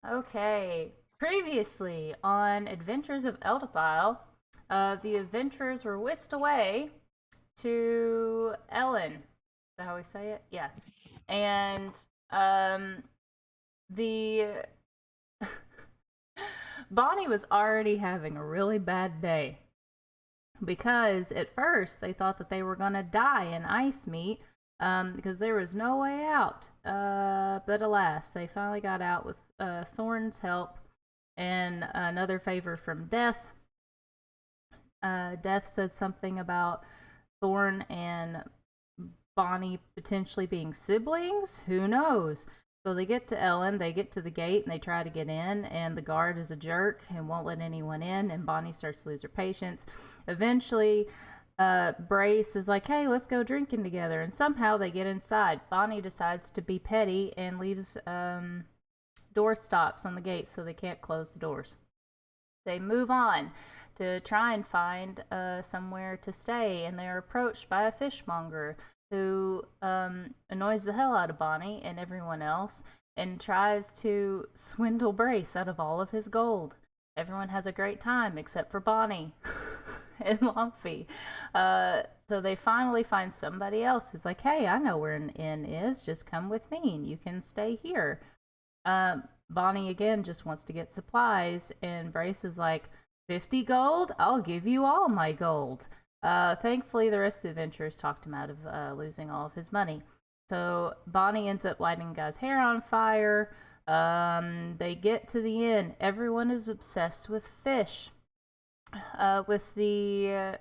Okay. Previously on Adventures of Eldpoisle, the adventurers were whisked away to Ellen. Is that how we say it? Yeah. And the Bonnie was already having a really bad day because at first they thought that they were gonna die in ice meat because there was no way out. But alas, they finally got out with Thorn's help and another favor from Death. Death said something about Thorn and Bonnie potentially being siblings. Who knows? So they get to Ellen, they get to the gate, and they try to get in, and the guard is a jerk and won't let anyone in, and Bonnie starts to lose her patience. Eventually, Brace is like, hey, let's go drinking together, and somehow they get inside. Bonnie decides to be petty and leaves door stops on the gate so they can't close the doors. They move on to try and find somewhere to stay, and they're approached by a fishmonger who annoys the hell out of Bonnie and everyone else and tries to swindle Brace out of all of his gold. Everyone has a great time except for Bonnie and Lumpy. So they finally find somebody else who's like, hey, I know where an inn is. Just come with me and you can stay here. Bonnie again just wants to get supplies, and Brace is like, 50 gold? I'll give you all my gold. Thankfully, the rest of the adventurers talked him out of losing all of his money. So Bonnie ends up lighting the guy's hair on fire. They get to the inn. Everyone is obsessed with fish. With the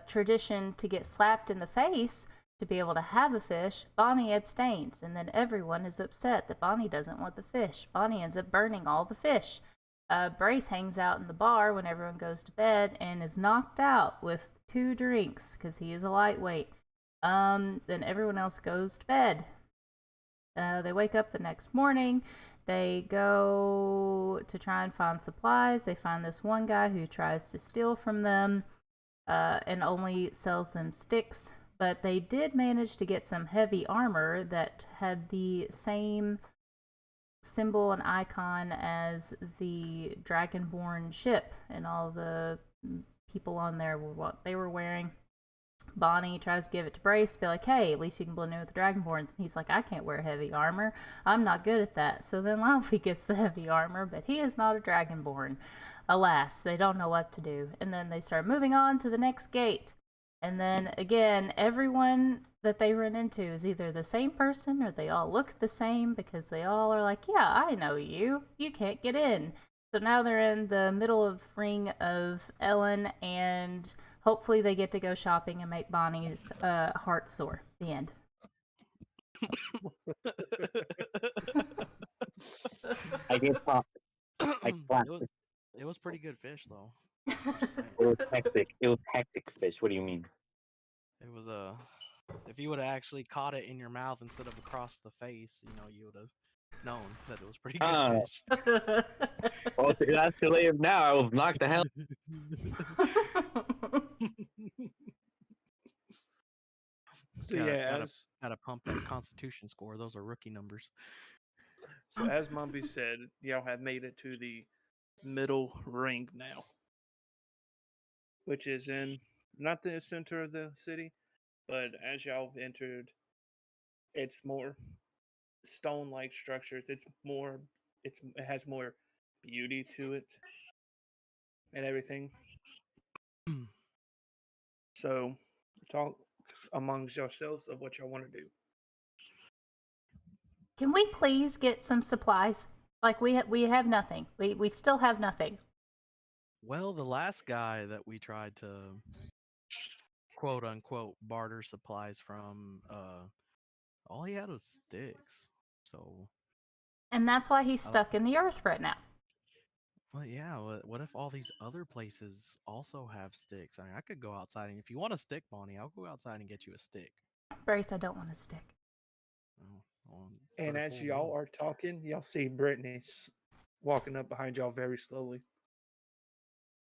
tradition to get slapped in the face to be able to have a fish, Bonnie abstains, and then everyone is upset that Bonnie doesn't want the fish. Bonnie ends up burning all the fish. Brace hangs out in the bar when everyone goes to bed and is knocked out with 2 drinks because he is a lightweight. Then everyone else goes to bed. They wake up the next morning. They go to try and find supplies. They find this one guy who tries to steal from them and only sells them sticks. But they did manage to get some heavy armor that had the same symbol and icon as the Dragonborn ship, and all the people on there were what they were wearing. Bonnie tries to give it to Brace, be like, hey, at least you can blend in with the Dragonborns. And he's like, I can't wear heavy armor. I'm not good at that. So then Luffy gets the heavy armor, but he is not a Dragonborn. Alas, they don't know what to do. And then they start moving on to the next gate. And then again, everyone that they run into is either the same person or they all look the same because they all are like, yeah, I know you. You can't get in. So now they're in the middle of ring of Ellen, and hopefully they get to go shopping and make Bonnie's heart sore. The end. I guess not. It was pretty good fish though. It was hectic. It was hectic fish. What do you mean? It was if you would have actually caught it in your mouth instead of across the face, you would have known that it was pretty good fish. Well, that's too late now. I was knocked the hell. So yeah, gotta pump that Constitution score. Those are rookie numbers. So as Mumpy said, y'all have made it to the middle ring now, which is in not the center of the city, but as y'all entered, it's more stone-like structures. It has more beauty to it and everything. So talk amongst yourselves of what y'all want to do. Can we please get some supplies? Like we have nothing. We still have nothing. Well, the last guy that we tried to quote unquote barter supplies from, all he had was sticks. So, and that's why he's stuck in the earth right now. Well, yeah. What if all these other places also have sticks? I mean, I could go outside, and if you want a stick, Bonnie, I'll go outside and get you a stick. Brace, I don't want a stick. And as y'all are talking, y'all see Brittany walking up behind y'all very slowly.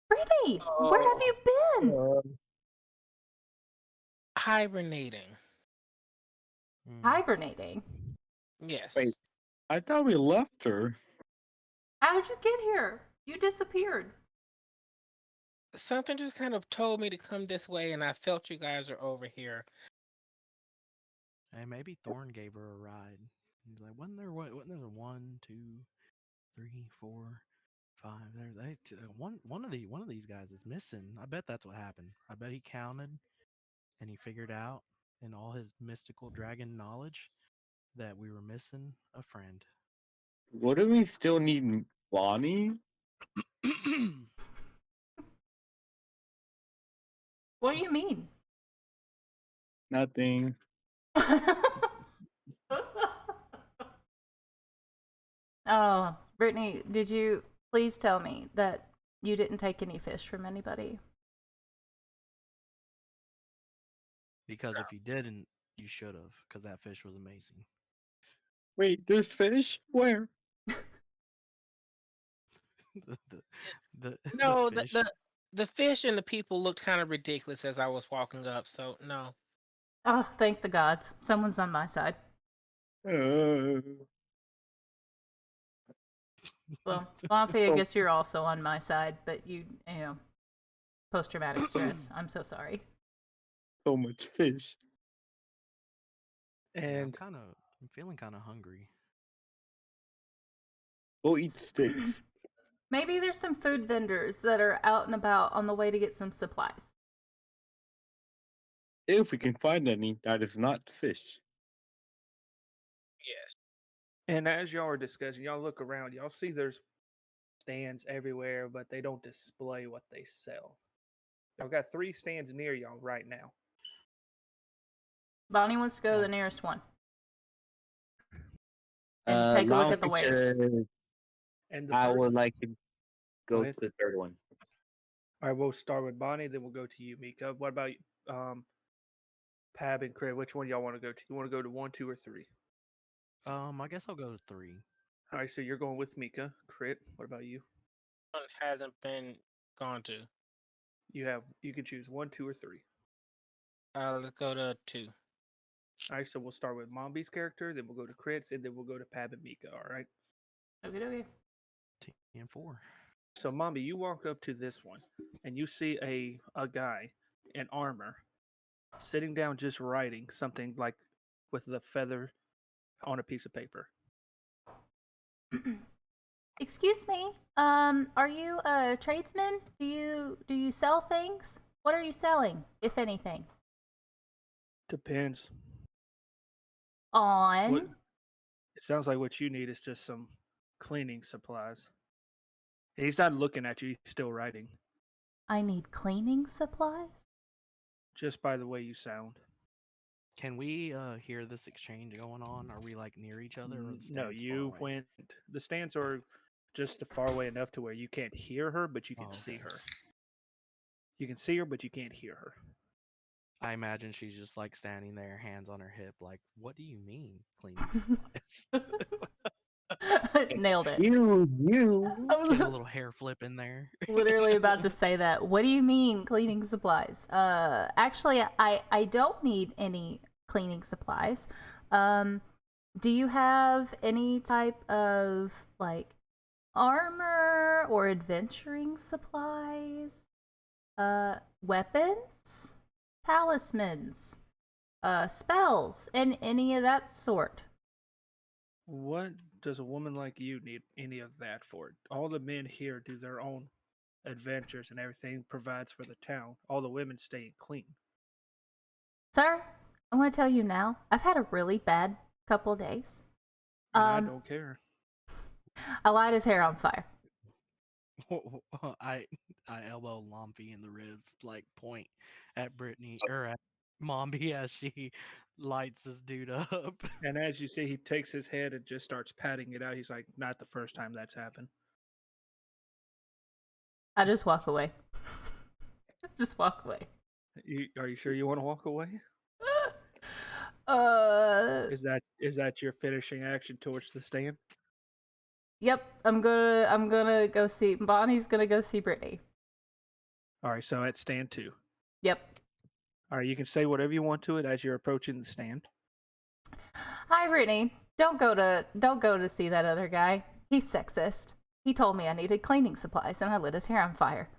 Brittany, where have you been? Hibernating. Hibernating? Yes. Wait. I thought we left her. How did you get here? You disappeared. Something just kind of told me to come this way, and I felt you guys are over here. Hey, maybe Thorn gave her a ride. He's like, wasn't there 1, 2, 3, 4, 5? One of these guys is missing. I bet that's what happened. I bet he counted and he figured out in all his mystical dragon knowledge that we were missing a friend. What do we still need Bonnie? What do you mean? Nothing. Oh, Brittany, did you please tell me that you didn't take any fish from anybody? Because if you didn't, you should have, because that fish was amazing. Wait, there's fish? Where? the No, fish. the fish and the people looked kind of ridiculous as I was walking up. So no. Oh, thank the gods. Someone's on my side. Well, Bonfie, I guess you're also on my side, but you know, post-traumatic stress. I'm so sorry. So much fish. Yeah, And I'm feeling kind of hungry. Go eat sticks. Maybe there's some food vendors that are out and about on the way to get some supplies. If we can find any, that is not fish. Yes. and as y'all are discussing, y'all look around, y'all see there's stands everywhere, but they don't display what they sell. Y'all got 3 stands near y'all right now. Bonnie wants to go to the nearest one and take a look at the wares. And the I first would like to Go go ahead. to the third one. All right, we'll start with Bonnie, then we'll go to you, Mika. What about Pab and Crit? Which one y'all want to go to? You want to go to 1, 2, or 3? I guess I'll go to 3. All right, so you're going with Mika. Crit, what about you? One hasn't been gone to. You can choose 1, 2, or 3. Let's go to 2. All right, so we'll start with Mombi's character, then we'll go to Crit's, and then we'll go to Pab and Mika. All right. Okay. 4. So Mombi, you walk up to this one, and you see a guy in armor sitting down, just writing something like with the feather on a piece of paper. Excuse me. Are you a tradesman? Do you sell things? What are you selling, if anything? Depends. On. What, it sounds like what you need is just some cleaning supplies. He's not looking at you. He's still writing. I need cleaning supplies? Just by the way you sound. Can we hear this exchange going on? Are we like near each other? Or the No, stands you far away? went. The stands are just far away enough to where you can't hear her, but you can Oh, see okay. her. You can see her, but you can't hear her. I imagine she's just like standing there, hands on her hip, like, "What do you mean, cleaning supplies?" Nailed it. You. I was Getting a little hair flip in there. literally about to say that. What do you mean cleaning supplies? Actually, I don't need any cleaning supplies. Do you have any type of like armor or adventuring supplies? Weapons, talismans, spells, and any of that sort. What does a woman like you need any of that for? All the men here do their own adventures and everything provides for the town. All the women stay clean. Sir, I want to tell you now, I've had a really bad couple days. And I don't care. I light his hair on fire. I elbow Lumpy in the ribs, like point at Brittany or at Mombi as she lights this dude up. And as you see, he takes his head and just starts patting it out. He's like, not the first time that's happened. I just walk away. Just walk away. Are you sure you want to walk away? Is that your finishing action towards the stand? Yep, I'm gonna go see Bonnie's gonna go see Brittany. All right, so at stand 2. Yep. All right, you can say whatever you want to it as you're approaching the stand. Hi, Brittany. Don't go to see that other guy. He's sexist. He told me I needed cleaning supplies and I lit his hair on fire.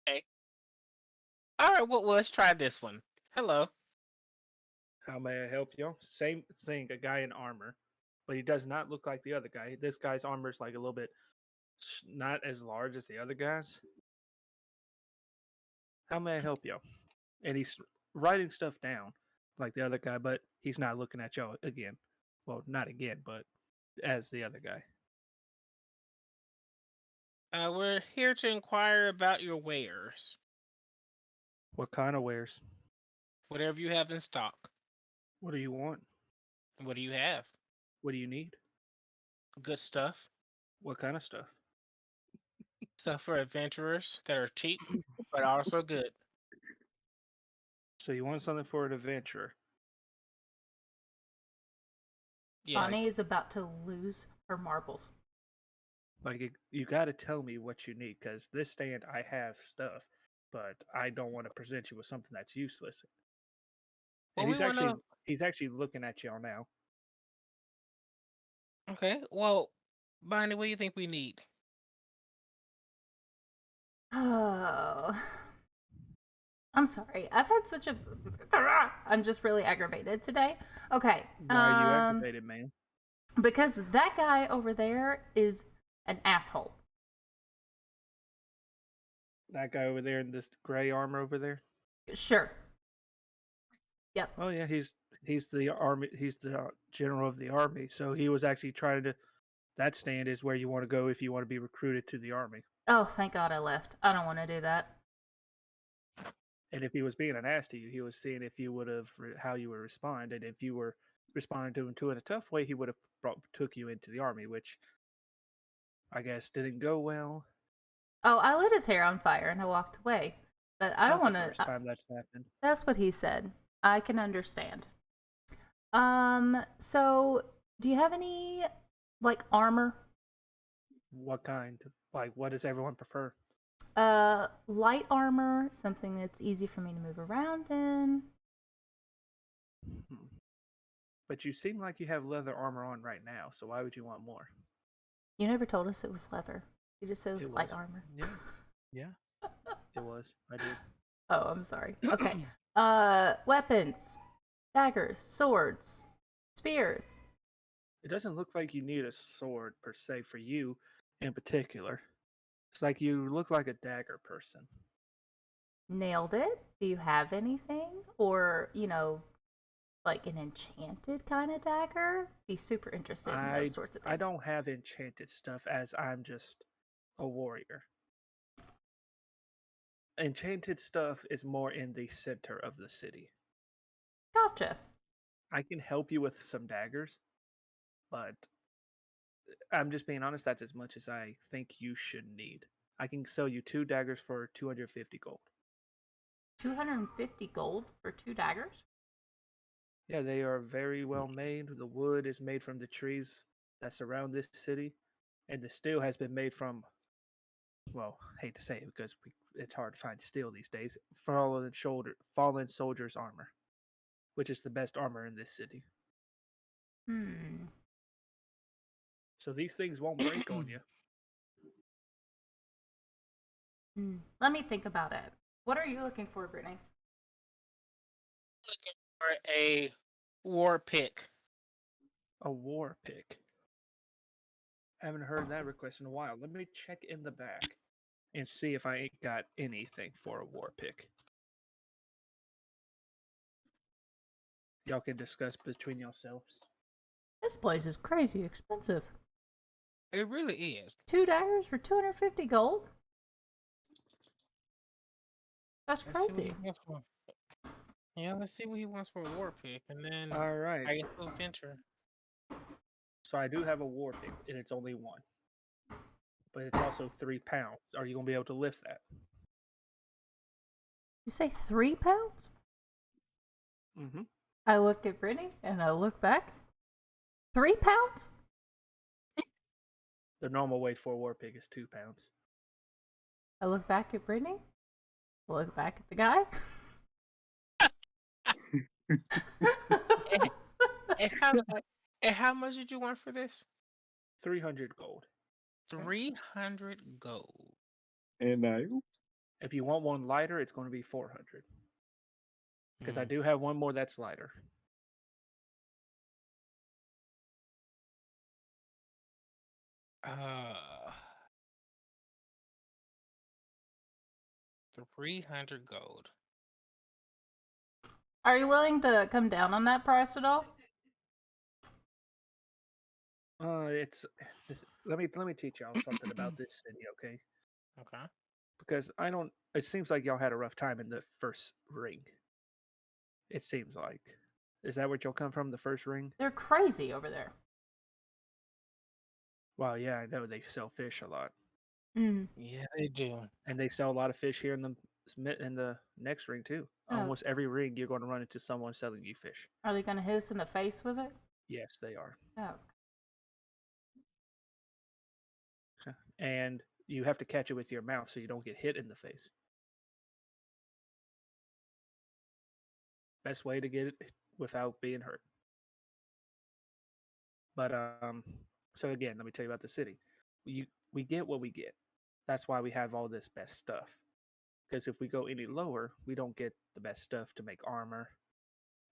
Okay. All right. Well, let's try this one. Hello. How may I help you? Same thing, a guy in armor, but he does not look like the other guy. This guy's armor is like a little bit not as large as the other guys. How may I help you? And he's writing stuff down like the other guy, but he's not looking at y'all again. Well, not again, but as the other guy. We're here to inquire about your wares. What kind of wares? Whatever you have in stock. What do you want? What do you have? What do you need? Good stuff. What kind of stuff? Stuff for adventurers that are cheap, but also good. So you want something for an adventurer? Yes. Bonnie is about to lose her marbles. Like you got to tell me what you need, because this stand I have stuff, but I don't want to present you with something that's useless. Well, And we he's actually looking at y'all now. Okay. Well, Bonnie, what do you think we need? Oh. I'm sorry. I've had such a. I'm just really aggravated today. Okay. Why are you aggravated, man? Because that guy over there is an asshole. That guy over there in this gray armor over there? Sure. Yep. Oh yeah, he's the army. He's the general of the army. So he was actually trying to. That stand is where you want to go if you want to be recruited to the army. Oh, thank God I left. I don't want to do that. And if he was being an ass to you, he was seeing if you would have how you would respond, and if you were responding to him in a tough way, he would have took you into the army, which I guess didn't go well. Oh, I lit his hair on fire and I walked away. But I don't want to. First time that's happened. That's what he said. I can understand. So do you have any like armor? What kind? Like, what does everyone prefer? Light armor, something that's easy for me to move around in. But you seem like you have leather armor on right now, so why would you want more? You never told us it was leather. You just said it was light armor. Yeah. It was. I did. Oh, I'm sorry. Okay. Weapons, daggers, swords, spears. It doesn't look like you need a sword per se for you in particular. It's like you look like a dagger person. Nailed it. Do you have anything? Or, like an enchanted kind of dagger? Be super interested in those sorts of things. I don't have enchanted stuff as I'm just a warrior. Enchanted stuff is more in the center of the city. Gotcha. I can help you with some daggers, but I'm just being honest, that's as much as I think you should need. I can sell you 2 daggers for 250 gold. 250 gold for 2 daggers? Yeah, they are very well made. The wood is made from the trees that surround this city, and the steel has been made from, well, I hate to say it because it's hard to find steel these days, fallen soldiers' armor, which is the best armor in this city. So these things won't break on you. Let me think about it. What are you looking for, Brittany? Looking for a war pick. A war pick. Haven't heard that request in a while. Let me check in the back and see if I ain't got anything for a war pick. Y'all can discuss between yourselves. This place is crazy expensive. It really is. 2 daggers for 250 gold? That's crazy. Yeah, let's see what he wants for a war pick, and then All right. I get to adventure. So I do have a war pick, and it's only 1. But it's also 3 pounds. Are you going to be able to lift that? You say 3 pounds? Mm-hmm. I look at Brittany and I look back. 3 pounds? The normal weight for a war pick is 2 pounds. I look back at Brittany. I look back at the guy. And how much did you want for this? 300 gold. 300 gold. And If you want one lighter, it's going to be 400. Because I Mm. do have one more that's lighter. Uh, 300 gold. Are you willing to come down on that price at all? It's let me teach y'all something about this city, okay? Okay. Because I don't. It seems like y'all had a rough time in the first ring. It seems like. Is that where y'all come from? The first ring? They're crazy over there. Well, yeah, I know they sell fish a lot, Mm. Yeah, they do. and they sell a lot of fish here in the next ring too. Oh. Almost every ring you're going to run into someone selling you fish. Are they going to hit us in the face with it? Yes, they are, Oh. and you have to catch it with your mouth so you don't get hit in the face. Best way to get it without being hurt. But so again, let me tell you about the city. We get what we get. That's why we have all this best stuff. Because if we go any lower, we don't get the best stuff to make armor.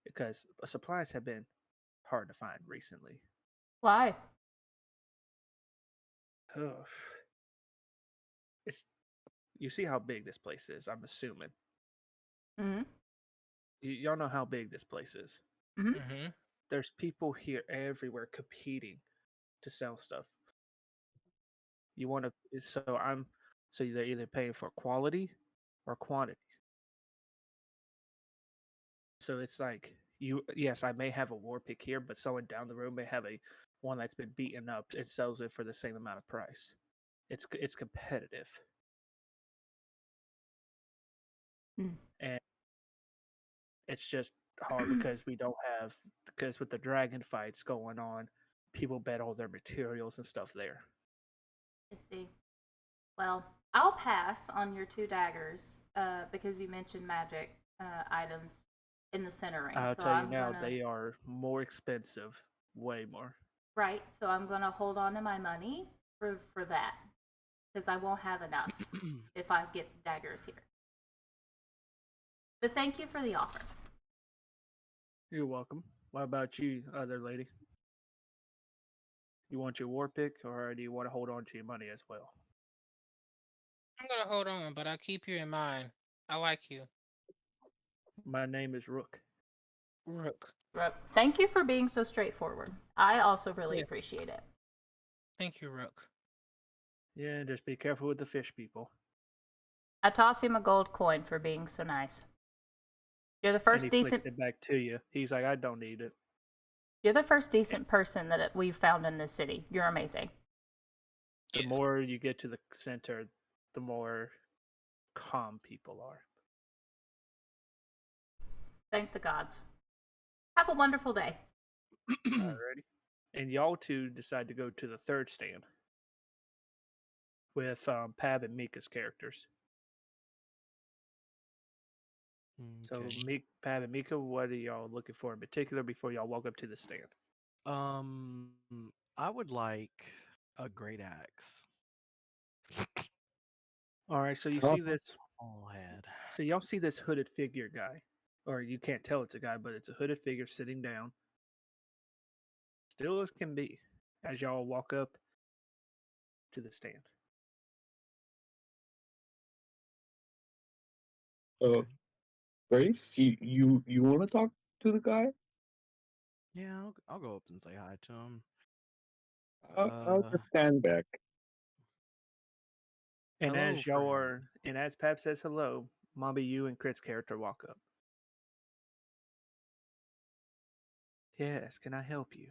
Because supplies have been hard to find recently. Why? Ugh. It's you see how big this place is. I'm assuming Mm-hmm. y'all know how big this place is. Mm-hmm. Mm-hmm. There's people here everywhere competing to sell stuff. You want to so they're either paying for quality or quantity. So it's like yes, I may have a war pick here, but someone down the road may have a one that's been beaten up and sells it for the same amount of price. It's competitive. Mm. And it's just hard because with the dragon fights going on, people bet all their materials and stuff there. I see. Well, I'll pass on your 2 daggers because you mentioned magic items in the centering. I'll So tell you I'm now, gonna they are more expensive, way more. right. So I'm gonna hold on to my money for that because I won't have enough if I get daggers here. But thank you for the offer. You're welcome. What about you, other lady? You want your war pick, or do you want to hold on to your money as well? I'm gonna hold on, but I'll keep you in mind. I like you, My name is Rook. Rook. Thank you for being so straightforward. I also really Yeah. appreciate it. Thank you, Rook. Yeah, just be careful with the fish people. I toss him a gold coin for being so nice. You're the And first he decent. flicks it back to you. He's like, I don't need it. You're the first decent person that we've found in this city. You're amazing. The Yes. more you get to the center, the more calm people are. Thank the gods. Have a wonderful day. Alrighty. And y'all two decide to go to the third stand with Pab and Mika's characters. So, Okay. Pab and Mika, what are y'all looking for in particular before y'all walk up to the stand? Um, I would like a great axe. All right, so you Oh. see this. All had. So y'all see this hooded figure guy, or you can't tell it's a guy, but it's a hooded figure sitting down, still as can be, as y'all walk up to the stand. Okay. Grace, you want to talk to the guy? Yeah, I'll go up and say hi to him. I'll just stand back. And Hello, as Pab says hello, Mommy, you and Crit's character walk up. Yes, can I help you?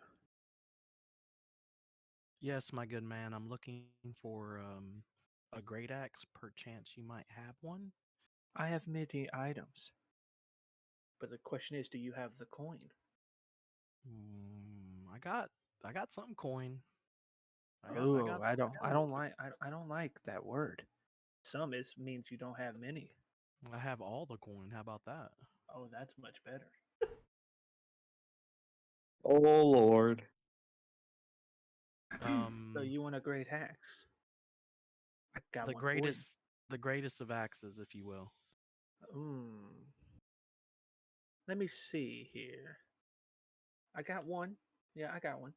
Yes, my good man. I'm looking for a great axe. Perchance you might have one. I have many items, but the question is, do you have the coin? I got some coin. I Oh, got I don't like that word. Some means you don't have many. I have all the coin. How about that? Oh, that's much better. Oh Lord. So you want a great axe? I got the one for you. greatest of axes, if you will. Let me see here. I got one. Yeah, I got one.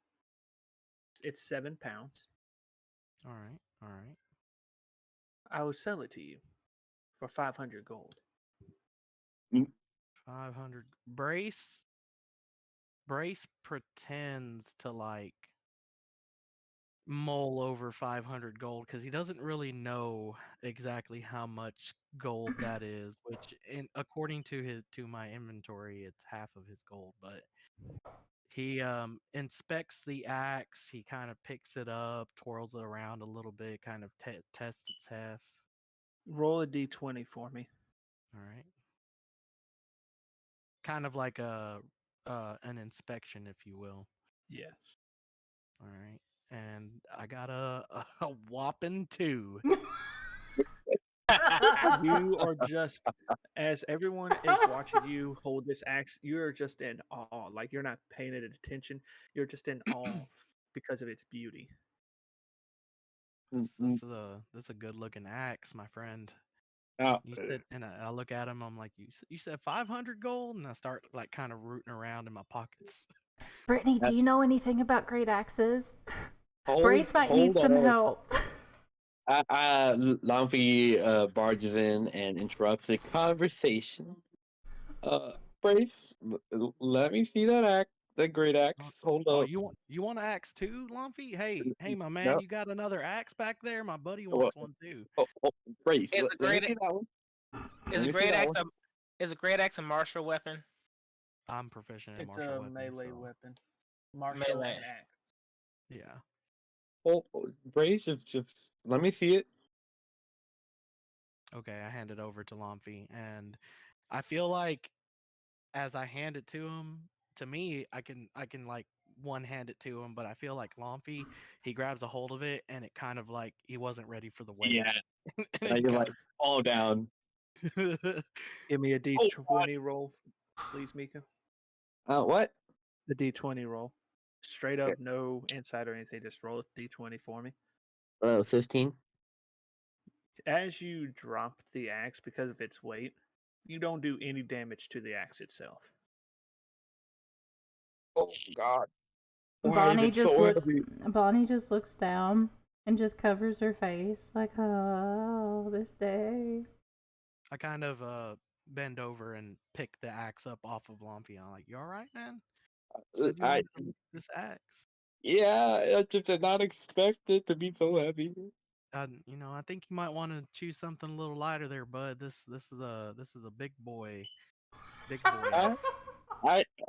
It's 7 pounds. All right, all right. I will sell it to you for 500 gold. 500. Brace pretends to like mull over 500 gold because he doesn't really know exactly how much gold that is, which according to my inventory, it's half of his gold. But he inspects the axe, he kind of picks it up, twirls it around a little bit, kind of tests its heft. Roll a d20 for me. All right. Kind of like an inspection, if you will. Yes. All right. And I got a whopping 2. You are just, as everyone is watching you hold this axe, you're just in awe. Like you're not paying it attention. You're just in awe because of its beauty. This is a good looking axe, my friend. Now, You said, and I look at him. I'm like, you said 500 gold, and I start like kind of rooting around in my pockets. Brittany, do you know anything about great axes? hold, Brace might need hold some on. help. Lamfi barges in and interrupts the conversation. Brace, let me see that axe, that great axe. Hold Oh, up. you want an axe too, Lumpy? Hey, my man, No. you got another axe back there? My buddy Oh, wants one too. Brace, Is let me see that one. is Let a me see great that axe one. is a great axe a martial weapon? I'm proficient in It's martial a weapons. melee So, weapon. Martial Melee. and axe. yeah. Brace, just let me see it. Okay, I hand it over to Lumpy, and I feel like as I hand it to him, to me, I can like one hand it to him, but I feel like Lumpy, he grabs a hold of it, and it kind of like he wasn't ready for the weight. Yeah. And I he can kind like fall down. of Give me a Oh, d20 roll, please, Mika. what? The d20 roll. Straight Okay. up, no insight or anything. Just roll a d20 for me. 15. As you drop the axe because of its weight, you don't do any damage to the axe itself. Oh God. Why is Bonnie it just so look. heavy? Bonnie just looks down and just covers her face, like, oh, this day. I kind of bend over and pick the axe up off of Lumpy. I'm like, "You all right, man? You said you I wanted to lift this axe." Yeah, I just did not expect it to be so heavy. I think you might want to choose something a little lighter there, bud. This is a big boy I axe.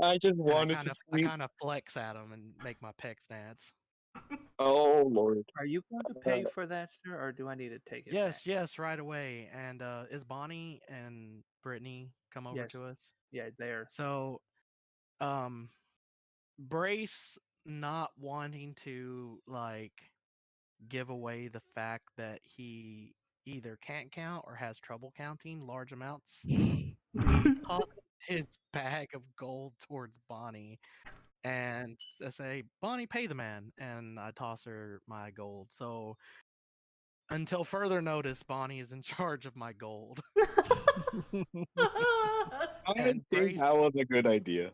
I just And I wanted kind to of scream. flex at him and make my pecs dance. Oh Lord. Are you going to pay for that, sir, or do I need to take it back? Yes, right away. And is Bonnie and Brittany come over Yes. to us? Yeah, there. So, um, Brace not wanting to like give away the fact that he either can't count or has trouble counting large amounts. He tosses his bag of gold towards Bonnie and I say, "Bonnie, pay the man." And I toss her my gold. So until further notice, Bonnie is in charge of my gold. I And think that was a good idea.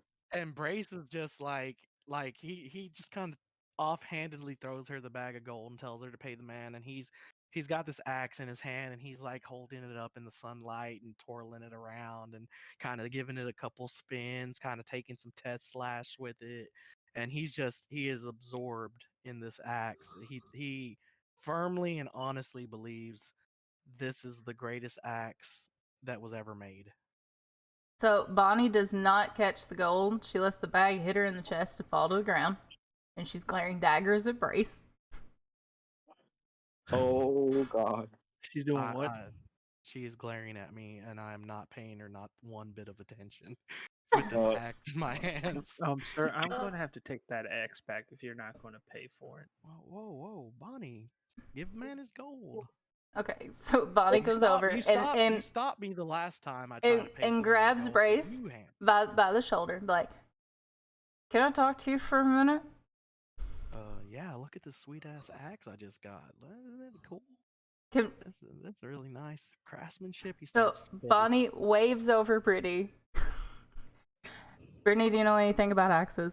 Brace is just like he just kind of offhandedly throws her the bag of gold and tells her to pay the man, and he's got this axe in his hand and he's like holding it up in the sunlight and twirling it around and kind of giving it a couple spins, kind of taking some test slash with it, and he is absorbed in this axe. He firmly and honestly believes this is the greatest axe that was ever made. So Bonnie does not catch the gold. She lets the bag hit her in the chest and fall to the ground. And she's glaring daggers at Brace. Oh God. She's doing what? She is glaring at me, and I am not paying her not one bit of attention with this Uh, axe in my hands. Sir, I'm going to have to take that axe back if you're not going to pay for it. Whoa, Bonnie, give man his gold. Okay, so Bonnie goes over You and stopped me the last time I tried to pay and somebody grabs gold, so Brace you hand. by the shoulder, like, can I talk to you for a minute? Yeah, look at this sweet ass axe I just got. Isn't it cool? Can That's really nice craftsmanship. He so starts spitting. Bonnie waves over Brittany. Brittany, do you know anything about axes?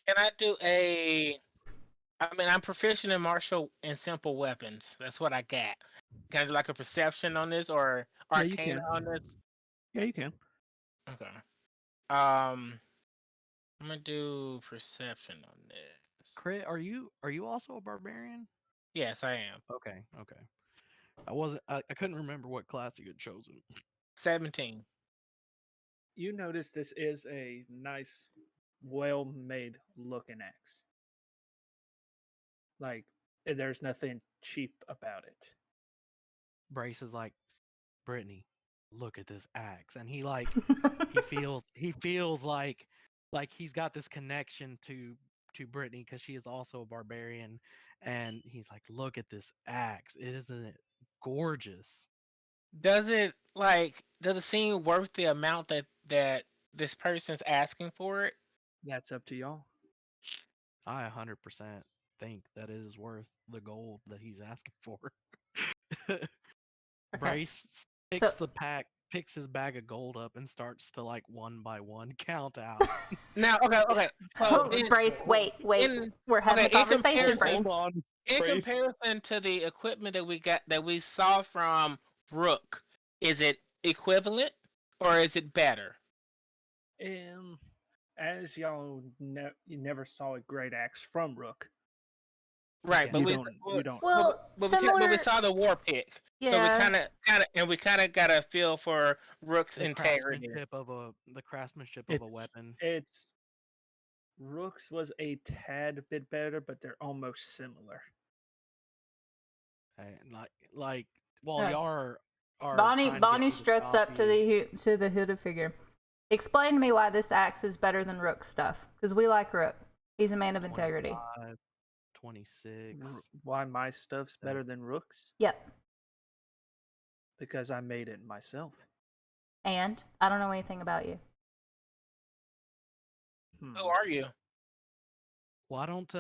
Can I do a? I mean, I'm proficient in martial and simple weapons. That's what I got. Can I do like a perception on this or Yeah, you arcana can. on this? Yeah, you can. Okay. I'm gonna do perception on this. Crit, are you also a barbarian? Yes, I am. Okay. I couldn't remember what class you had chosen. 17. You notice this is a nice, well-made looking axe. Like, there's nothing cheap about it. Brace is like, Brittany, look at this axe, and he feels like he's got this connection to Brittany because she is also a barbarian, and he's like, look at this axe, isn't it gorgeous? Does it seem worth the amount that this person's asking for it? That's up to y'all. I 100% think that it is worth the gold that he's asking for. Brace picks his bag of gold up and starts to like one by one count out. Now, okay. Oh, Brace, wait. We're having a conversation, Brace. Hold on. In Brace. comparison to the equipment that we saw from Rook, is it equivalent or is it better? As y'all you never saw a great axe from Rook. Right, but You we don't. Well, similar. we saw the war pick, so we Yeah. kind of got a feel for Rook's the integrity. craftsmanship of a weapon. It's Rook's was a tad bit better, but they're almost similar. Well, y'all are Bonnie struts up to the hooded figure. Explain to me why this axe is better than Rook's stuff, because we like Rook. He's a man of integrity. 26. Why my stuff's better than Rook's? Yep. Because I made it myself. And I don't know anything about you. Who are you? Why don't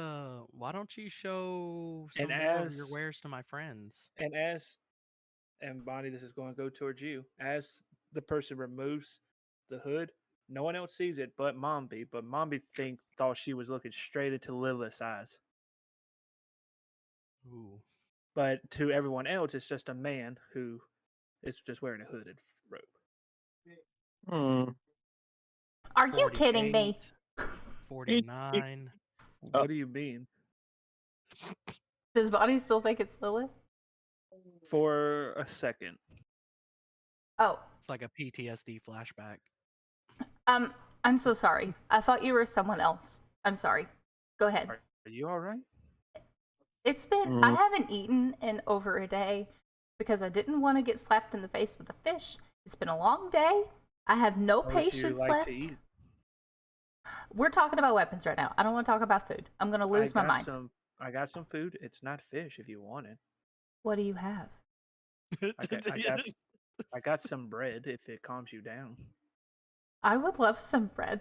you show some more of your wares to my friends? And Bonnie, this is going to go towards you. As the person removes the hood, no one else sees it but Mombi. But Mombi thought she was looking straight into Lilith's eyes. Ooh. But to everyone else, it's just a man who is just wearing a hooded robe. Are you kidding me? 49. What do you mean? Does Bonnie still think it's Lillith? For a second. Oh. It's like a PTSD flashback. I'm so sorry. I thought you were someone else. I'm sorry. Go ahead. Are you all right? It's been... I haven't eaten in over a day because I didn't want to get slapped in the face with a fish. It's been a long day. I have no patience left. To eat? We're talking about weapons right now. I don't want to talk about food. I'm going to lose my mind. I got some food. It's not fish if you want it. What do you have? I got some bread if it calms you down. I would love some bread.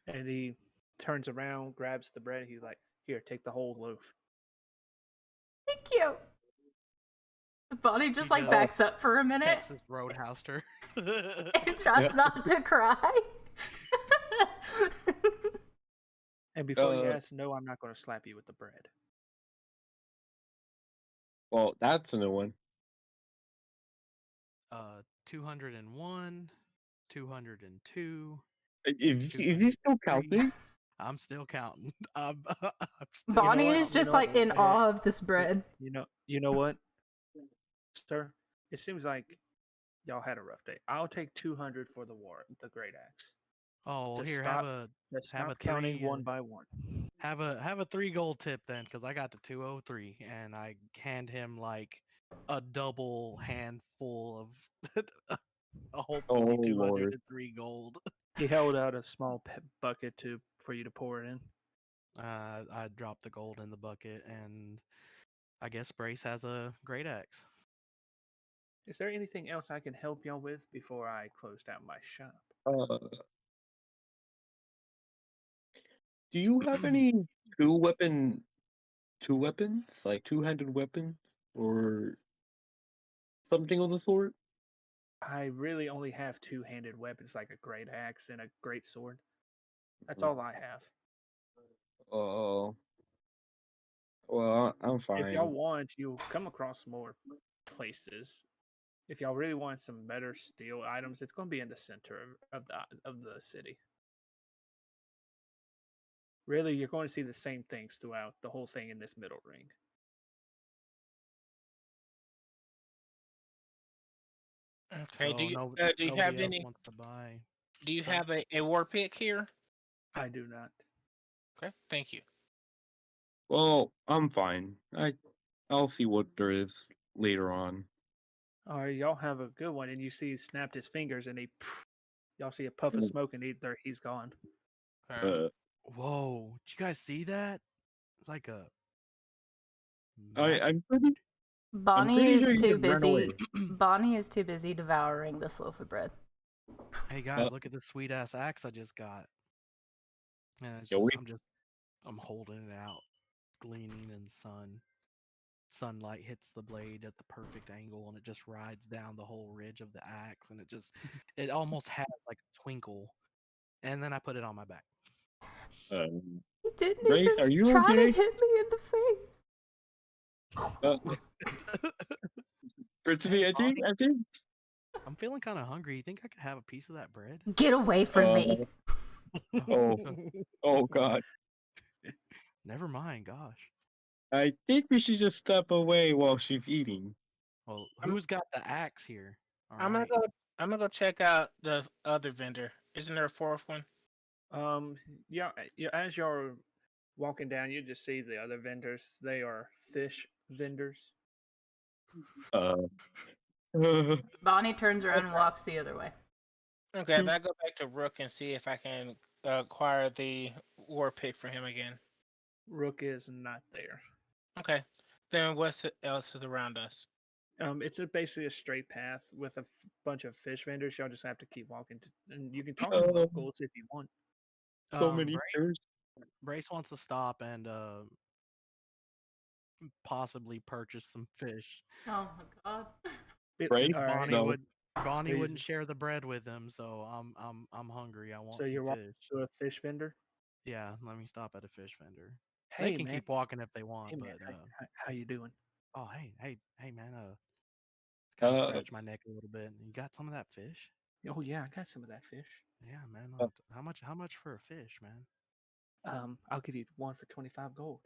And he turns around, grabs the bread. He's like, "Here, take the whole loaf." Thank you. Bonnie just backs up for a minute. Texas Roadhouse her. And tries not to cry. And before you ask, no, I'm not going to slap you with the bread. Well, that's a new one. 201, 202. Is he still counting? I'm still counting. Bonnie is just in awe of this bread. You know what, sir? It seems like y'all had a rough day. I'll take 200 for the great axe. Oh, well, here, let's stop counting one by one. Have a 3 gold tip then, because I got to 203, and I hand him like a double handful of hopefully 203 gold. He held out a small bucket for you to pour it in. I dropped the gold in the bucket, and I guess Brace has a great axe. Is there anything else I can help y'all with before I close down my shop? Do you have any two weapons, like two-handed weapons, or something of the sort? I really only have two-handed weapons, like a great axe and a great sword. That's all I have. Oh, well, I'm If y'all fine. want, you'll come across more places. If y'all really want some better steel items, it's going to be in the center of the city. Really, you're going to see the same things throughout the whole thing in this middle ring. Okay. So Do you nobody have else any? wants to buy. Do you stuff? have a war pick here? I do not. Okay. Thank you. Well, I'm fine. I'll see what there is later on. All right, y'all have a good one. And you see, he snapped his fingers, and y'all see a puff of smoke, and he's gone. Uh, Whoa! Did you guys see that? It's like a I magic. I'm pretty Bonnie pretty is sure you too just ran away. busy. Bonnie is too busy devouring this loaf of bread. Hey guys, look at this sweet ass axe I just got. And it's Yeah, just I'm holding it out, gleaming in the sun. Sunlight hits the blade at the perfect angle, and it just rides down the whole ridge of the axe, and it almost has like a twinkle. And then I put it on my back. He didn't Grace, even are you try okay? to hit me in the face. Brittany, Hey, Bonnie, I think. I'm feeling kind of hungry. You think I could have a piece of that bread? Get away from me. Oh, oh God. Never mind. Gosh. I think we should just step away while she's eating. Well, I'm who's got the axe here? All I'm gonna right. go. I'm gonna go check out the other vendor. Isn't there a fourth one? Yeah, as you're walking down, you just see the other vendors. They are fish vendors. Uh, Bonnie turns around and walks the other way. Okay, if I go back to Rook and see if I can acquire the war pick for him again. Rook is not there. Okay, then what's else is around us? It's basically a straight path with a bunch of fish vendors. Y'all just have to keep walking, and you can talk to locals if you want. so many fish. Brace wants to stop and possibly purchase some fish. Oh my god. Right? All right. No. Bonnie Please. wouldn't share the bread with him, so I'm hungry. I want So some you're walking fish. to a fish vendor. Yeah, let me stop at a fish vendor. Hey They can man. keep walking if they want, Hey man. but How you doing? oh hey man, kind of scratch my neck a little bit. You got some of that fish? Oh yeah, I got some of that fish. Yeah, man. How much for a fish, man? I'll give you one for 25 gold.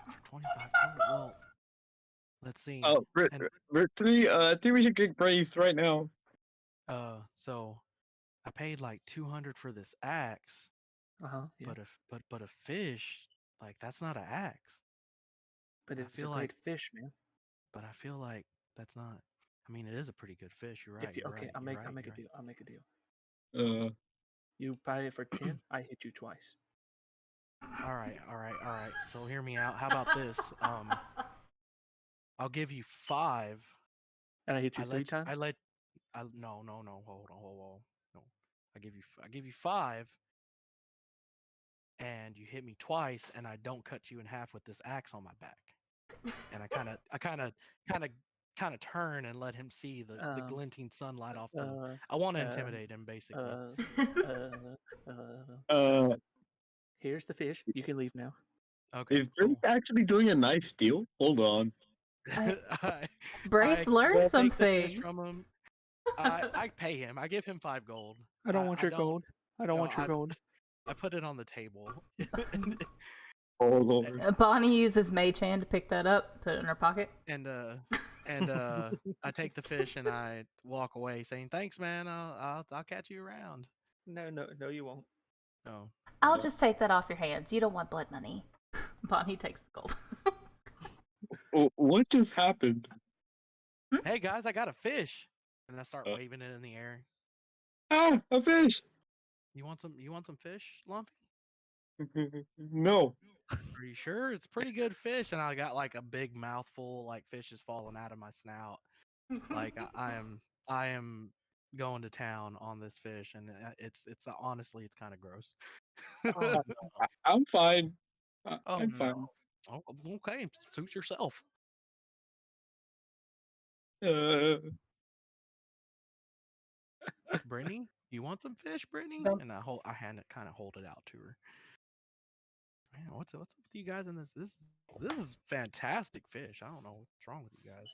For 25 gold. Well, let's see. Oh, Brittany, I think we should get Grace right now. So I paid like 200 for this axe, Yeah. but a fish, like that's not an axe. But I it's a feel great like, fish, man. but I feel like that's not. I mean, it is a pretty good fish. You're right. If you You're okay, right. I'll You're make right. I'll make You're a right. deal. I'll make a deal. Uh, You buy it for 10, I hit you twice. All right. So hear me out. How about this? I'll give you 5. And I hit you three times? No. Hold on. No. I give you 5, and you hit me twice, and I don't cut you in half with this axe on my back. And I kind of turn and let him see the glinting sunlight off the. I want to intimidate him, basically. Here's the fish. You can leave now. Okay, is Grace actually doing a nice deal? Hold on. Brace I learned take the fish something. from him. I pay him. I give him 5 gold. I don't want your gold. I don't no, want your gold. I put it on the table. Hold on. Bonnie uses Mage Hand to pick that up, put it in her pocket. and I take the fish and I walk away saying, "Thanks, man. I'll catch you around." No, you won't. Oh. I'll just take that off your hands. You don't want blood money. Bonnie takes the gold. What just happened? Hey guys, I got a fish, and I start waving it in the air. Ah, a fish! You want some fish, Lumpy? No. Are you sure? It's pretty good fish, and I got like a big mouthful, like fish is falling out of my snout. Like I am going to town on this fish, and it's honestly it's kind of gross. I'm fine. Oh I'm no. fine. Oh, okay, suit yourself. Uh, Brittany, you want some fish, Brittany? Nope. And I hand it, kind of hold it out to her. Man, what's up with you guys in this? This is fantastic fish. I don't know what's wrong with you guys.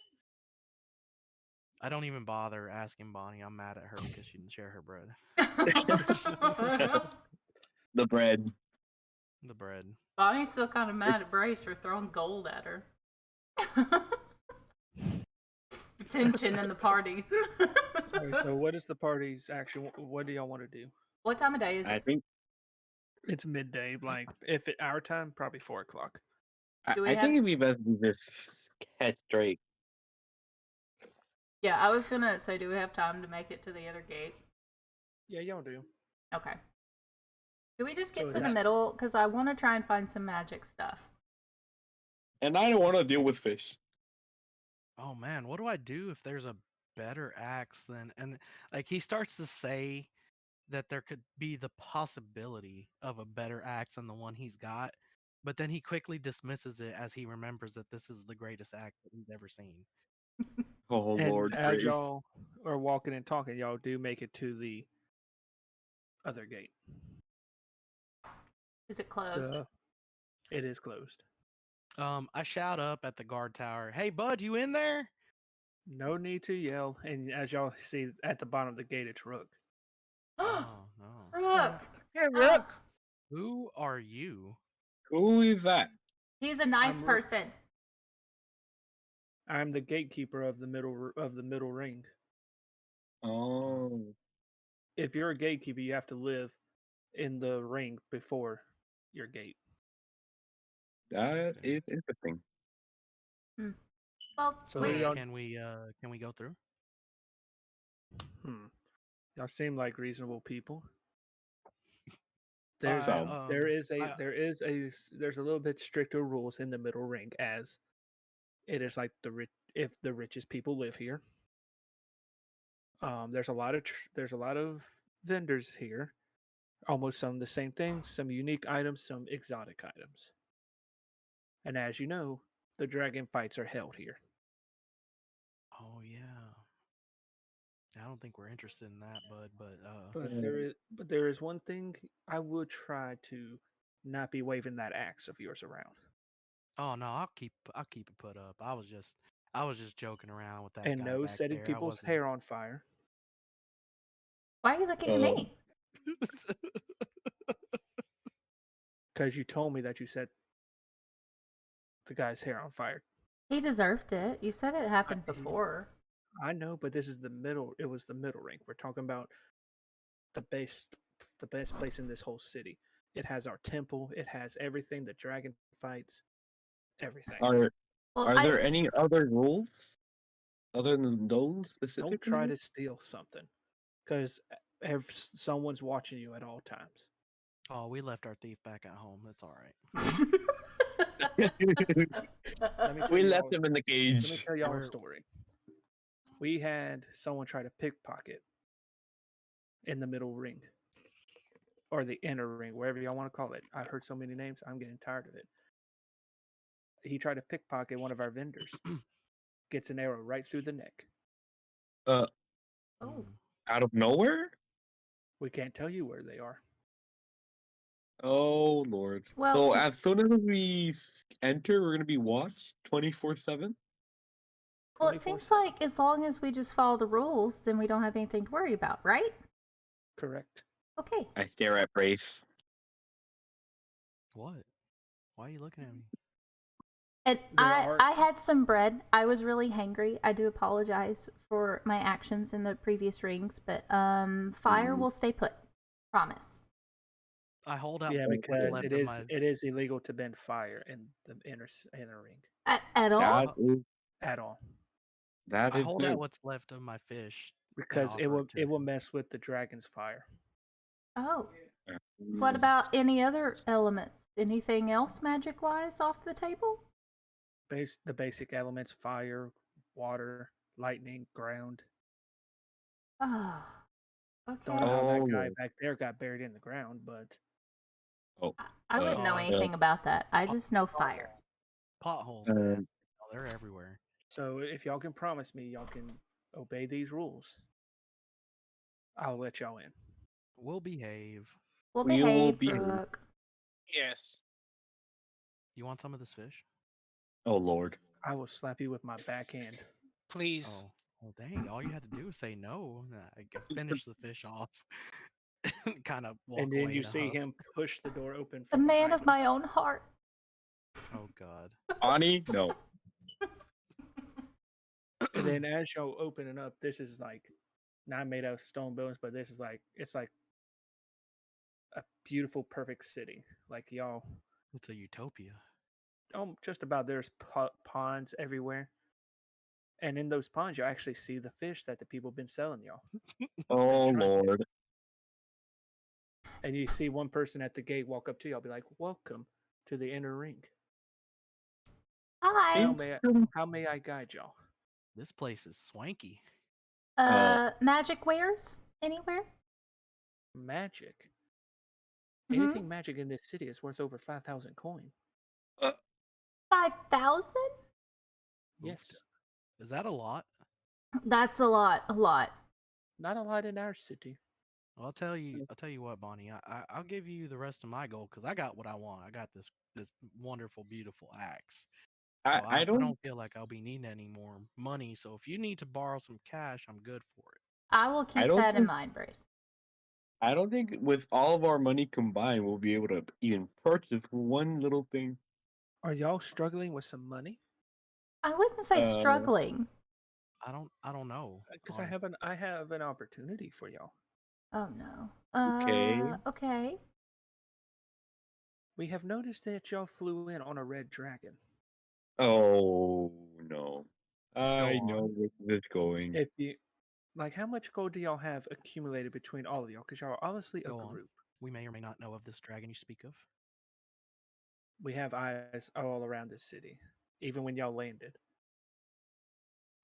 I don't even bother asking Bonnie. I'm mad at her because she didn't share her bread. the bread. The bread. Bonnie's still kind of mad at Brace for throwing gold at her. Tension in the party. Alright, so what is the party's action? What do y'all want to do? What time of day is I it? think. It's midday. Like if it our time, probably 4 o'clock. I, Do we I have- think it'd be best to just catch Drake. Yeah, I was gonna say, do we have time to make it to the other gate? Yeah, y'all do. Okay. Do we just So get is to the that- middle? Because I want to try and find some magic stuff. And I don't want to deal with fish. Oh man, what do I do if there's a better axe than? And like he starts to say that there could be the possibility of a better axe than the one he's got, but then he quickly dismisses it as he remembers that this is the greatest axe that he's ever seen. Oh and Lord, as Drake. y'all are walking and talking, y'all do make it to the other gate. Is it closed? It is closed. I shout up at the guard tower, "Hey, bud, you in there?" No need to yell. And as y'all see at the bottom of the gate, it's Rook. Oh no. Rook! Hey, Oh, Rook. Who are you? Who is that? he's a nice I'm Rook. person. I'm the gatekeeper of the middle ring. Oh, If you're a gatekeeper, you have to live in the ring before your gate. that Okay. is interesting. Well, So So what do y'all? can we go through? Y'all seem like reasonable people. There's So- there's a little bit stricter rules in the middle ring, as it is like if the richest people live here. There's a lot of vendors here, almost some the same thing, some unique items, some exotic items. And as you know, the dragon fights are held here. Oh yeah. I don't think we're interested in that, bud. But there is one thing I would try to not be waving that axe of yours around. Oh no, I'll keep it put up. I was just joking around with that And guy no back setting there. people's hair on fire. why are you looking at Oh. me? Because you told me that you set the guy's hair on fire. He deserved it. You said it happened before. I know, but this is the middle. It was the middle ring. We're talking about the best place in this whole city. It has our temple. It has everything. The dragon fights, everything. Are Well, there any other rules other than those specifically? Don't try to steal something, because someone's watching you at all times. Oh, we left our thief back at home. That's all right. Let me tell We you left all- him in the Let me cage. tell y'all a Where- story. We had someone try to pickpocket in the middle ring, or the inner ring, wherever y'all want to call it. I've heard so many names. I'm getting tired of it. He tried to pickpocket one of our vendors. Gets an arrow right through the neck. Oh, Mm. Out of nowhere? We can't tell you where they are. Oh Lord. Well, So as soon as we enter, we're gonna be watched 24/7. well, it seems 24/7. like as long as we just follow the rules, then we don't have anything to worry about, right? Correct. Okay. I stare at Brace. What? Why are you looking at me? And There are- I had some bread. I was really hangry. I do apologize for my actions in the previous rings, but fire will stay put. Promise. I hold out Yeah, what's because left it of is my. it is illegal to bend fire in the inner ring At all? That is at all, that I is hold new. out what's left of my fish. and because it offer will to it will him. mess with the dragon's fire. Oh. What about any other elements? Anything else magic wise off the table? The basic elements: fire, water, lightning, ground. Oh. Okay. Don't know how that Oh, guy Lord. back there got buried in the ground, but Oh, I wouldn't know anything about that. I just know fire. Potholes, Uh, man. Oh, they're everywhere. So if y'all can promise me y'all can obey these rules, I'll let y'all in. We'll behave. We'll We will behave, be- Rook. Yes. You want some of this fish? oh Lord. I will slap you with my backhand. Please. Oh, well, dang! All you had to do was say no. I could finish the fish off. Kind of walk And then away you in a see huff. him push the door open The from man behind of him. my own heart. Oh God. Bonnie, no. And then as y'all opening up, this is like not made out of stone buildings, but this is like it's like a beautiful, perfect city. Like y'all, It's a utopia. just about there's ponds everywhere, and in those ponds you actually see the fish that the people have been selling y'all. Oh trying to. Lord. And you see one person at the gate walk up to you. I'll be like, "Welcome to the inner ring. Hi. How may I guide y'all?" This place is swanky. Magic wares anywhere? Magic. Mhm. Anything magic in this city is worth over 5,000 coin. 5,000? Yes, Is that a lot? That's a lot. A lot. not a lot in our city. Well, I'll tell you. I'll tell you what, Bonnie. I'll give you the rest of my gold because I got what I want. I got this wonderful, beautiful axe. So I I don't. don't feel like I'll be needing any more money. So if you need to borrow some cash, I'm good for it. I will keep don't that in think- mind, Brace. I don't think with all of our money combined, we'll be able to even purchase one little thing. Are y'all struggling with some money? I wouldn't say Uh, struggling. I don't know. Because honestly. I have an opportunity for y'all. Oh no. Okay. Okay. We have noticed that y'all flew in on a red dragon. Oh no. I Go know on. where this is going. If you like, how much gold do y'all have accumulated between all of y'all? Because y'all are obviously a Go on. group. We may or may not know of this dragon you speak of. We have eyes all around this city, even when y'all landed.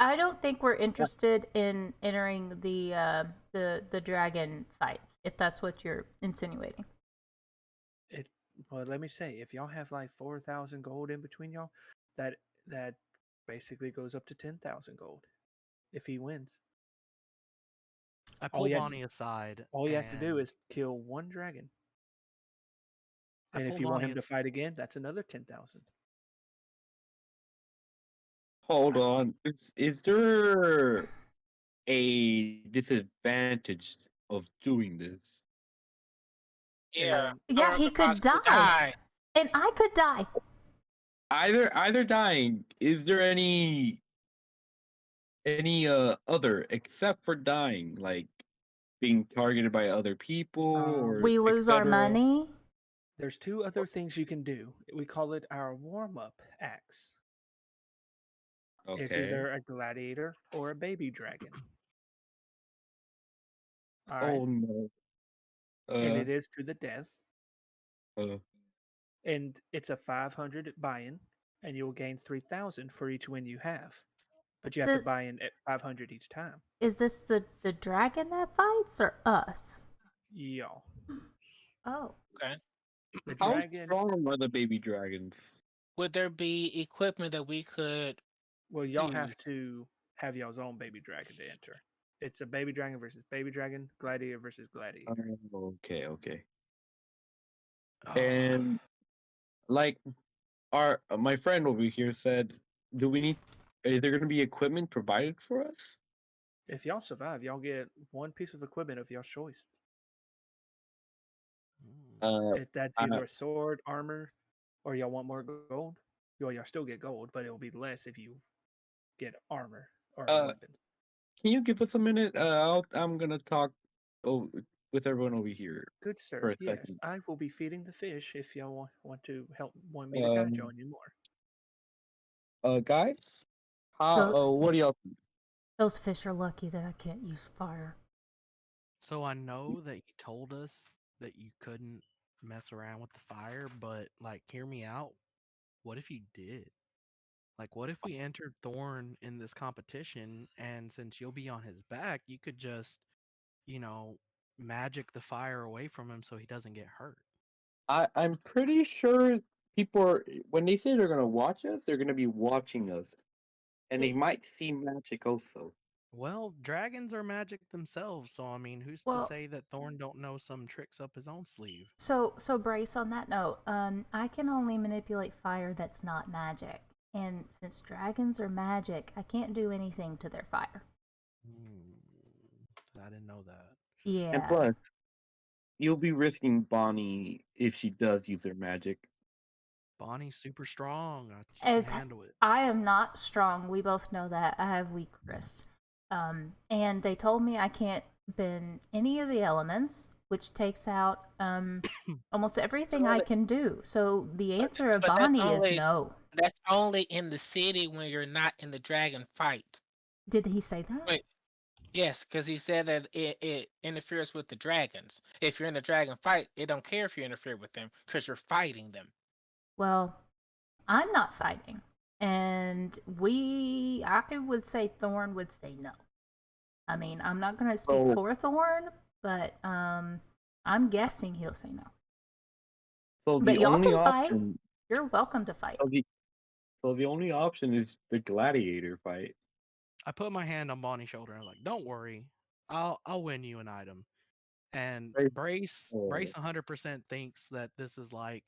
I don't think we're interested in entering the dragon fights, if that's what you're insinuating. Well, let me say, if y'all have like 4,000 gold in between y'all, that basically goes up to 10,000 gold if he wins. I All pull he has Bonnie aside. All he has to do and is kill one dragon. I And if pull you want Bonnie him to as- fight again, that's another 10,000. Hold on. Is there a disadvantage of doing this? Yeah. Yeah, or he could possibly die. And I could die. Either dying. Is there any other except for dying, like being targeted by other people or We lose our etc.? money. There's two other things you can do. We call it our warm-up axe. It's Okay. either a gladiator or a baby dragon. All right. Oh no. And it is to the death. uh, And it's a 500 buy-in, and you'll gain 3,000 for each win you have. But you have to buy in at 500 each time. Is this the dragon that fights or us? Y'all. Oh. Okay. The how dragon. strong are the baby dragons? Would there be equipment that we could Well, y'all have use? to have y'all's own baby dragon to enter. It's a baby dragon versus baby dragon, gladiator versus gladiator. Okay. Oh, And like my friend over here said, do we need? Is there going to be equipment provided for us? If y'all survive, y'all get one piece of equipment of y'all's choice. mm. That's Uh, either a sword, armor, or y'all want more gold. Y'all still get gold, but it'll be less if you get armor or weapons. Can you give us a minute? I'm gonna talk with everyone over here Good for sir. a Yes, second. I will be feeding the fish if y'all want me to guide y'all anymore. Guys, So what do y'all think? those fish are lucky that I can't use fire. So I know that you told us that you couldn't mess around with the fire, but like, hear me out. What if you did? Like, what if we entered Thorn in this competition, and since you'll be on his back, you could just, magic the fire away from him so he doesn't get hurt. I'm pretty sure people are when they say they're gonna watch us, they're gonna be watching us, and they might see magic also. Well, dragons are magic themselves, so I mean, who's to Well, say that Thorn don't know some tricks up his own sleeve? so Brace, on that note, I can only manipulate fire that's not magic. And since dragons are magic, I can't do anything to their fire. I didn't know that. And Yeah. plus, you'll be risking Bonnie if she does use her magic. Bonnie's super strong. She As can handle it. I am not strong, we both know that. I have weak wrists. And they told me I can't bend any of the elements, which takes out almost everything I only- can do. So the But, answer of but that's Bonnie is only no. that's only in the city when you're not in the dragon fight. Did he say that? Wait, yes, because he said that it interferes with the dragons. If you're in the dragon fight, it don't care if you interfere with them because you're fighting them. Well, I'm not fighting. And I would say Thorn would say no. I mean, I'm not going to speak So- for Thorn, but I'm guessing he'll say no. So But the y'all only can fight. option, You're welcome to fight. so the only option is the gladiator fight. I put my hand on Bonnie's shoulder and I'm like, "Don't worry, I'll win you an item." And Brace- Brace 100% thinks that this is like,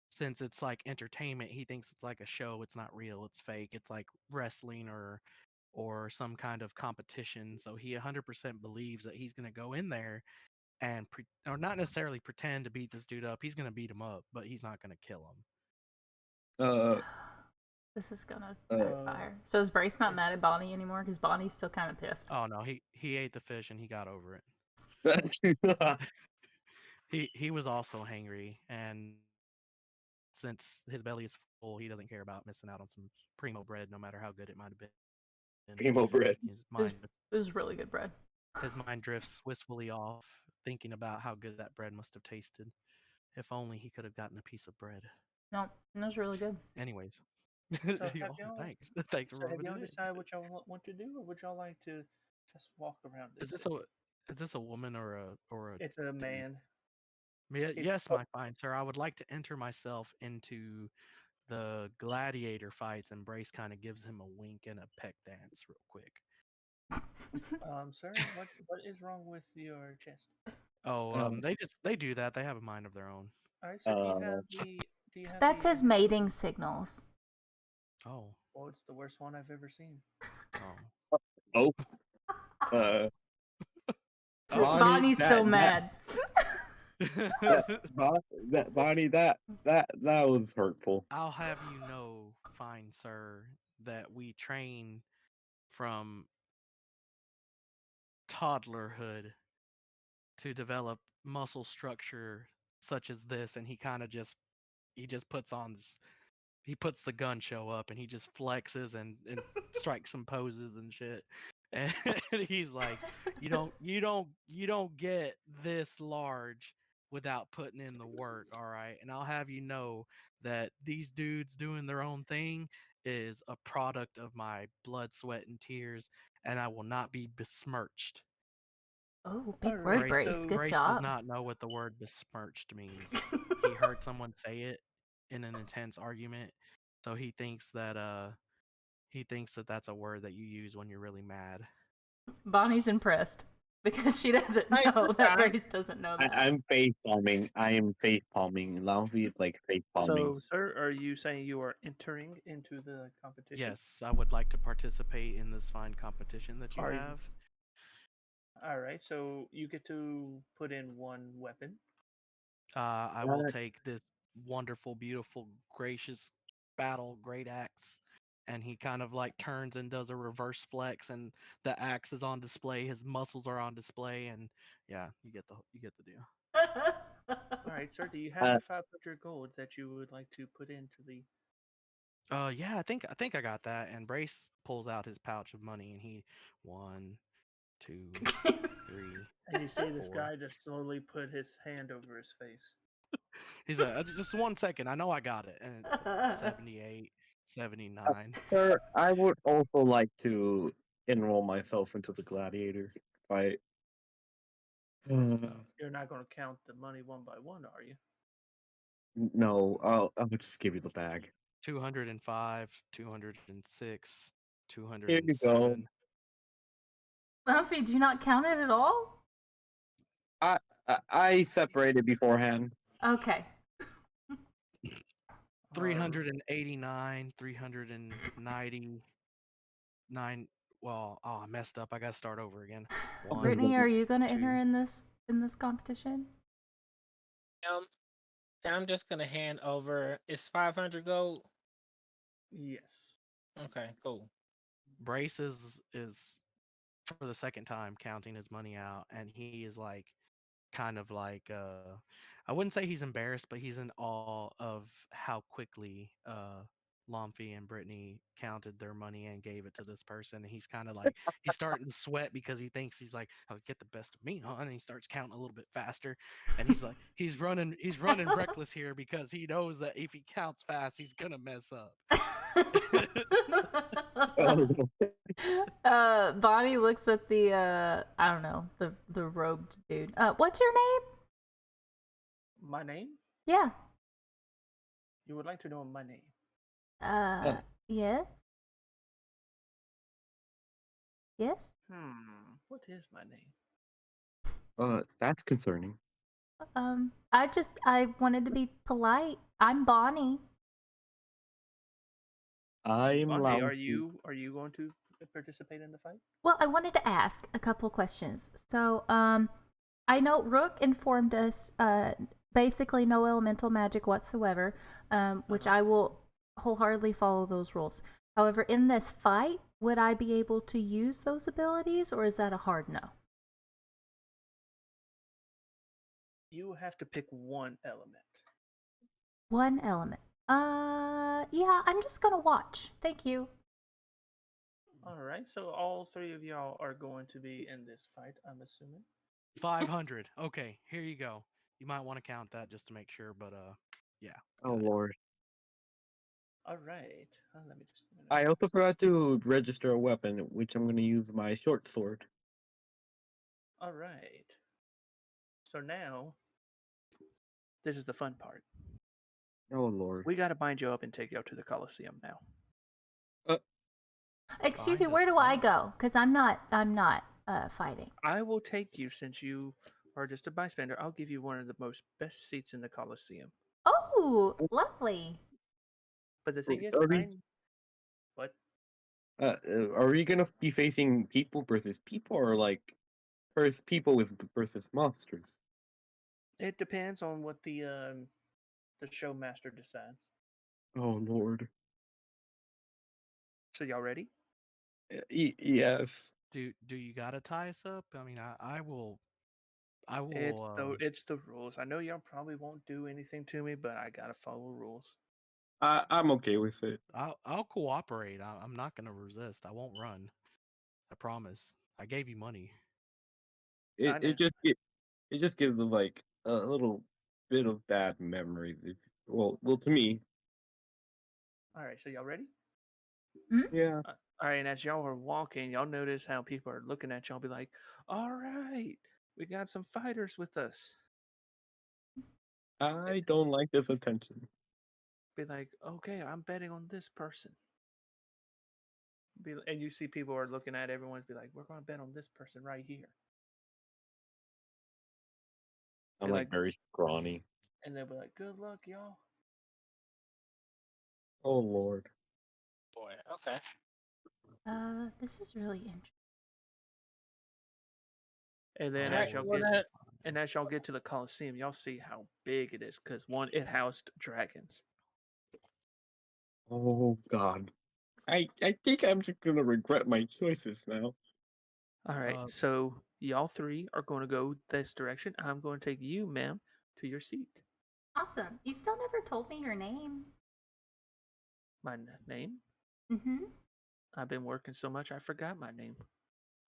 since it's like entertainment, he thinks it's like a show. It's not real. It's fake. It's like wrestling or some kind of competition. So he 100% believes that he's going to go in there and or not necessarily pretend to beat this dude up. He's going to beat him up, but he's not going to kill him. This is gonna Uh, start fire. So is Brace not mad at Bonnie anymore? Because Bonnie's still kind of pissed. Oh no, he ate the fish and he got over it. He was also hangry, and since his belly is full, he doesn't care about missing out on some primo bread, no matter how good it might have been. Primo bread. His mind, It was really good bread. his mind drifts wistfully off, thinking about how good that bread must have tasted. If only he could have gotten a piece of bread. No, it was really good. Anyways, have Oh, y'all- thanks. Thanks for So have rubbing y'all it in. decided what y'all want to do, or would y'all like to just walk around Is this? this a woman or a? It's a dude? man. Yes, my fine sir. I would like to enter myself into the gladiator fights, and Brace kind of gives him a wink and a peck dance real quick. Sir, what is wrong with your chest? Oh, Um, they do that. They have a mind of their own. All right, so Uh, do you have That's the his mating signals. Oh, Oh, it's the worst one I've ever seen. oh. oh. Uh, Bonnie's still mad. Bonnie, that was hurtful. I'll have you know, fine sir, that we train from toddlerhood to develop muscle structure such as this, and he just puts on this, he puts the gun show up and he just flexes and strikes some poses and shit. And he's like, you don't get this large without putting in the work, all right? And I'll have you know that these dudes doing their own thing is a product of my blood, sweat, and tears, and I will not be besmirched. Oh, big Alright, word, Brace, Brace. so- Good Brace job. does not know what the word besmirched means. He heard someone say it in an intense argument, so he thinks that that's a word that you use when you're really mad. Bonnie's impressed because she doesn't Hey, know that I- Brace doesn't know that. I'm face palming. I am face palming. Lousy is like face palming. So, sir, are you saying you are entering into the competition? Yes, I would like to participate in this fine competition that you Are you- have. All right, so you get to put in one weapon. I will Alright. take this wonderful, beautiful, gracious battle great axe, and he kind of like turns and does a reverse flex, and the axe is on display. His muscles are on display, and yeah, you get the deal. All right, sir, do you have Uh, the 500 gold that you would like to put into the? Yeah, I think I got that. And Brace pulls out his pouch of money, and he 1, 2, 3. And you see this 4. guy just slowly put his hand over his face. He's like, just 1 second. I know I got it. And it's 78, 79. Sir, I would also like to enroll myself into the gladiator fight. You're not going to count the money one by one, are you? No, I'll just give you the bag. 205, 206, Here you go. 207. Luffy, do you not count it at all? I separated beforehand. Okay. 389, 399. Well, oh, I messed up. I got to start over again. One, Brittany, are you gonna enter two. in this competition? I'm just gonna hand over. It's 500 gold. Yes. Okay, cool. Brace is for the second time counting his money out, and he is like kind of like I wouldn't say he's embarrassed, but he's in awe of how quickly Lumpy and Brittany counted their money and gave it to this person. And he's kind of like he's starting to sweat because he thinks he's like, I'll get the best of me, huh? And he starts counting a little bit faster. And he's like he's running reckless here because he knows that if he counts fast, he's gonna mess up. Bonnie looks at the I don't know, the robed dude. What's your name? My name? Yeah. You would like to know my name? Yes. Yes. What is my name? That's concerning. I wanted to be polite. I'm Bonnie. I'm Bonnie, loud. are you going to participate in the fight? Well, I wanted to ask a couple questions. So, I know Rook informed us, basically no elemental magic whatsoever, which I will wholeheartedly follow those rules. However, in this fight, would I be able to use those abilities, or is that a hard no? You have to pick one element. One element. Yeah, I'm just gonna watch. Thank you. All right, so all three of y'all are going to be in this fight, I'm assuming. 500. Okay, here you go. You might want to count that just to make sure, but yeah. Oh good. Lord. All right. Let me just. I also forgot to register a weapon, which I'm going to use my short sword. All right. So now, this is the fun part. Oh Lord. We got to bind you up and take you out to the Coliseum now. Excuse me, Bind where us do I up. go? Because I'm not fighting. I will take you since you are just a bystander. I'll give you one of the best seats in the Coliseum. Oh, lovely. But the thing is, Are we, what? are we going to be facing people versus people, or like first people versus monsters? It depends on what the show master decides. Oh Lord. So y'all ready? Yes. Do you gotta tie us up? I mean, I will. It's the rules. I know y'all probably won't do anything to me, but I gotta follow rules. I'm okay with it. I'll cooperate. I'm not gonna resist. I won't run. I promise. I gave you money. I know. It just gives like a little bit of bad memories. Well, to me. All right, so y'all ready? Yeah. All right, and as y'all are walking, y'all notice how people are looking at y'all. Be like, "All right, we got some fighters with us." I don't like this attention. Be like, "Okay, I'm betting on this person." And you see people are looking at everyone. Be like, "We're going to bet on this person right here." I'm Be like like, very scrawny. and they'll be like, "Good luck, y'all." Oh Lord. Boy, okay. This is really interesting. And then Alright, as y'all get to the Coliseum, y'all see how big it is because one, it housed dragons. Oh God. I think I'm just gonna regret my choices now. All right, so y'all three are going to go this direction. I'm going to take you, ma'am, to your seat. Awesome. You still never told me your name. My name? Mm-hmm. I've been working so much I forgot my name.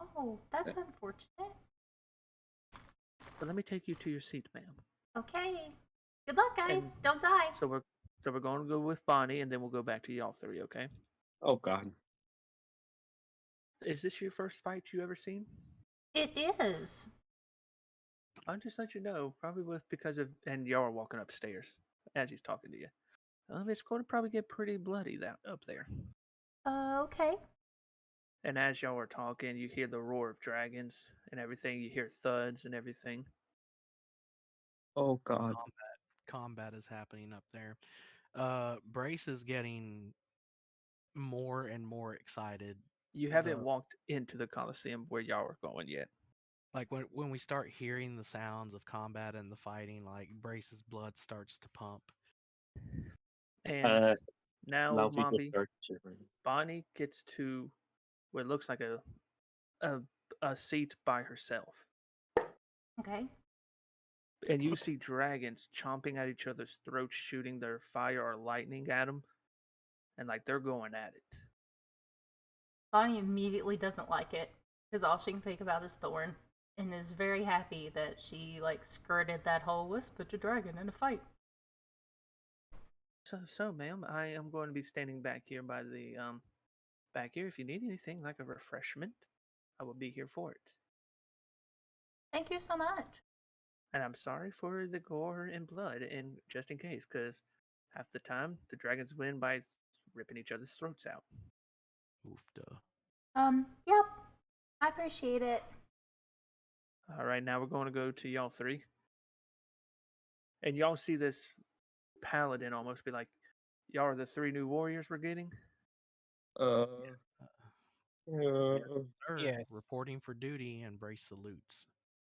Oh, that's unfortunate. But let me take you to your seat, ma'am. Okay. Good luck, guys. And Don't die. So we're going to go with Bonnie, and then we'll go back to y'all three. Okay? Oh God. Is this your first fight you ever seen? It is. I'll just let you know. Probably because of, and y'all are walking upstairs. as he's talking to you. It's going to probably get pretty bloody that up there. Okay. And as y'all are talking, you hear the roar of dragons and everything. You hear thuds and everything. Oh God. Combat is happening up there. Brace is getting more and more excited. You haven't walked into the Coliseum where y'all are going yet. Like when we start hearing the sounds of combat and the fighting, like Brace's blood starts to pump. And now, Mousy just Mombi, starts shivering. Bonnie gets to what looks like a seat by herself. Okay. And you see dragons chomping at each other's throats, shooting their fire or lightning at them. And like they're going at it. Bonnie immediately doesn't like it because all she can think about is Thorn, and is very happy that she like skirted that whole let's put a dragon in a fight. So, ma'am, I am going to be standing back here by the back here. If you need anything like a refreshment, I will be here for it. Thank you so much. And I'm sorry for the gore and blood, and just in case, because half the time the dragons win by ripping each other's throats out. Oofda. Yep. I appreciate it. All right, now we're going to go to y'all three. And y'all see this paladin almost be like, y'all are the 3 new warriors we're getting? Yes. Reporting for duty, and Brace salutes.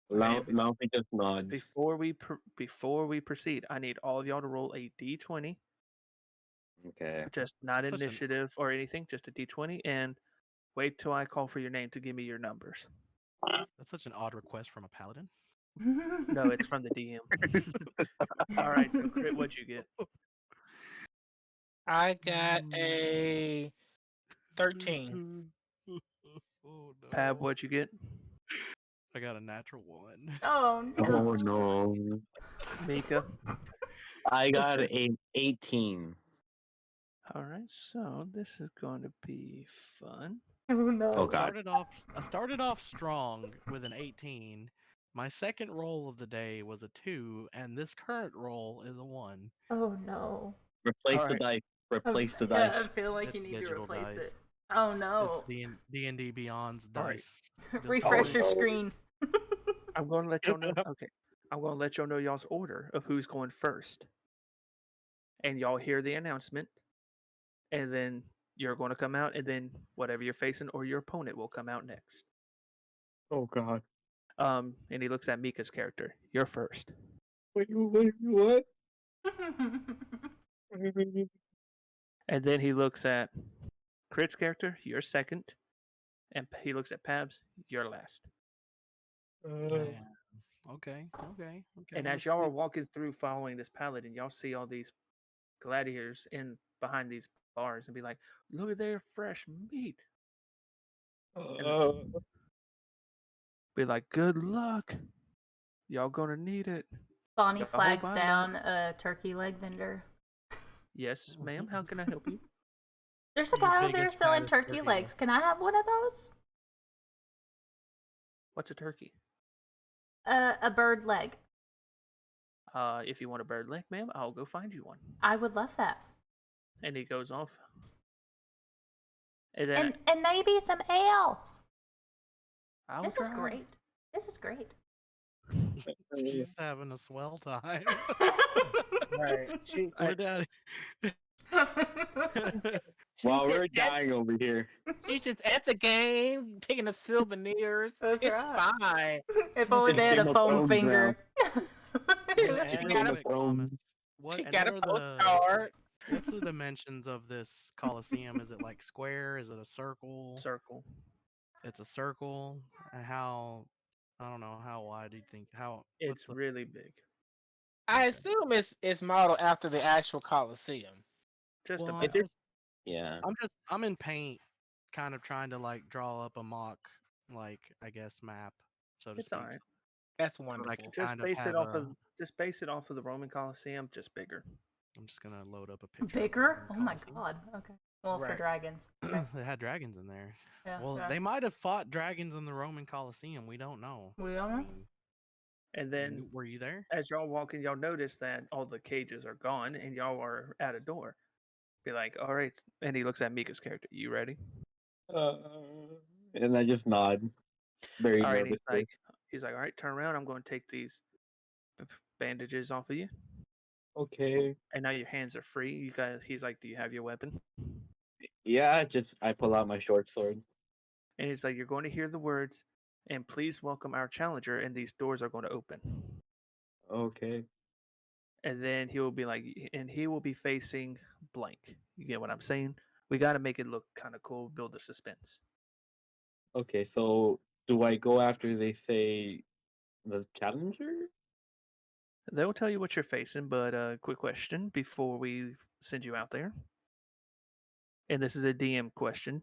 Mousy just nods. Before we proceed, I need all of y'all to roll a d20. Okay. Just not Such an- initiative or anything, just a d20, and wait till I call for your name to give me your numbers. That's such an odd request from a paladin. No, it's from the DM. All right, so Crit, what'd you get? I got a 13. Oh no. Pab, what'd you get? I got a natural 1. Oh no. Oh no. Mika. I got a 18. All right, so this is going to be fun. Oh no. Oh God. I started off strong with an 18. My second roll of the day was a 2, and this current roll is a 1. Oh no. Replace the Alright. dice. Replace the Yeah, dice. I feel like you It's need to digital replace dice. it. Oh no. It's D&D Beyond's Alright. dice. built Refresh in. your screen. I'm going to let y'all know. Okay, I'm going to let y'all know y'all's order of who's going first, and y'all hear the announcement, and then you're going to come out, and then whatever you're facing or your opponent will come out next. Oh God. And he looks at Mika's character. You're first. Wait, what? And then he looks at Crit's character. You're second. And he looks at Pab's. You're last. Yeah. Okay. And as let's y'all see. are walking through following this paladin, y'all see all these gladiators in behind these bars and be like, look at their fresh meat. Be like, good luck. Y'all gonna need it. Bonnie Y'all flags hope I'm down not. a turkey leg vendor. Yes, ma'am. How can I help you? There's a You guy over big there and selling fat as turkey turkey legs. Can I have one of those? What's a turkey? A bird leg. If you want a bird leg, ma'am, I'll go find you one. I would love that. And he goes off. And then And maybe some ale. I'll This try. is great. This is great. She's having a swell time. Right. We're down. While She's we're just at- dying over here. She's just at the game, picking up souvenirs. That's It's right. fine. If only they had Game a of foam Thrones finger. She Game got of a- Thrones. What, She and got a what are the postcard. what's the dimensions of this Coliseum? Is it like square? Is it a circle? Circle. It's a circle. And how? I don't know. How wide do you think? What's It's the? really big. I Okay. assume it's modeled after the actual Coliseum. Just Well, about. Yeah. I'm in paint, kind of trying to like draw up a mock, like I guess map, so to It's speak. alright. That's So I wonderful. can Just kind of base it have off a. of the Roman Coliseum, just bigger. I'm just gonna load up a picture. of the Bigger? Roman Oh my Colosseum. god. Okay. Well, for Right. dragons. Okay. They had dragons in there. Yeah, Well, yeah. they might have fought dragons in the Roman Coliseum. We don't know. We don't I know. mean, And then Were you there? as y'all walk in, y'all notice that all the cages are gone and y'all are at a door. Be like, all right. And he looks at Mika's character. You ready? Uh, and I just nod, very All right. nervously. He's like, all right, turn around. I'm going to take these bandages off of you. Okay. And now your hands are free. You guys, he's like, do you have your weapon? Yeah, I pull out my short sword. And he's like, you're going to hear the words, and please welcome our challenger, and these doors are going to open. Okay. And then he will be like, and he will be facing blank. You get what I'm saying? We got to make it look kind of cool, build the suspense. Okay, so do I go after they say the challenger? They'll tell you what you're facing, but quick question before we send you out there. And this is a DM question.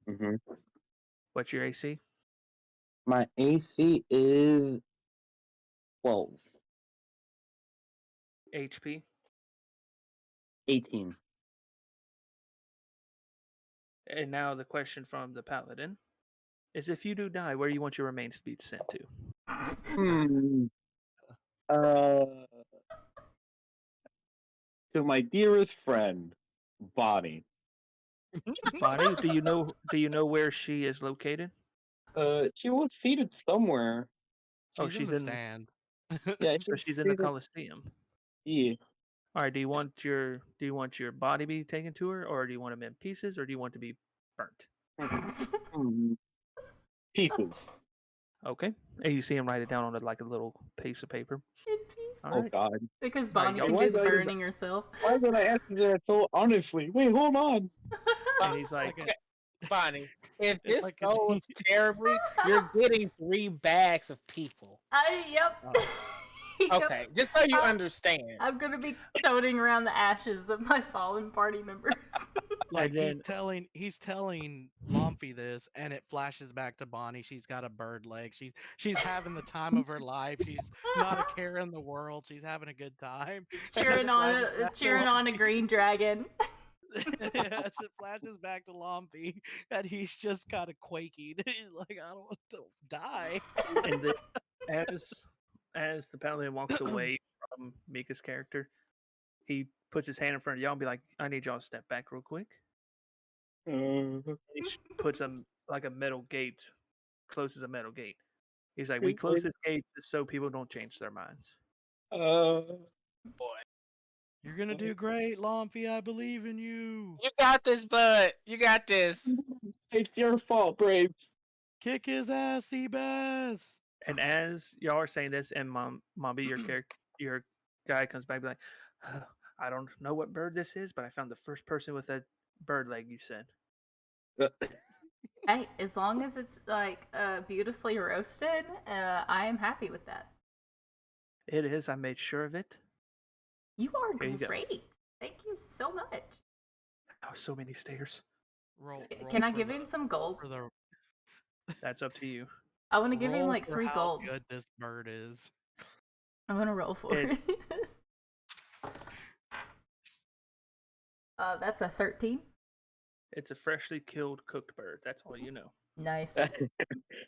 Mm-hmm. What's your AC? My AC is 12. HP? 18. And now the question from the paladin is, if you do die, where do you want your remains to be sent to? Hmm. Uh, to my dearest friend, Bonnie. Bonnie, do you know where she is located? She was seated somewhere. She's in the stand. Yeah, So she's in the seated. Coliseum. Yeah. All right. Do you want your body to be taken to her, or do you want them in pieces, or do you want to be burnt? Hmm. Pieces. Okay. And you see him write it down on like a little piece of paper. In peace. All Oh right. God. Because All right, Bonnie y'all thinks Why she's did I do burning herself. Why did I answer that so honestly? Wait, hold on. And he's like, Like Bonnie, if If this I could goes be- terribly, you're getting 3 bags of people. Yep. Oh. Yep. Okay, just so you Uh, understand. I'm gonna be toting around the ashes of my fallen party members. like then- he's telling Lumpy this, and it flashes back to Bonnie. She's got a bird leg. She's having the time of her life. She's not a care in the world. She's having a good time. And then cheering it on flashes back to cheering on a Lumpy. green dragon. Yes, it flashes back to Lumpy, and he's just kind of quaking. He's like, I don't want to die. and then as the paladin walks away from Mika's character, he puts his hand in front of y'all and be like, I need y'all to step back real quick. And he puts a metal gate, closes a metal gate. He's like, we close this gate just so people don't change their minds. Boy, You're gonna do great, Lumpy. I believe in you. you got this, bud. You got this. It's your fault, Brave. Kick his ass, Seabass. And as y'all are saying this, and Mombi, your guy comes back, be like, I don't know what bird this is, but I found the first person with a bird leg. You said. Hey, as long as it's like beautifully roasted, I am happy with that. It is. I made sure of it. You are Here you go. great. Thank you so much. Oh, so many stairs. Roll Can I for give the- him some gold? for the That's up to you. I want to give him roll like for 3 how gold. good this bird is. I'm gonna roll for It- it. That's a 13. It's a freshly killed cooked bird. That's all you know. Nice.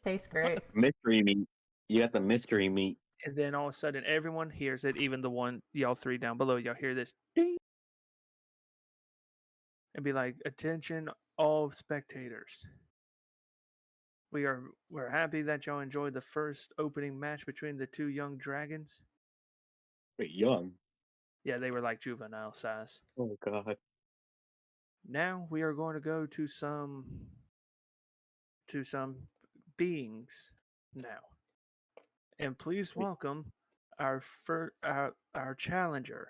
Tastes great. Mystery meat. You got the mystery meat. And then all of a sudden, everyone hears it, even the one y'all 3 down below. Y'all hear this ding, and be like, "Attention, all spectators! We're happy that y'all enjoyed the first opening match between the 2 young dragons. Wait, young. Yeah, they were like juvenile size. Oh God. Now we are going to go to some beings now, and please welcome our challenger.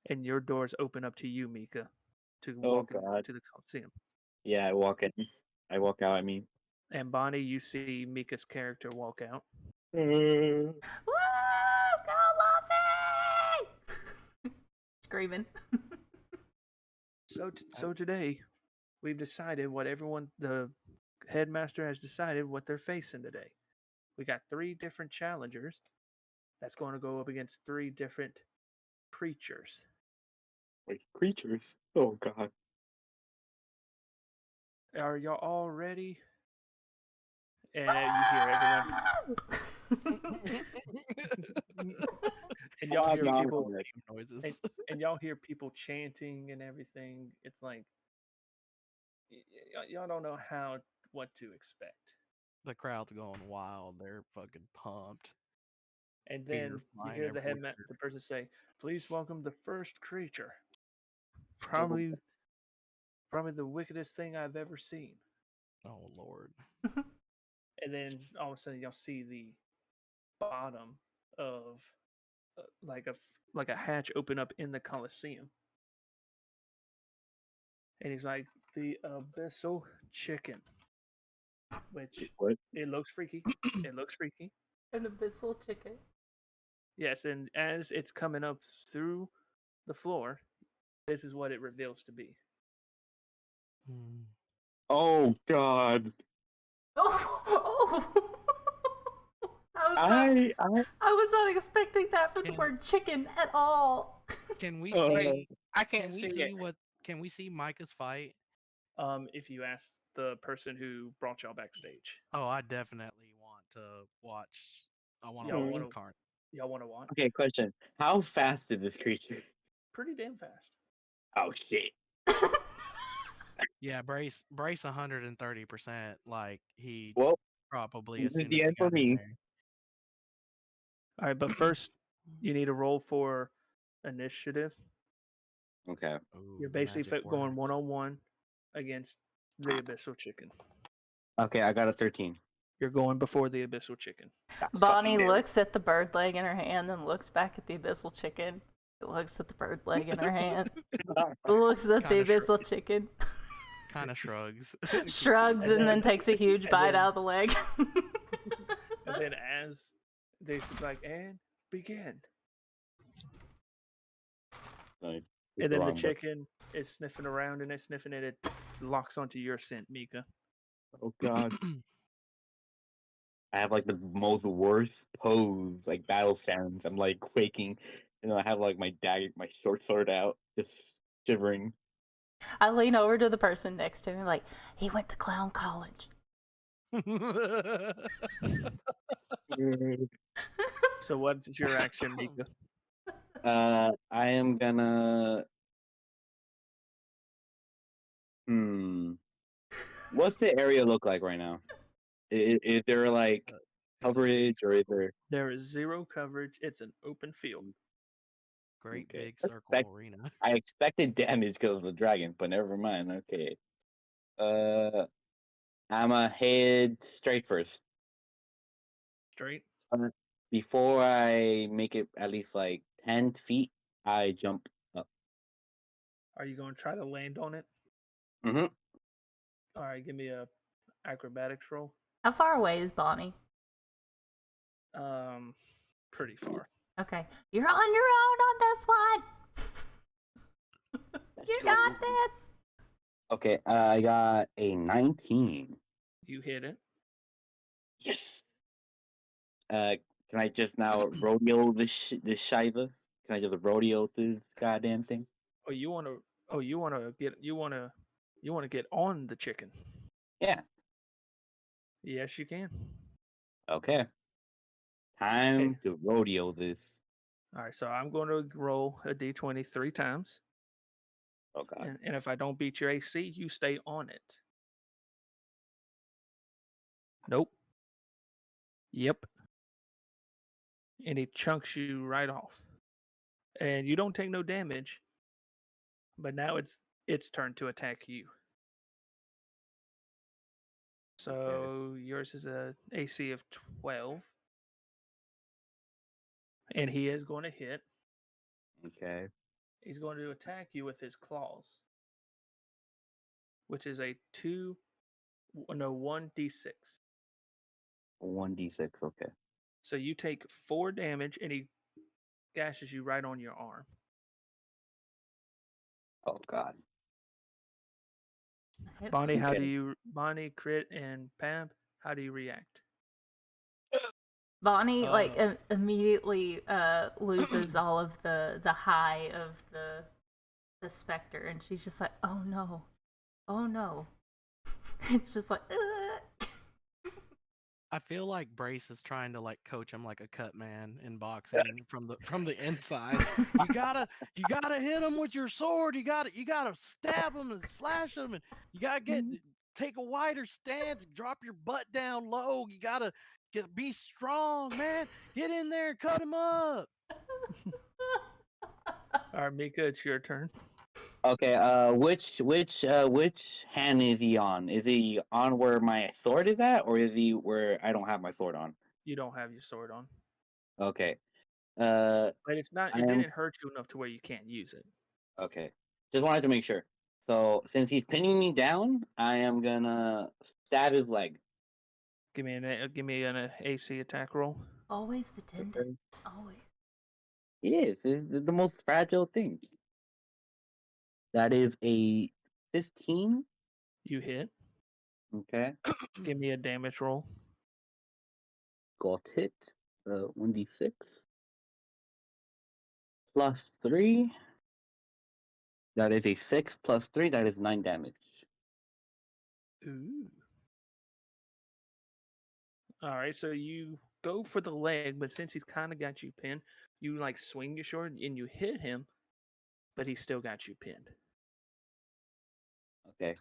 And your doors open up to you, Mika, to Oh, walk God. into the Coliseum. Yeah, I walk in. I walk out. I mean. And Bonnie, you see Mika's character walk out. Woo! Go Luffy! Screaming. So today, we've decided the headmaster has decided what they're facing today. We got 3 different challengers that's going to go up against 3 different creatures. Wait, creatures. Oh God. Are y'all all ready? And you hear everyone. And y'all hear No, people no, noises. and y'all hear people chanting and everything. It's like y'all don't know what to expect. The crowd's going wild. They're fucking pumped. And Beer then you flying hear the everywhere. the person say, "Please welcome the first creature. no. Probably the wickedest thing I've ever seen." Oh Lord. And then all of a sudden y'all see the bottom of like a hatch open up in the Colosseum. And he's like, "The abyssal chicken," which What? it looks freaky. It looks freaky. An abyssal chicken. Yes, and as it's coming up through the floor, this is what it reveals to be. Hmm. Oh God. Oh! I I was not expecting that from the Can- word chicken at all. Can we Oh. see? I Can can't we see see it. what? Can we see Micah's fight? If you ask the person who brought y'all backstage, Oh, I definitely want to watch. I want to y'all watch want the to card. y'all want to watch? Okay, question. How fast is this creature? Pretty damn fast. Oh shit. Yeah, brace 130%. Like he Well, probably this as is soon as the he end for got in me. there. All right, but first you need to roll for initiative. Okay. Ooh, You're the basically magic going words. 1-on-1 against the abyssal chicken. Okay, I got a 13. You're going before the abyssal chicken. That Bonnie sucking looks at the bird leg in her hand and looks back at the abyssal chicken. Looks at the bird leg in her hand. Looks at the Kinda abyssal chicken. Kind of shrugs. Shrugs and then takes a huge and bite then- out of the leg. And then as they like, and begin. Nice. And then the Wrong, but- chicken is sniffing around and it's sniffing and it locks onto your scent, Mika. Oh God. I have like the most worst pose, like battle sounds. I'm like quaking, and then I have like my dagger, my short sword out, just shivering. I lean over to the person next to me like, he went to clown college. So what's your action, Mika? I am gonna. What's the area look like right now? Is there like It's a big coverage, or is circle. there? There is zero coverage. It's an open field. Great Okay. big circle arena. I expected damage because of the dragon, but never mind. Okay. I'ma head straight first. Straight. Before I make it at least like 10 feet, I jump up. Are you going to try to land on it? Mm-hmm. All right, give me a acrobatics roll. How far away is Bonnie? Pretty far. Okay. You're on your own on this one. You got this. Okay, I got a 19. You hit it. Yes. Can I just now rodeo this shiva? Can I just rodeo this goddamn thing? Oh, you want to? Oh, you want to get on the chicken? Yeah. Yes, you can. Okay. Time to rodeo this. All right, so I'm going to roll a d20 3 times, Oh God. and if I don't beat your AC, you stay on it. Nope. Yep. And he chunks you right off, and you don't take no damage. But now it's turn to attack you. So yours is a AC of 12, and he is going to hit. Okay. He's going to attack you with his claws, which is a 1d6. 1d6. Okay. So you take 4 damage, and he gashes you right on your arm. Oh God. Bonnie, Okay. Bonnie, Crit, and Pam, how do you react? Bonnie immediately loses all of the high of the specter, and she's just like, oh no, oh no. It's just like, ugh. I feel like Brace is trying to like coach him like a cut man in boxing from the inside. You gotta hit him with your sword. You gotta stab him and slash him, and you gotta take a wider stance. Drop your butt down low. You gotta be strong, man. Get in there and cut him up. All right, Mika, it's your turn. Okay, which hand is he on? Is he on where my sword is at, or is he where I don't have my sword on? You don't have your sword on, Okay. but it's not. I It am didn't hurt you enough to where you can't use it. okay. Just wanted to make sure. So since he's pinning me down, I am gonna stab his leg. Give me an AC attack roll. Always the tendon. Always. It is. It's the most fragile thing. That is a 15. You hit. Okay. Give me a damage roll. Got hit. 1d6 plus 3. That is a 6 plus 3. That is 9 damage. Ooh. All right, so you go for the leg, but since he's kind of got you pinned, you like swing your sword and you hit him, but he still got you pinned. Okay.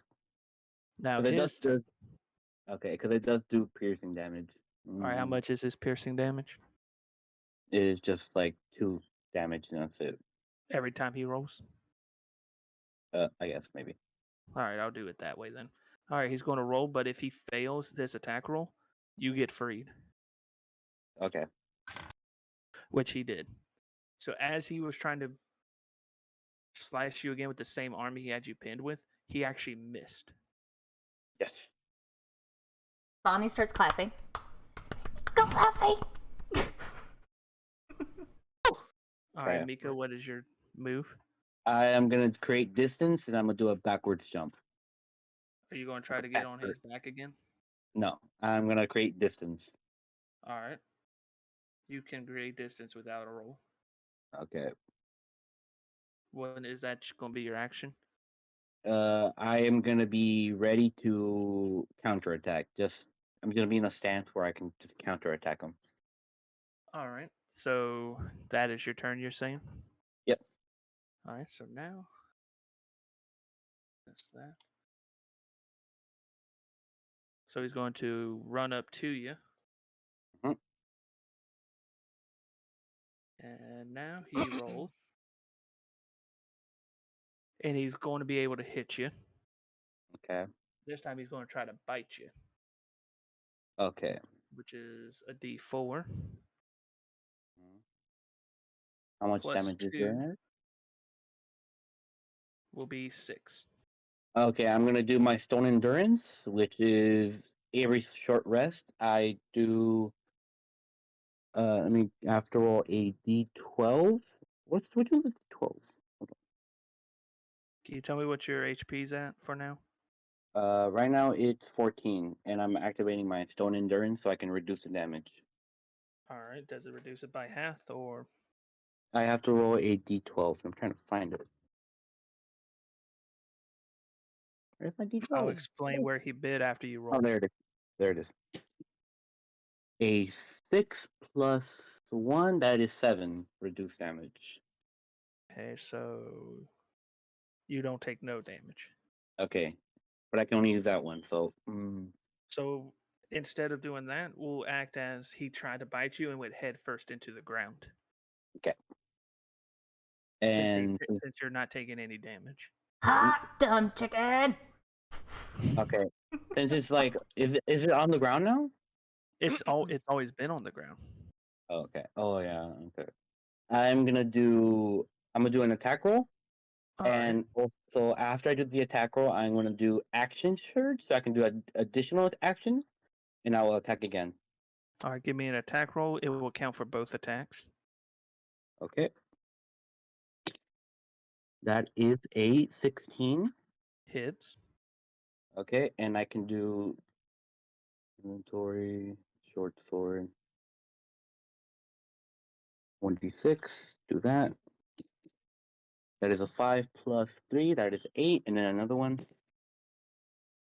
Now 'Cause it his turn. Okay, because it does do piercing damage. All right, how much is his piercing damage? It is just like 2 damage, and that's it. Every time he rolls? I guess maybe. All right, I'll do it that way then. All right, he's going to roll, but if he fails this attack roll, you get freed, Okay. which he did. So as he was trying to slash you again with the same arm he had you pinned with, he actually missed. Yes. Bonnie starts clapping. Go, Fluffy! All right, Okay. Mika, what is your move? I am gonna create distance, and I'm gonna do a backwards jump. Are you going to try to get on his back again? No, I'm gonna create distance. All right. You can create distance without a roll. Okay. When is that going to be your action? I am gonna be ready to counterattack. I'm gonna be in a stance where I can just counterattack him. All right. So that is your turn, you're saying? Yep. All right. So now that's that. So he's going to run up to you. Mhm. And now he rolls. And he's going to be able to hit you. Okay. This time he's going to try to bite you, Okay. which is a D4 How much plus damage is 2 there? will be 6. Okay, I'm gonna do my stone endurance, which is every short rest. I do. I have to roll a d12. Which is the 12? Can you tell me what your HP's at for now? Right now it's 14, and I'm activating my stone endurance so I can reduce the damage. All right. Does it reduce it by half or? I have to roll a d12. I'm trying to find it. Where's my d12? I'll explain where he bid after you roll. Oh, there it is. There it is. A 6 plus 1, that is 7 reduced damage. Okay, so you don't take no damage. Okay, but I can only use that one, so. So instead of doing that, we'll act as he tried to bite you and went head first into the ground. Okay. Since, And since you're not taking any damage. Hot dumb chicken! okay, since it's like, is it on the ground now? It's always been on the ground. Okay. Oh yeah. Okay. I'm gonna do an attack roll, All right. and also after I do the attack roll, I'm gonna do action surge, so I can do an additional action, and I will attack again. All right, give me an attack roll. It will count for both attacks. Okay. That is a 16. Hits. Okay, and I can do inventory, short sword, 1d6. Do that. That is a 5 plus 3. That is 8, and then another one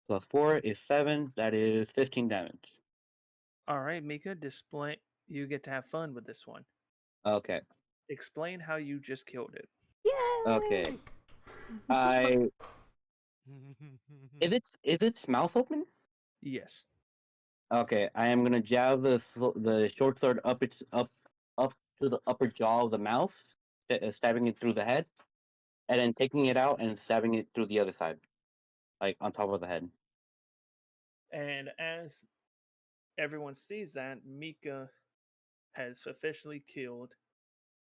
plus 4 is 7. That is 15 damage. All right, Mika, display. You get to have fun with this one. Okay. Explain how you just killed it. Yay! Okay. I is its mouth open? Yes. Okay, I am gonna jab the short sword up up to the upper jaw of the mouth, stabbing it through the head, and then taking it out and stabbing it through the other side, like on top of the head. And as everyone sees that, Mika has officially killed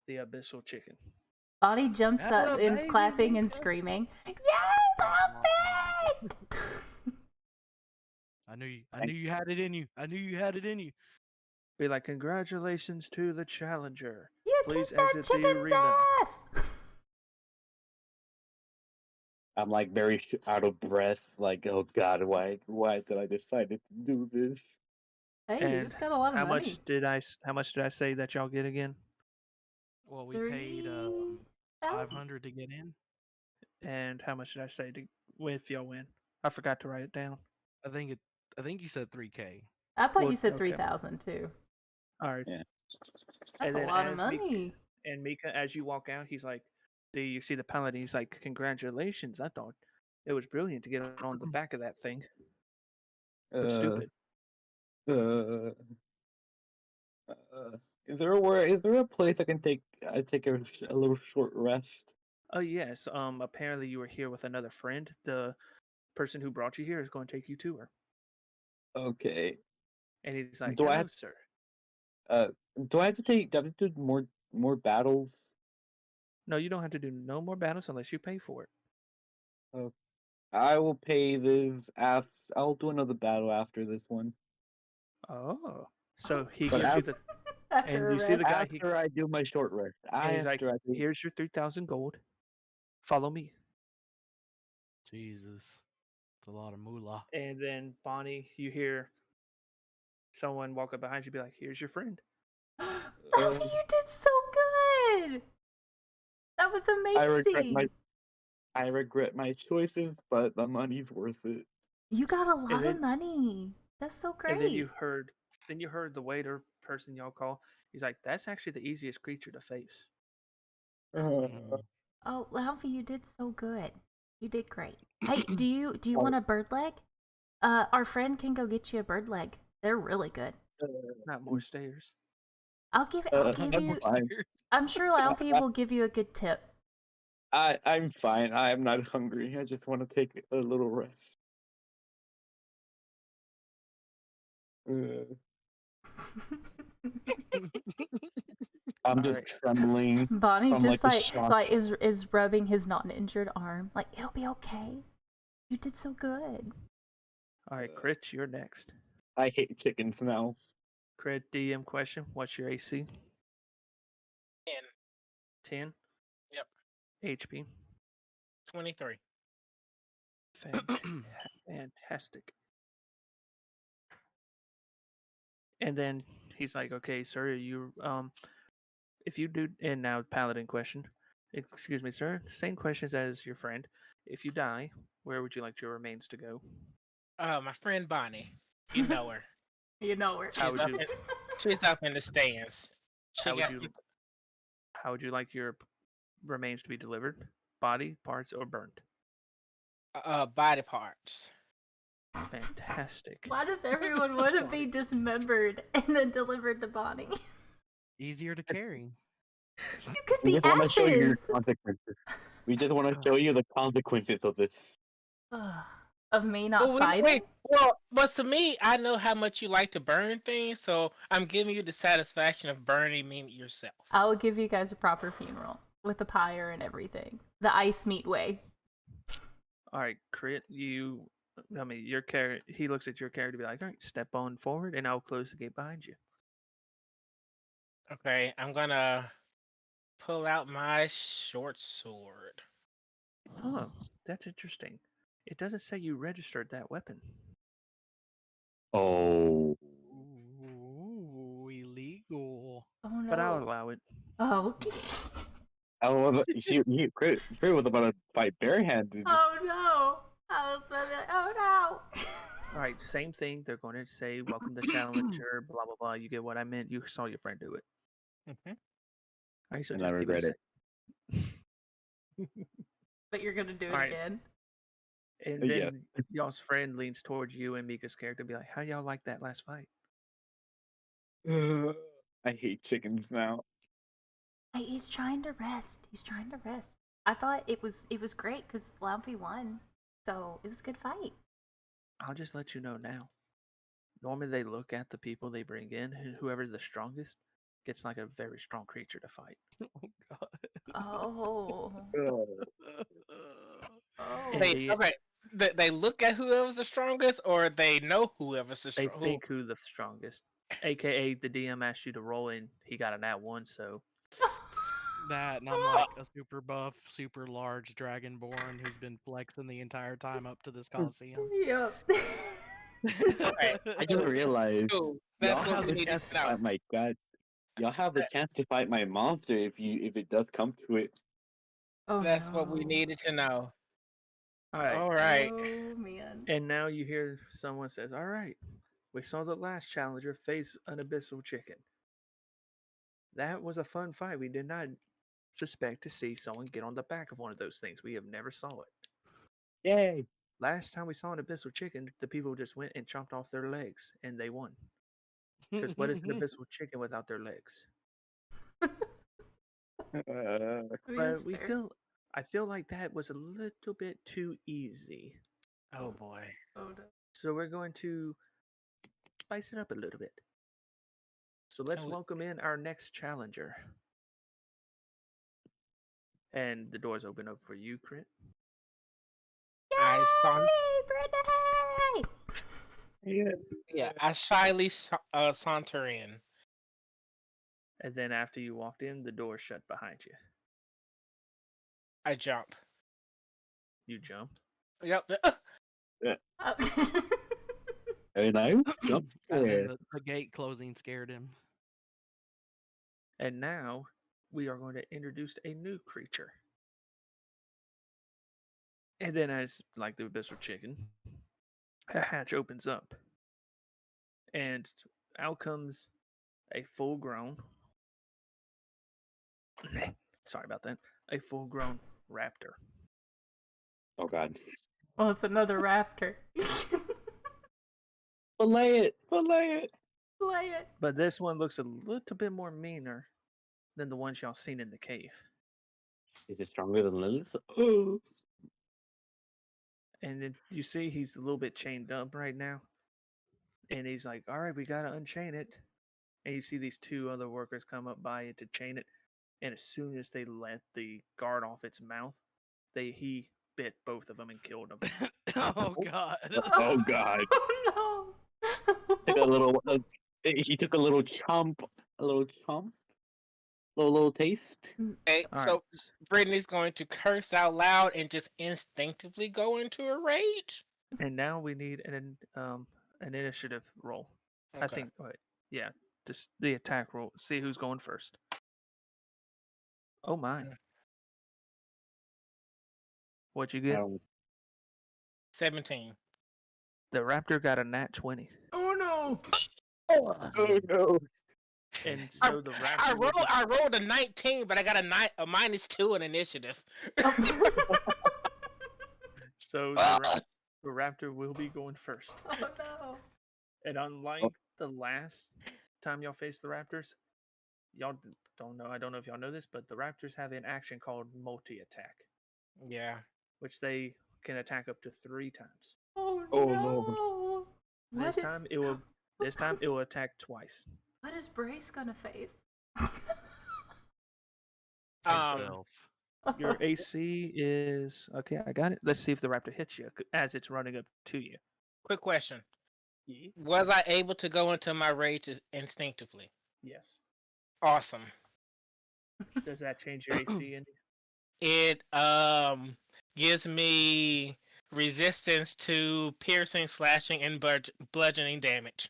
the abyssal chicken. Bonnie jumps That's up a and is baby, clapping and Mika. screaming, "Yay, Luffy!" I knew you had it in you. I knew you had it in you. Be like, congratulations to the challenger. You Please kicked that exit the chicken's arena. ass! I'm like very out of breath. Like, oh god, why did I decide to do this? Hey, you And just got a lot of how money. much did I say that y'all get again? Well, we paid 3,000? 500 to get in. And how much did I say to if y'all win? I forgot to write it down. I think you said 3K. I thought Well, you said okay. 3,000 too. All right. Yeah. That's And a then lot of as money. Mika, as you walk out, he's like, "Do you see the paladin?" He's like, "Congratulations! I thought it was brilliant to get on the back of that thing, but stupid." Uh, is there a place I can take a little short rest? Oh yes. Apparently you were here with another friend. The person who brought you here is going to take you to her. Okay. And he's like, Do I "Hello, have sir." uh do I have to do more battles? No, you don't have to do no more battles unless you pay for it. I will pay this I'll do another battle after this one. Oh, so he But gives you the, After and a you see the rest. guy. after I do my short rest. And he's like, After I do "Here's your 3,000 gold. Follow me." Jesus, it's a lot of moolah. And then Bonnie, you hear someone walk up behind you, be like, "Here's your friend." Luffy, you did so good! That was amazing! I regret my choices, but the money's worth it. You got a lot then- of money. That's so great. And then you heard the waiter person y'all call. He's like, "That's actually the easiest creature to face." Mhm. Oh, Luffy, you did so good. You did great. Hey, do you want a bird leg? Our friend can go get you a bird leg. They're really good. Not more stairs. I'll give I'm you. fine. I'm sure Luffy will give you a good tip. I'm fine. I am not hungry. I just want to take a little rest. I'm just Alright. trembling Bonnie from just like the shock. is rubbing his not injured arm. Like, it'll be okay. You did so good. All right, Crit, you're next. I hate chickens now. Crit, DM question. What's your AC? 10. 10? Yep. HP? 23. Fantastic. And then he's like, "Okay, sir, you if you do," and now paladin question. "Excuse me, sir. Same questions as your friend. If you die, where would you like your remains to go?" My friend Bonnie. You know her. You know her. How She's would up, you- she's up in the stands. She How would got you how would you like your remains to be delivered? Body, parts, or burnt? body parts. Fantastic. Why does everyone want to be dismembered and then delivered to Bonnie? Easier to carry. You could We be just want to show you your ashes. consequences. We just want to show you the consequences of this. Of me not Well, fighting? but to me, I know how much you like to burn things, so I'm giving you the satisfaction of burning me yourself. I will give you guys a proper funeral with the pyre and everything. The ice meat way. All right, Crit, your character, he looks at your character to be like, "All right, step on forward and I'll close the gate behind you." Okay, I'm gonna pull out my short sword. Oh, that's interesting. It doesn't say you registered that weapon. Oh. Ooh, illegal. Oh no. But I'll allow it. Oh. Crit was about to fight barehanded. Oh no. I was about to be like, oh no. All right, same thing. They're going to say, "Welcome to Challenger." Blah blah blah. You get what I meant. You saw your friend do it. Mhm. All right, so And I just give it a regret it. second. But you're gonna do it Alright. again. And Yeah. then y'all's friend leans towards you and Mika's character, and be like, "How y'all like that last fight?" I hate chickens now. Hey, he's trying to rest. He's trying to rest. I thought it was great because Lampy won, so it was a good fight. I'll just let you know now. Normally, they look at the people they bring in, and whoever's the strongest gets like a very strong creature to fight. Oh, oh. And Wait, okay. They look at whoever's the strongest, or they know whoever's the They strongest. think who's the strongest. AKA, the DM asked you to roll in. He got a nat 1, so That, and I'm like a super buff, super large dragonborn who's been flexing the entire time up to this coliseum. Yep. I just realized Cool. y'all That's what have we the need chance to to know. fight my god. Y'all have the chance to fight my monster if it does come to it. Oh, That's what we no. needed to know. all right. All right. Oh man. And now you hear someone says, "All right, we saw the last challenger face an abyssal chicken. That was a fun fight. We did not suspect to see someone get on the back of one of those things. We have never saw it. Yay! Last time we saw an abyssal chicken, the people just went and chopped off their legs, and they won. Because what is an abyssal chicken without their legs? Uh, I mean, But it's fair. I feel like that was a little bit too easy. Oh boy. Oh, no. So we're going to spice it up a little bit. So let's Can we- welcome in our next challenger. And the doors open up for you, Crit. I saw. Yay, Brittany! Yeah, I shyly saunter in. And then after you walked in, the door shut behind you. I jump. You jump. Yep. Oh. Very nice. Jump As in there. the gate closing scared him. And now we are going to introduce a new creature. And then, as like the abyssal chicken, a hatch opens up. And out comes a full grown. Sorry about that. A full grown raptor. Oh god. Oh, it's another raptor. Fillet it. Fillet it. Play it. But this one looks a little bit more meaner than the ones y'all seen in the cave. Is it stronger than Lillith? Oh. And then you see he's a little bit chained up right now. And he's like, "All right, we got to unchain it." And you see these two other workers come up by it to chain it. And as soon as they let the guard off its mouth, he bit both of them and killed them. Oh god. Oh god. Oh no. Took a little. He took a little chomp. A little chomp. Little taste. Okay, All so right. Brittany's going to curse out loud and just instinctively go into a rage. And now we need an initiative roll. I Okay. think. Yeah, just the attack roll. See who's going first. Oh my! Mm. What you get? 17. The raptor got a nat 20, Oh no. Oh no. and I, so the raptor. will be- I rolled a 19, but I got a -2 in initiative. So the raptor will be going first. Oh no. And unlike the last time y'all faced the raptors, y'all don't know. I don't know if y'all know this, but the raptors have an action called multi-attack, Yeah. which they can attack up to 3 times. Oh Oh, no. Lord. What This time it will attack twice. What is Brace gonna face? Himself. Your AC is okay. I got it. Let's see if the raptor hits you as it's running up to you. Quick question. Yeah. Was I able to go into my rage instinctively? Yes. Awesome. Does that change your AC? Andy? It gives me resistance to piercing, slashing, and bludgeoning damage.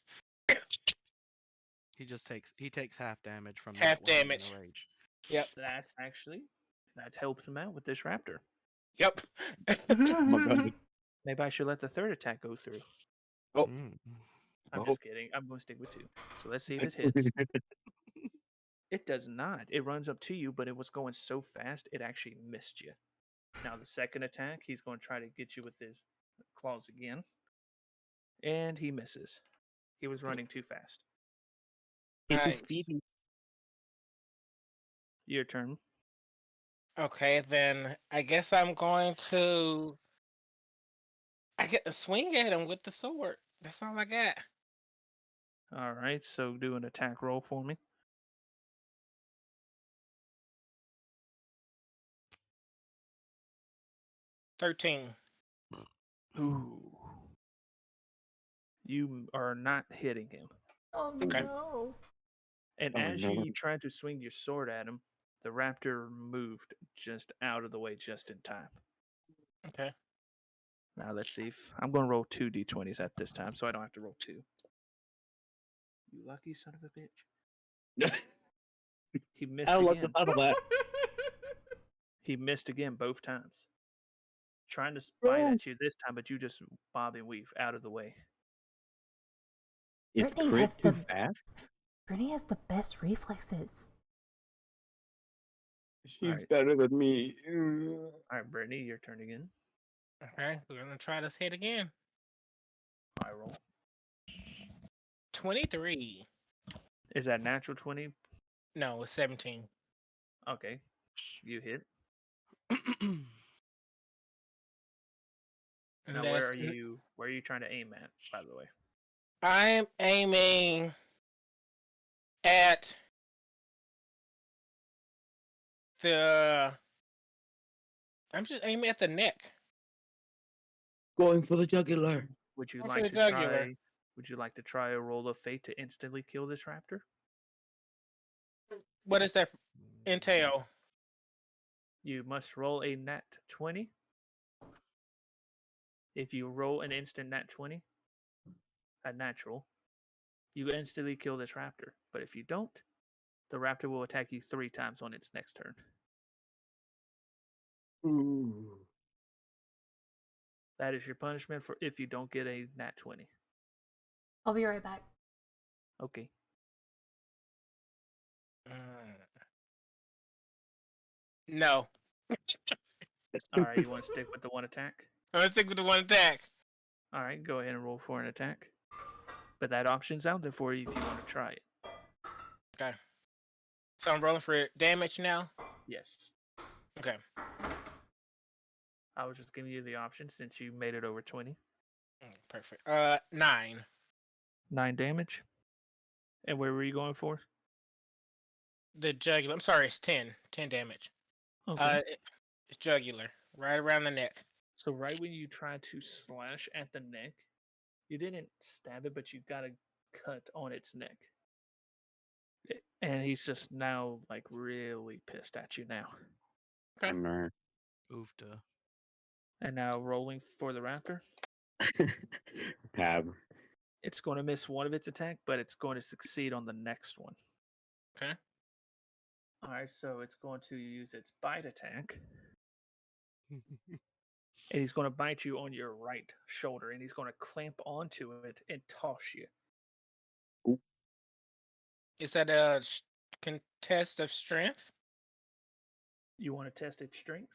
He takes half damage from Half that when he's in a damage. rage. Yep. That helps him out with this raptor. Yep. Oh my god. Maybe I should let the third attack go through. Oh, I'm oh. just kidding. I'm going to stick with 2. So let's see if it hits. It does not. It runs up to you, but it was going so fast, it actually missed you. Now, the second attack, he's going to try to get you with his claws again. And he misses. He was running too fast. It's Nice. defeating. Your turn. Okay, then I guess I'm going to. I get to swing at him with the sword. That's all I got. All right, so do an attack roll for me. $13. Ooh. You are not hitting him. Oh Okay. no. And Oh, as no. you try to swing your sword at him, the raptor moved just out of the way just in time. Okay. Now let's see if I'm going to roll 2 d20s at this time, so I don't have to roll 2. You lucky son of a bitch. He missed I don't like the again. thought of that. He missed again both times. Trying to bite at you this time, but you just bob and weave out of the way. Is Brittany crit has too the- fast? Brittany has the best reflexes. She's Alright. better than me. All right, Brittany, your turn again. Okay, we're gonna try this hit again. I roll. 23. Is that natural 20? No, it's 17. Okay, you hit. And Now, that's, where are you trying to aim at? By the way, I'm aiming at the. I'm just aiming at the neck. Going for the jugular. would you Go for like the to jugular. try? Would you like to try a roll of fate to instantly kill this raptor? What does that entail? You must roll a nat 20. If you roll an instant nat 20, a natural, you instantly kill this raptor. But if you don't, the raptor will attack you 3 times on its next turn. Ooh. That is your punishment for if you don't get a nat 20. I'll be right back. Okay. No. All right, you want to stick with the one attack? I'm gonna stick with the one attack. All right, go ahead and roll for an attack. But that option's out there for you if you want to try it. Okay. So I'm rolling for damage now. Yes. Okay. I was just giving you the option since you made it over 20. Perfect. 9. 9 damage. And where were you going for? The jugular. I'm sorry, it's 10. 10 damage. Okay. It's jugular, right around the neck. So right when you try to slash at the neck, you didn't stab it, but you got a cut on its neck. And he's just now like really pissed at you now. Okay. Oh, no. Oofta. And now rolling for the raptor. Tab. It's going to miss one of its attack, but it's going to succeed on the next one. Okay. All right, so it's going to use its bite attack. And he's going to bite you on your right shoulder, and he's going to clamp onto it and toss you. Is that a contest of strength? You want to test its strength?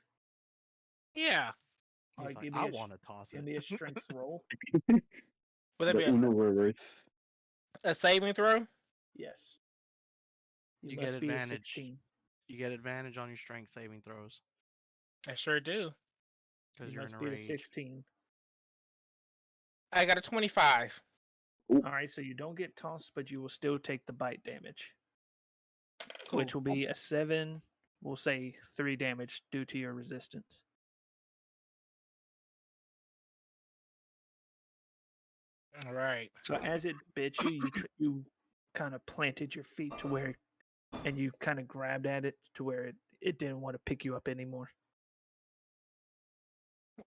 Yeah. All He's right, like, I want to toss give it. me a strength roll. Would that The be universe. a saving throw? Yes. You must get be a advantage. 16. You get advantage on your strength saving throws I sure do. because You you're in must a be a rage. 16. I got a 25. All right, so you don't get tossed, but you will still take the bite damage, Cool. which will be a 7. We'll say 3 damage due to your resistance. All right. So as it bit you, you kind of planted your feet to where, and you kind of grabbed at it to where it didn't want to pick you up anymore.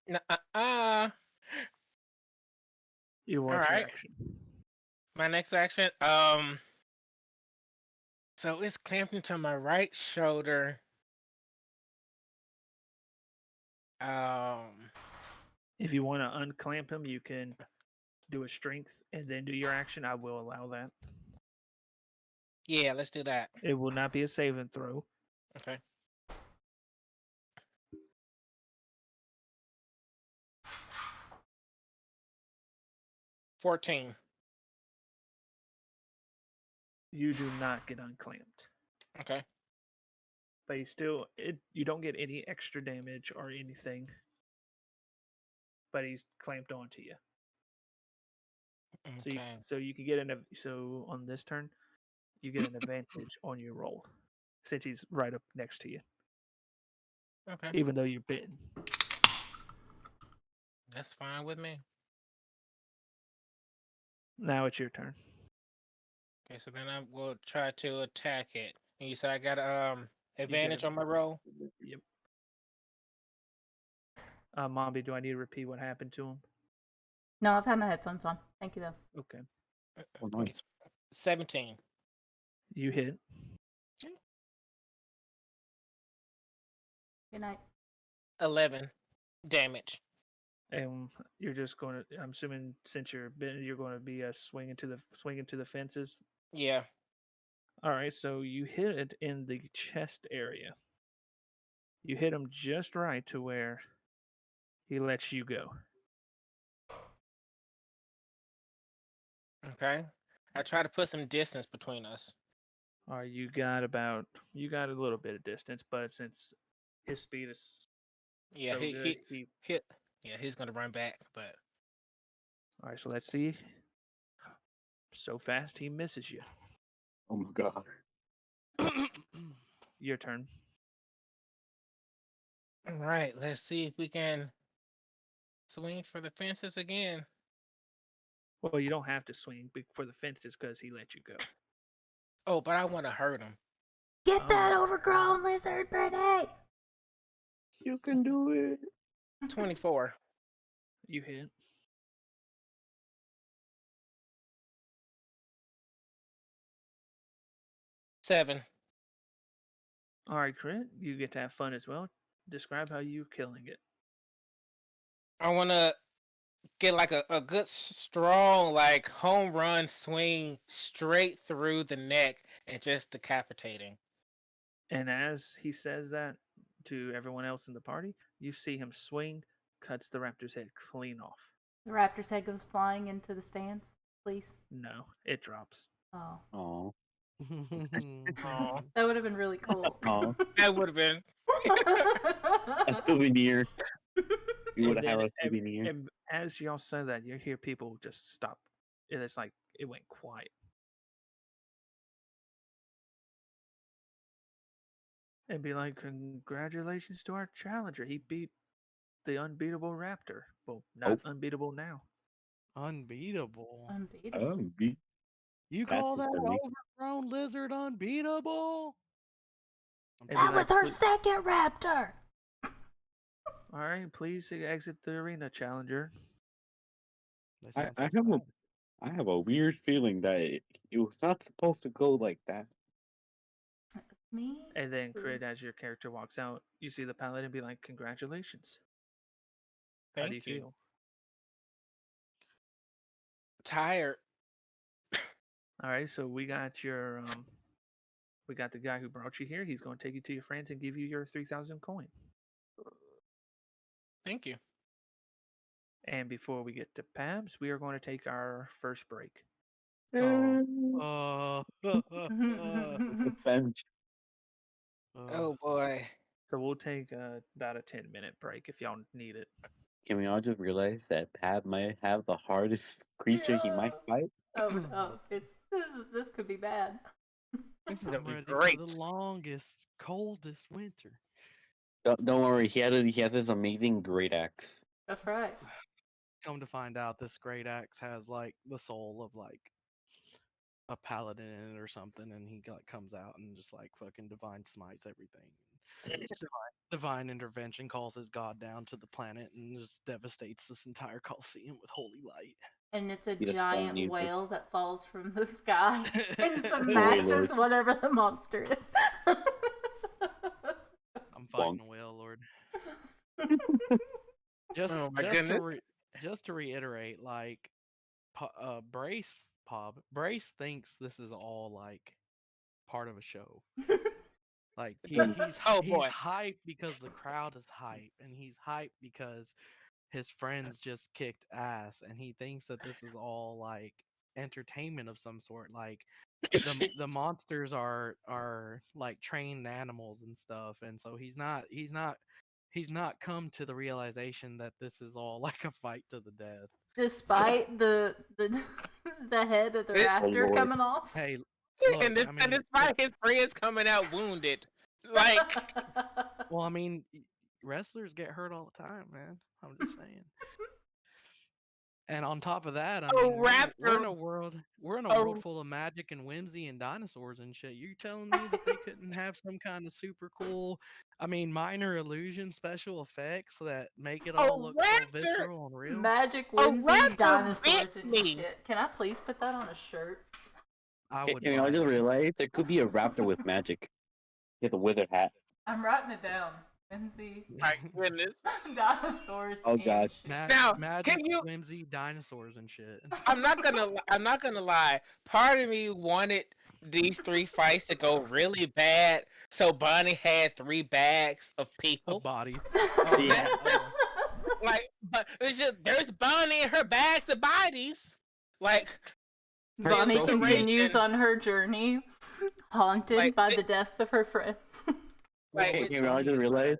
You want your Alright. action. My next action. So it's clamped into my right shoulder. If you want to unclamp him, you can do a strength and then do your action, I will allow that. Yeah, let's do that. It will not be a saving throw. Okay. $14. You do not get unclamped. Okay. But you don't get any extra damage or anything. But he's clamped onto you. Okay. So you can get so on this turn, you get an advantage on your roll. Since he's right up next to you. Okay. Even though you're bitten. That's fine with me. Now it's your turn. Okay, so then I will try to attack it. And you said I got advantage on my roll? Yep. Mombi, do I need to repeat what happened to him? No, I've had my headphones on. Thank you, though. Okay. Oh, nice. 17. You hit. Good night. 11 damage. And you're just going to. I'm assuming since you're bitten, you're going to be swinging to the fences. Yeah. All right. So you hit it in the chest area. You hit him just right to where he lets you go. Okay. I try to put some distance between us. All right. You got a little bit of distance, but since his speed is Yeah, so good, he hit. Yeah, he's gonna run back, but All right, so let's see. So fast he misses you. Oh my god. Your turn. all right. Let's see if we can swing for the fences again. Well, you don't have to swing for the fences because he let you go. Oh, but I want to hurt him. Get that overgrown lizard, Brittany! You can do it. 24. You hit. Seven. All right, Crit. You get to have fun as well. Describe how you're killing it. I want to get like a good strong like home run swing straight through the neck and just decapitating. And as he says that to everyone else in the party, you see him swing, cuts the raptor's head clean off. The raptor's head goes flying into the stands, please. No, it drops. Oh. Oh. Oh, That would have been really cool. Oh. that would have been. A souvenir. You would And have then a souvenir. and as y'all say that, you hear people just stop. It's like it went quiet. And be like, congratulations to our challenger. He beat the unbeatable raptor. Well, not unbeatable now. Unbeatable. Unbeatable. You That's call that funny. overgrown lizard unbeatable? And be That was our "Please- second raptor! All right, please exit the arena, challenger. They I, sound I so have a sad. I have a weird feeling that it was not supposed to go like that. It's me. And then, too. Crit, as your character walks out, you see the paladin be like, congratulations. How do you Thank you. feel? Tired. All right, so we got we got the guy who brought you here. He's going to take you to your friends and give you your 3,000 coin. Thank you. And before we get to Pabs, we are going to take our first break. Oh. Defense. Oh boy. So we'll take about a 10-minute break if y'all need it. Can we all just realize that Pat might have the hardest creature he might fight? Oh no, this could be bad. This is I'm gonna be ready great. for the longest, coldest winter. Don't worry, he has this amazing great axe. That's right. Come to find out, this great axe has like the soul of like a paladin in it or something, and he like comes out and just like fucking divine smites everything. Divine intervention calls his god down to the planet and just devastates this entire Colosseum with holy light. And it's a He just giant slaying you. whale that falls from the sky and Lord. smashes whatever the monster is. I'm fighting a whale lord. Just, Oh my just goodness. just to reiterate, like Brace thinks this is all like part of a show. Like Oh he's boy. hyped because the crowd is hype, and he's hyped because his friends just kicked ass, and he thinks that this is all like entertainment of some sort. Like the monsters are like trained animals and stuff, and so he's not come to the realization that this is all like a fight to the death. Despite the the head of the It- Oh rafter lord. coming off. Hey, look, and, this, I and mean, despite his friends coming out wounded, like well, I mean, wrestlers get hurt all the time, man. I'm just saying. And on top of that, I a mean, we're in raptor, a world a, full of magic and whimsy and dinosaurs and shit. You telling me that they couldn't have some kind of super cool, I mean, minor illusion special effects that make it a all look so raptor, visceral and real? Magic a whimsy raptor bit dinosaurs and me. shit. Can I please put that on a shirt? I Can, would can I buy just it. realized there could be a raptor with magic. Get the wizard hat. I'm writing it down. Whimsy My goodness. dinosaurs Oh and god. shit. Now, Magic, can you? whimsy, dinosaurs and shit. I'm not gonna lie. Part of me wanted these three fights to go really bad, so Bonnie had three bags of Of people. bodies. Yeah. Like, but it's just there's Bonnie and her bags of bodies. Like the Bonnie continues alliteration, on her journey, haunted like, by the deaths of her friends. Well, Like, Can, what's can I funny just is realize that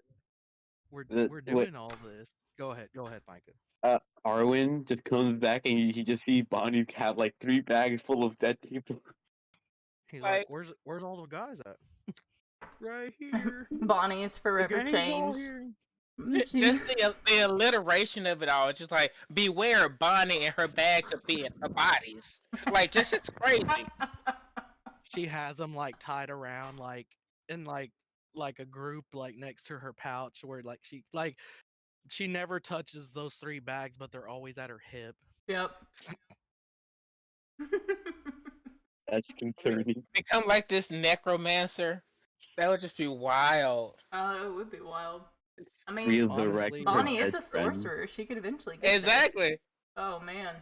we're that we're what doing all this. Go ahead, Micah. Arwen just comes back and you just see Bonnie have like 3 bags full of dead people. He's like, like where's all the guys at? Right here. Bonnie is The forever gang's all changed. here. She, just the alliteration of it all. It's just like beware Bonnie and her bags of bodies. Like, just it's crazy. She has them like tied around like in like a group like next to her pouch where like she never touches those 3 bags, but they're always at her hip. Yep. That's concerning. Become like this necromancer. That would just be wild. Oh, it would be wild. I mean, Resurrect Honestly, her Bonnie is best a friend. sorcerer. She could eventually get there. Exactly. Oh man,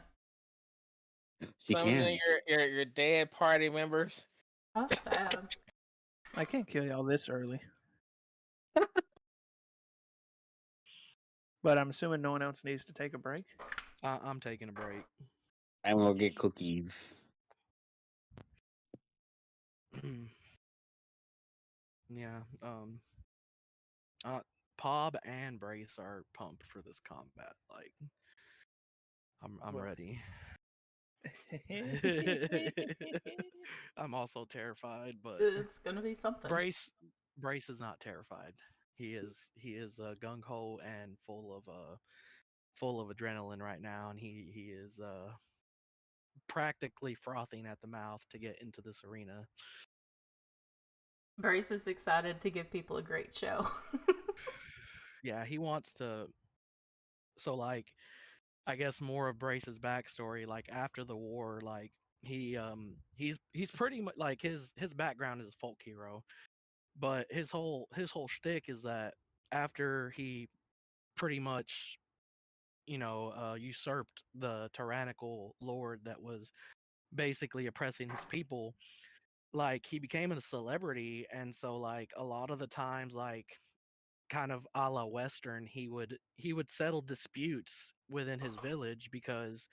She Some of can. your dead party members. how sad. I can't kill y'all this early. But I'm assuming no one else needs to take a break. I'm taking a break. I'm gonna get cookies. Yeah. Pob and Brace are pumped for this combat. Like, I'm Well. ready. I'm also terrified, but It's gonna be something. Brace is not terrified. He is gung ho and full of adrenaline right now, and he is practically frothing at the mouth to get into this arena. Brace is excited to give people a great show. Yeah, he wants to. So like, I guess more of Brace's backstory. Like after the war, like he's pretty much like his background is a folk hero, but his whole shtick is that after he pretty much usurped the tyrannical lord that was basically oppressing his people, like he became a celebrity, and so like a lot of the times, like kind of a la western, he would settle disputes within his village because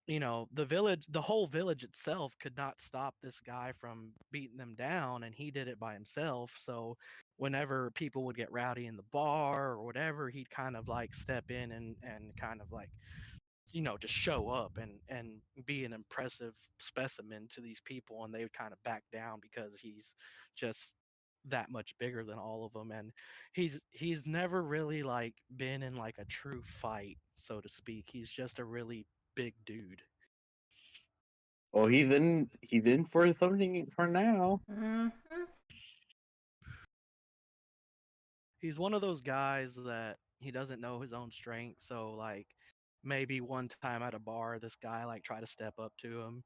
the whole village itself could not stop this guy from beating them down, and he did it by himself. So whenever people would get rowdy in the bar or whatever, he'd kind of like step in and kind of like just show up and be an impressive specimen to these people, and they would kind of back down because he's just that much bigger than all of them. And he's never really like been in like a true fight, so to speak. He's just a really big dude. Oh, he's in for something for now. Hmm. He's one of those guys that he doesn't know his own strength, so like maybe one time at a bar this guy like tried to step up to him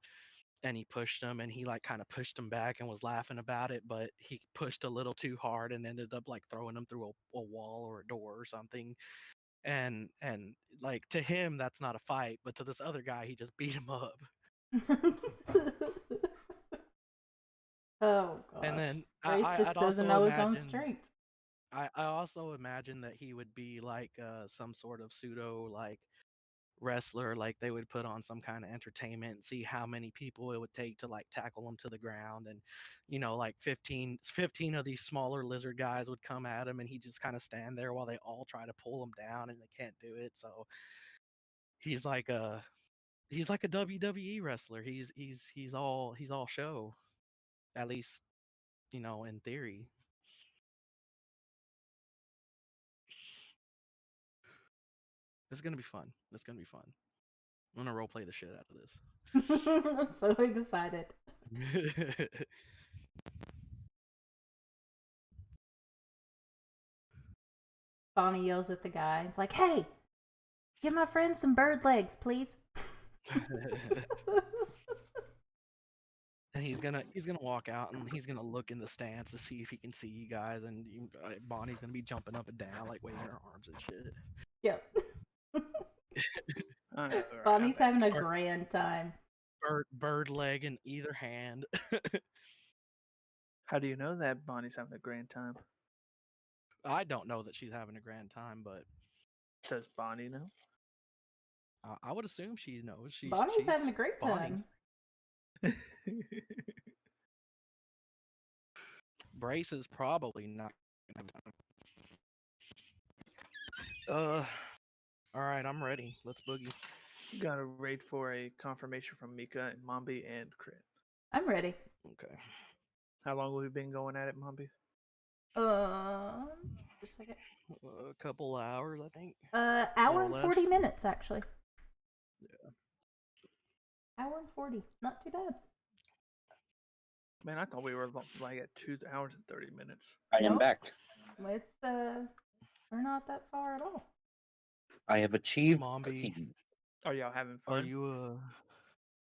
and he pushed him, and he like kind of pushed him back and was laughing about it, but he pushed a little too hard and ended up like throwing him through a wall or a door or something. and like to him that's not a fight, but to this other guy he just beat him up. Oh gosh. And then Grace just I'd doesn't also know his own imagine strength. I also imagine that he would be like some sort of pseudo like wrestler, like they would put on some kind of entertainment and see how many people it would take to like tackle him to the ground, and like 15 of these smaller lizard guys would come at him and he just kind of stand there while they all try to pull him down and they can't do it. So he's like a WWE wrestler. He's all show, at least in theory. It's gonna be fun. I'm gonna roleplay the shit out of this. I'm so excited. Bonnie yells at the guy. It's like, hey, give my friend some bird legs, please. And he's gonna walk out and he's gonna look in the stands to see if he can see you guys, and Bonnie's gonna be jumping up and down like waving her arms and shit. Yep. All right, Bonnie's having a Or- grand time. Bird leg in either hand. How do you know that Bonnie's having a grand time? I don't know that she's having a grand time, but Does Bonnie know? I would assume she knows. Bonnie's she's having a great Bonnie. time. Brace is probably not gonna have time. All right, I'm ready. Let's boogie. Gotta wait for a confirmation from Mika and Mombi and Crit. I'm ready. Okay. How long have we been going at it, Mombi? Just a second. A couple hours, I think. Hour and More or 40 less. minutes, actually. Yeah. Hour and 40. Not too bad. Man, I thought we were like at 2 hours and 30 minutes. I am Nope. back. It's, we're not that far at all. I have achieved Mombi, cookies. Are y'all having fun? are you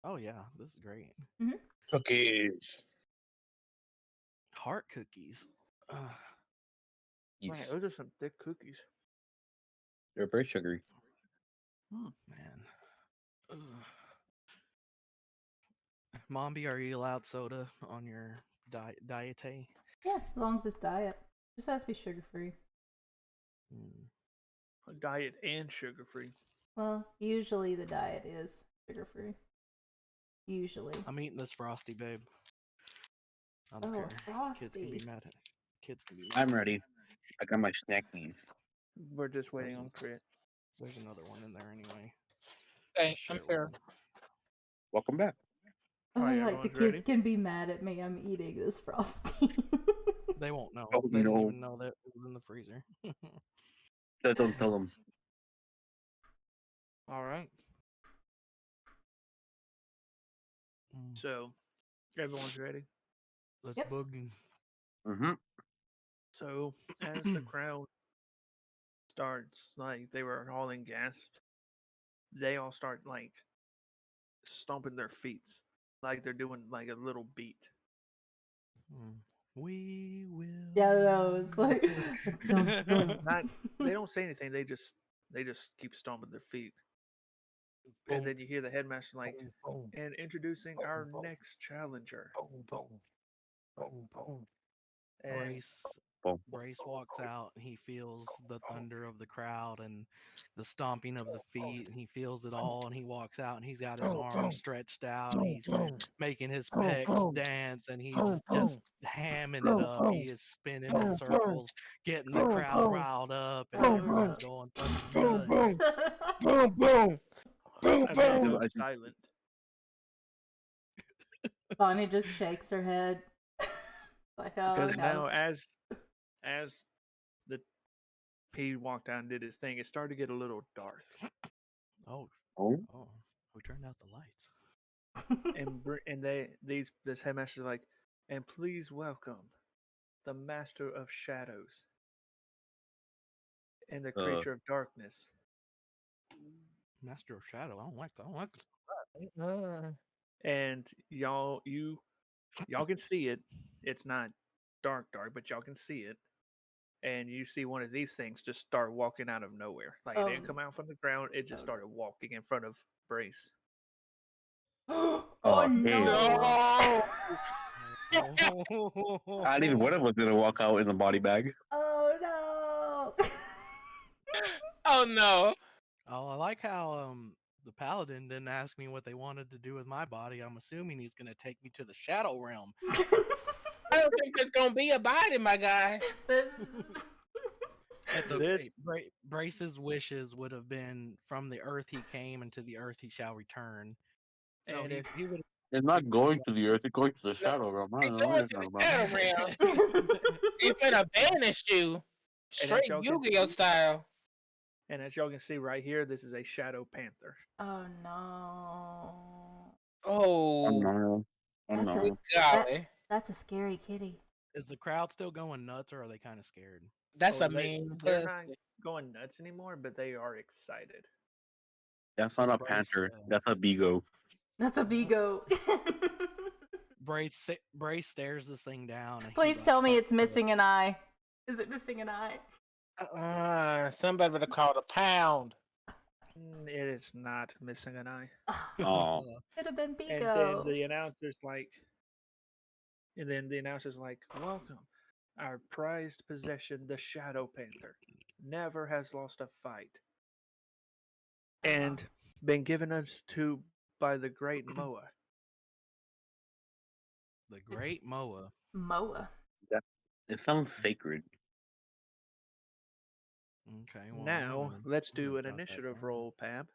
Oh yeah, this is great. Cookies. Heart cookies. Man, Yes. those are some thick cookies. They're very sugary. Man. Ugh. Mombi, are you allowed soda on your diet? Yeah, as long as it's diet. Just has to be sugar free. Diet and sugar free. Well, usually the diet is sugar free. Usually. I'm eating this Frosty, babe. I don't Oh, care. Kids can be Frosty. mad at Kids can be mad I'm at me. ready. I got my snackies. We're just waiting There's on Crit. There's another one in there anyway. Hey, Share I'm with here. them. Welcome back. Oh, Alright, like the everyone's kids ready? can be mad at me. I'm eating this Frosty. They won't know. Oh, They didn't no. even know that it was in the freezer. Don't tell them. All right. So, everyone's ready. Let's Yep. boogie. Mm-hmm. So, as the crowd starts, like they were all in gasps, they all start like stomping their feet, like they're doing like a little beat. We will. Yeah, no, it's like dum, dum. Not, they don't say anything. They just keep stomping their feet. And then you hear the headmaster like, and introducing our next challenger. And Brace walks out and he feels the thunder of the crowd and the stomping of the feet, and he feels it all, and he walks out and he's got his arms stretched out, he's making his pecs dance, and he's just hamming it up. He is spinning in circles, getting the crowd riled up, and everyone's going nuts. Amanda was silent. Bonnie just shakes her head. Like, oh, Because no. now, as he walked out and did his thing, it started to get a little dark. Oh, we turned out the lights. And this headmaster's like, and please welcome the master of shadows and the creature of darkness. Master of Shadow. I don't like that. And y'all can see it. It's not dark, but y'all can see it. and you see one of these things just start walking out of nowhere. Like it didn't come out from the ground; it just started walking in front of Brace. Oh Oh, no! I didn't. One of us gonna walk out in the body bag. Oh no! Oh no! Oh, I like how the paladin didn't ask me what they wanted to do with my body. I'm assuming he's gonna take me to the shadow realm. I don't think there's gonna be a body, my guy. It's This- okay. Brace's wishes would have been from the earth he came and to the earth he shall return. So And if- he would It's not going to the earth. It's going to the shadow realm. I He's don't know what going you're to talking the about. shadow realm. He's gonna banish you, straight y'all can Yu-Gi-Oh see- style. And as y'all can see right here, this is a shadow panther. Oh no! Oh Oh, no! Oh That's no! golly, That's a scary kitty. Is the crowd still going nuts, or are they kind of scared? that's Oh, a they- mean They're pussy. not going nuts anymore, but they are excited. That's So not a Brace, panther. That's a beagle. That's a Vigo. Brace stares this thing down. And Please tell me it's missing an eye. Is it missing an eye? Somebody would have called a pound. It is not missing an eye. Oh, Could have been And then Vigo. the announcer's like, welcome, our prized possession, the Shadow Panther. Never has lost a fight. And been given us to by the great Moa. The Great Moa. Moa. it sounds sacred. Okay. Well, Now, let's I'm gonna do an jot that initiative down. roll, Pab.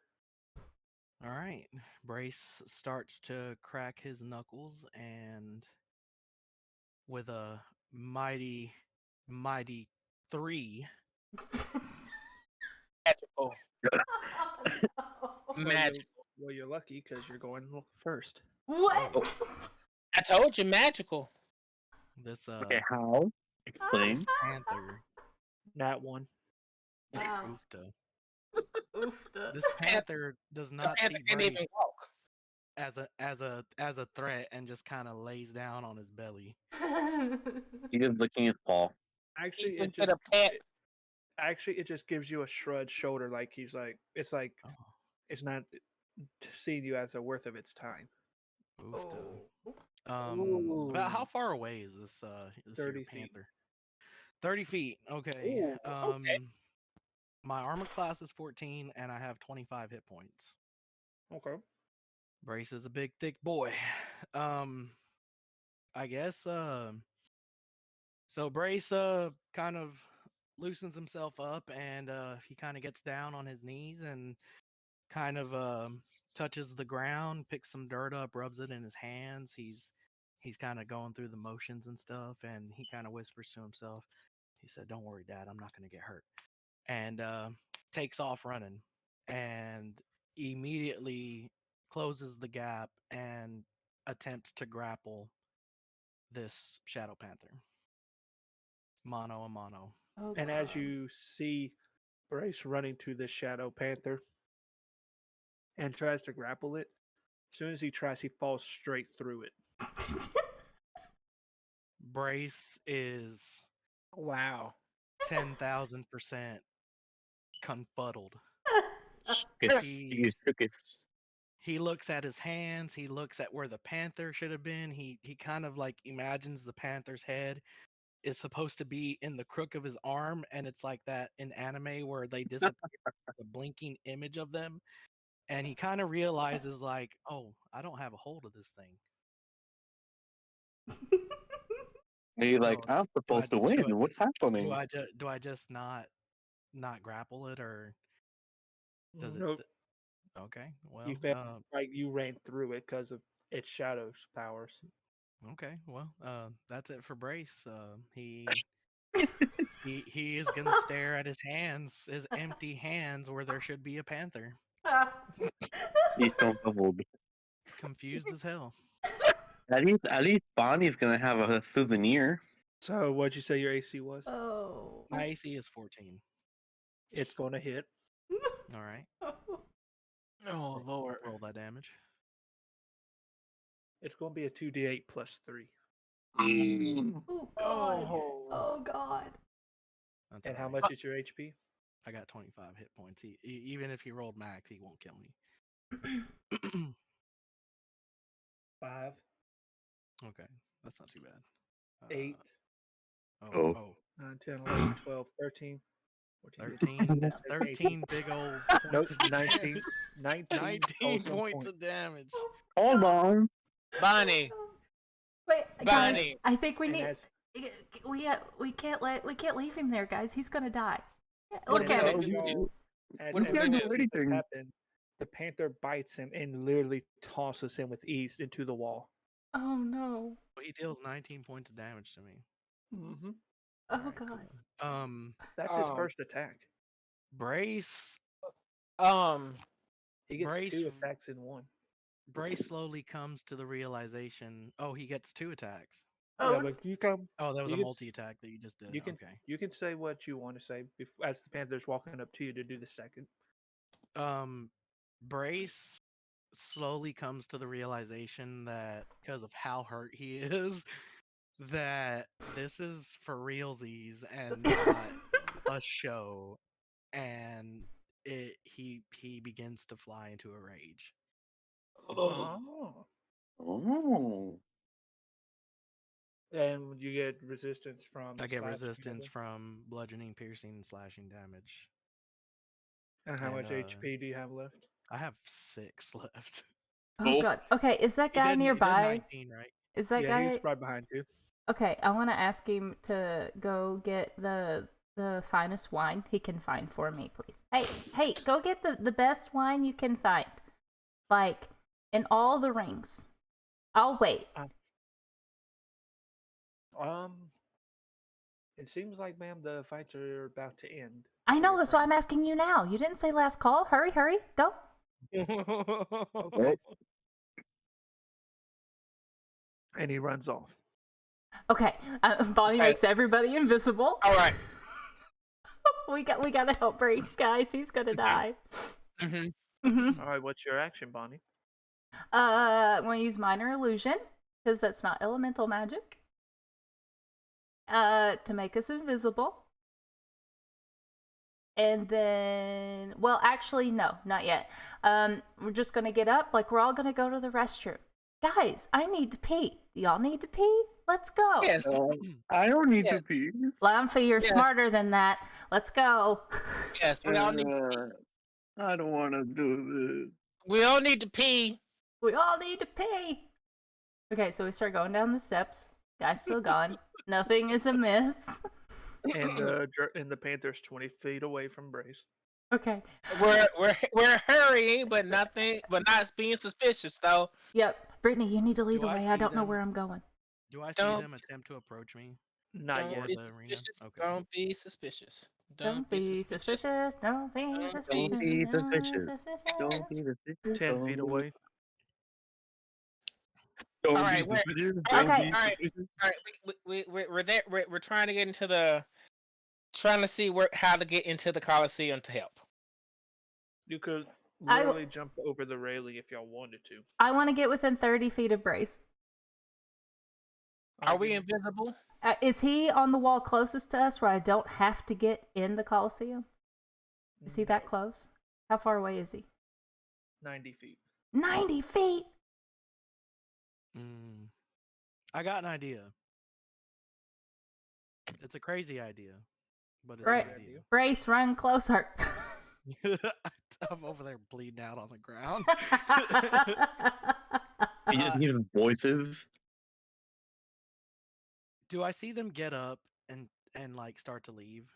All right. Brace starts to crack his knuckles, and with a mighty 3, Magical. Oh, no. Magic. Well, you're lucky because you're going first. What? I told you, magical. this Okay, how? Explain. this panther. That one. Wow. Oofta. Oofta. This panther does The not see panther can't Brace even walk. as a threat and just kind of lays down on his belly. He just licking his paw. Actually, Even it to just the pet. it just gives you a shrugged shoulder, like he's like it's not seeing you as a worth of its time. Oofta. Oh. About how far away is this this 30 here feet. panther? 30 feet. Okay. Ooh, okay. My armor class is 14 and I have 25 hit points. Okay. Brace is a big thick boy. I guess so Brace kind of loosens himself up and he kind of gets down on his knees and kind of touches the ground, picks some dirt up, rubs it in his hands. He's kind of going through the motions and stuff, and he kind of whispers to himself. He said, "Don't worry, Dad, I'm not going to get hurt." And takes off running and immediately closes the gap and attempts to grapple this Shadow Panther. Mano a mano. Oh, And as God. you see Brace running to the Shadow Panther and tries to grapple it, as soon as he tries, he falls straight through it. Brace is Wow. 10,000% confuddled. He looks at his hands. He looks at where the panther should have been. He kind of like imagines the panther's head is supposed to be in the crook of his arm, and it's like that in anime where they disappear the blinking image of them. And he kind of realizes like, oh, I don't have a hold of this thing. He's like, So, I'm supposed to win. What's happening? do I just not grapple it, or does it? Nope. Okay, well, You felt like you ran through it because of its shadow's powers. okay, well, that's it for Brace. He is gonna stare at his hands, his empty hands, where there should be a panther. He's so humbled. Confused as hell. At least Bonnie's gonna have a souvenir. So, what'd you say your AC was? Oh. My AC is 14. It's going to hit. All right, Oh Lord. roll that damage. It's going to be a 2d8 plus 3. Oh, God. Oh. Oh, God. That's And how alright. much is your HP? I got 25 hit points. Even if he rolled max, he won't kill me. 5, Okay, that's not too bad. 8, Oh. 9, 10, 11, 12, 13, 14, 13, That's it, 13 big old Nope, points of 19. damage. 19 19 awesome points of damage. Hold on. Bonnie, Wait, guys, Bonnie. I think we And need. as We can't leave him there, guys. He's gonna die. What Look if at we it. do? as What if we everyone do? sees this happen, the panther bites him and literally tosses him with ease into the wall. Oh no. He deals 19 points of damage to me. Mm-hmm. Oh Alright, god. cool. That's his first attack. Brace. He gets Brace. 2 attacks in 1. Brace slowly comes to the realization. Oh, he gets 2 attacks. Yeah, Oh. but you come. Oh, that was a You can, multi attack that you just did. you can Okay. you can say what you want to say as the panther's walking up to you to do the second. Brace slowly comes to the realization that because of how hurt he is, that this is for realsies and not a show, and he begins to fly into a rage. Oh. Oh. And you get resistance from. I get slashing resistance damage. from bludgeoning, piercing, and slashing damage. And how and, much HP do you have left? I have 6 left. Oh god. Okay, is that guy He did nearby? 19, right? Is that Yeah, guy? he's right behind you. Okay, I want to ask him to go get the finest wine he can find for me, please. Hey, go get the best wine you can find, like in all the rings. I'll wait. It seems like, ma'am, the fights are about to end. I for know, your that's why friend. I'm asking you now. You didn't say last call. Hurry, go. Oh. And he runs off. Okay, Bonnie Okay. makes everybody invisible. All right. we gotta help Brace, guys. He's gonna die. Mm-hmm. All right, what's your action, Bonnie? I'm gonna use minor illusion because that's not elemental magic. To make us invisible. And then, well, actually, no, not yet. We're just gonna get up, like we're all gonna go to the restroom. Guys, I need to pee. Do y'all need to pee? Let's go. Yes. I don't need Yes. to pee. Lamphy, you're Yes. smarter than that. Let's go. Yes. We all need. I don't want to do We all need to pee. We all need to pee. Okay, so we start going down the steps. Guy's still gone. Nothing is amiss. And the panther's 20 feet away from Brace. Okay. We're hurrying, but not being suspicious though. Yep. Brittany, you need to lead Do the I way. I see don't know them? where I'm going. Do I see Don't- them attempt to approach me? Not Don't yet. be the arena? suspicious. Okay. Don't be suspicious. Don't be suspicious. Don't be Don't suspicious. be Don't suspicious. Don't be the 10 feet away. Don't All right, be we're- suspicious. Okay. Don't be All right. suspicious. All right, we're there. We're trying to get into trying to see how to get into the Coliseum to help. You could I- literally jump over the railing if y'all wanted to. I want to get within 30 feet of Brace. Are we invisible? Is he on the wall closest to us where I don't have to get in the Coliseum? Is he that close? How far away is he? 90 feet. 90 feet? I got an idea. It's a crazy idea, but it's Right. an idea. Brace, run closer. I'm over there bleeding out on the ground. You just hear voices. Do I see them get up and like start to leave?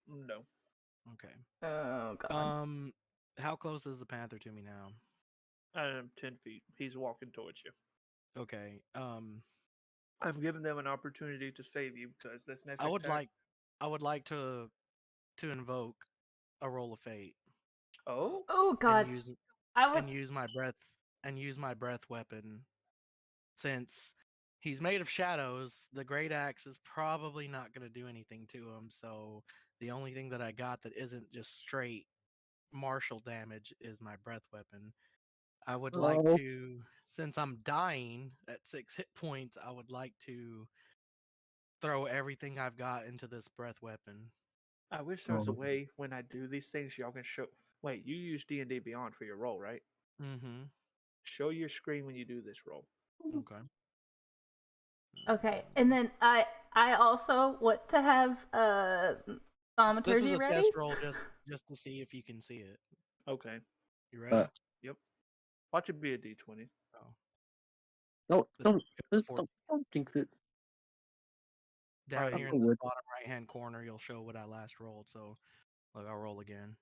No. Okay. Oh, God. How close is the panther to me now? 10 feet. He's walking towards you. Okay. I've given them an opportunity to save you because this next I would attack. like to invoke a roll of fate Oh? Oh, God. and use my breath weapon. Since he's made of shadows, the great axe is probably not going to do anything to him. So the only thing that I got that isn't just straight martial damage is my breath weapon. I would like to, since I'm dying at 6 hit points, I would like to throw everything I've got into this breath weapon. I wish there was a Oh. way when I do these things, y'all can show. Wait, you use D&D Beyond for your roll, right? Mm-hmm. Show your screen when you do this roll. Okay. Okay, and then I also want to have This is thaumaturgy a ready. test roll just to see if you can see it. Okay. You ready? Yep. Watch it be a D20. Oh. No, This- don't, it was don't, 14. don't jinx it. Down Alright. here I'm in cool the with bottom right-hand corner, you'll show what I last rolled. So, look, I'll roll again.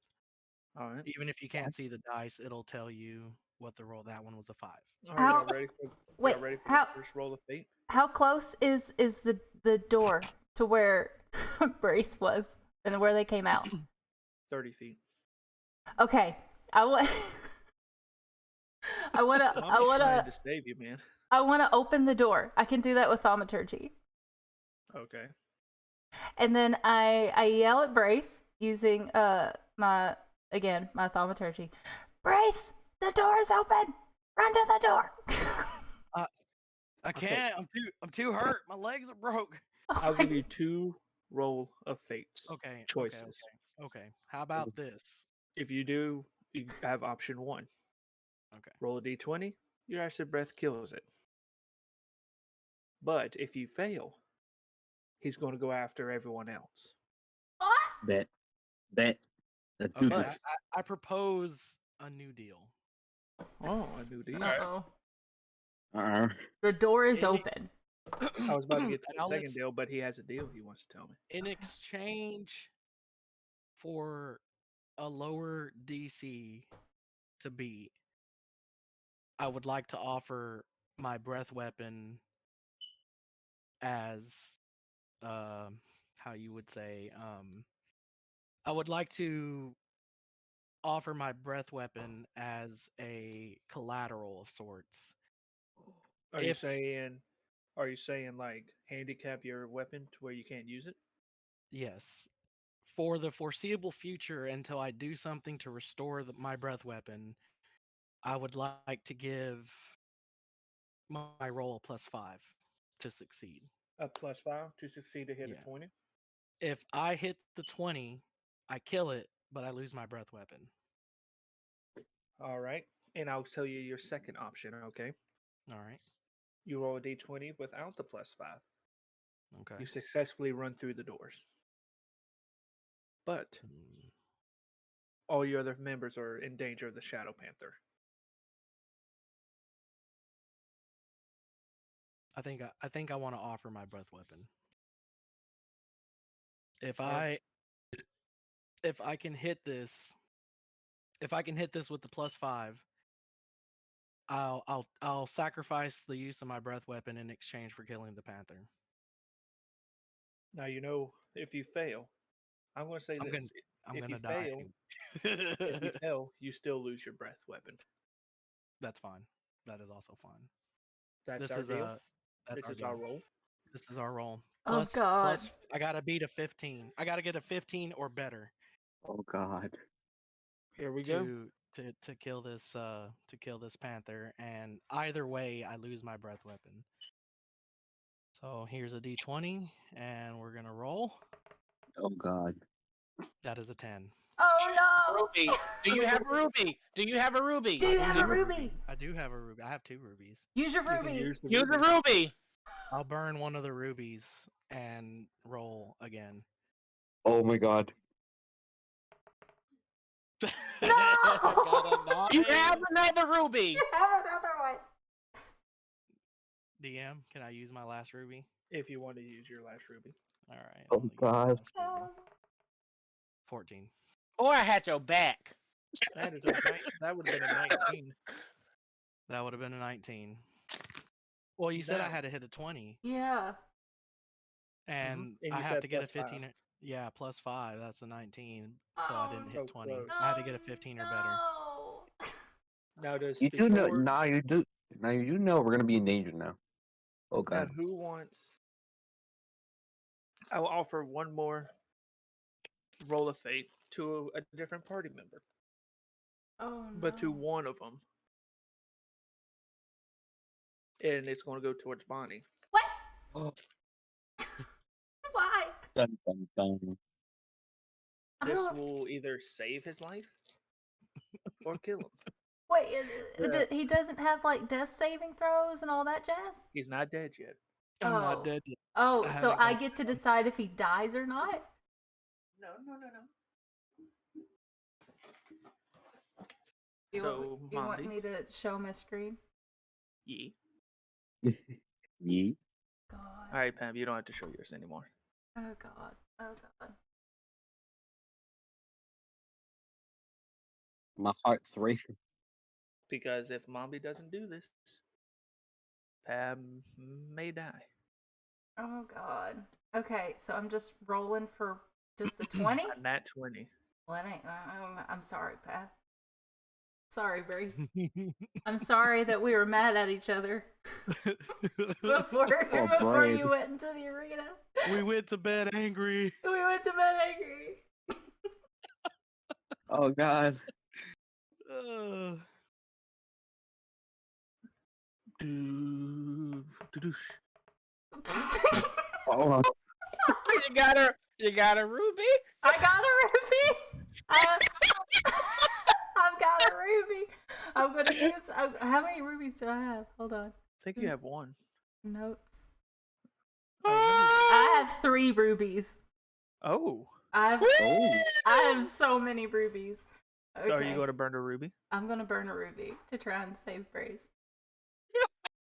All right. Even if you can't see the dice, it'll tell you what the roll. That one was a 5. All right. How- Y'all ready for? Wait, Y'all ready for how- the first roll of fate? How close is the door to where Brace was and where they came out? 30 feet. Okay, I want. I wanna. Mommy's trying to save you, man. I wanna open the door. I can do that with thaumaturgy. Okay. And then I yell at Brace using my thaumaturgy. Brace, the door is open. Run to the door. I can't. I'm too hurt. My legs are broke. I'll give you 2 roll of fates. Okay. Choices. Okay. How about this? If you do, you have option 1. Okay. Roll a d20. Your acid breath kills it. But if you fail, he's going to go after everyone else. Bet. Let's do Okay. this. I propose a new deal. Oh, I knew these. Uh-oh. Uh-uh. The door is It- open. I was about to get to And the I'll second deal, but he has a deal he wants to tell me. In exchange for a lower DC to beat, I would like to offer my breath weapon as how you would say I would like to offer my breath weapon as a collateral of sorts. Are you If- saying? Are you saying like handicap your weapon to where you can't use it? Yes. For the foreseeable future, until I do something to restore my breath weapon, I would like to give my roll a +5 to succeed. A +5 to succeed to hit Yeah. a 20. If I hit the 20, I kill it, but I lose my breath weapon. All right, and I'll tell you your second option. Okay, All right. you roll a d20 without the +5. Okay. You successfully run through the doors, but Hmm. all your other members are in danger of the Shadow Panther. I think I want to offer my breath weapon. If Alright. I can hit this, with the +5, I'll sacrifice the use of my breath weapon in exchange for killing the panther. Now you know if you fail, I'm going to say I'm this: I'm if gonna you die. fail, if you fail, you still lose your breath weapon. That's fine. That is also fine. That's This our is deal. that's This our is deal. our roll. This is our roll. Oh, God. Plus, I gotta beat a 15. I gotta get a 15 or better Oh God. Here we go. to kill this panther. And either way, I lose my breath weapon. So here's a d20, and we're gonna roll. Oh God. That is a 10. Oh no! Ruby. Do you have a ruby? Do you have a ruby? Do you I have do a ruby? I do have a ruby. I have 2 rubies. Use your You can ruby. use the Use a ruby. ruby. I'll burn one of the rubies and roll again. Oh my God. I got a You 9. have another ruby. Have another one. DM, can I use my last ruby? If you want to use your last ruby. All right. Oh, I'll use my God. last ruby. 14. Or I had your back. That is that would have been a 19. That would have been a 19. Well, you said I Now- had to hit a 20, Yeah. and And I you have said to get a plus 5. 15. Yeah, +5. That's a 19. So I didn't So hit 20. close. I had to get a 15 or better. No. Now does You do know before- now. You do now. You do know we're gonna be in danger now. Oh Now God. who wants? I will offer one more roll of fate to a different party member, Oh no. but to one of them, and it's going to go towards Bonnie. What? Oh. Why? Dun, dun, dun. I This don't- will either save his life or kill him. Wait, Yeah. he doesn't have like death saving throws and all that jazz? He's not dead yet. I'm Oh. not dead yet. Oh, I so haven't I gone get to down. decide if he dies or not? No. You, So, you want Mondi. me to show my screen? Yeah. Yeet. God. All right, Pam. You don't have to show yours anymore. Oh God. Oh God. My heart's racing. Because if Mombi doesn't do this, Pam may die. Oh God. Okay, so I'm just rolling for just a 20? A nat 20. Well, it ain't. I'm sorry, Pat. Sorry, Brace. I'm sorry that we were mad at each other before Brace. you went into the arena. We went to bed angry. We went to bed angry. Oh God. Uh, Doosh. Oh. You got a ruby? I got a ruby. I've got a ruby. I'm gonna use. How many rubies do I have? Hold on. I think you have one. Notes. I I have 3 rubies. Oh. I Oh. have so many rubies. Okay. So are you going to burn a ruby? I'm gonna burn a ruby to try and save Brace.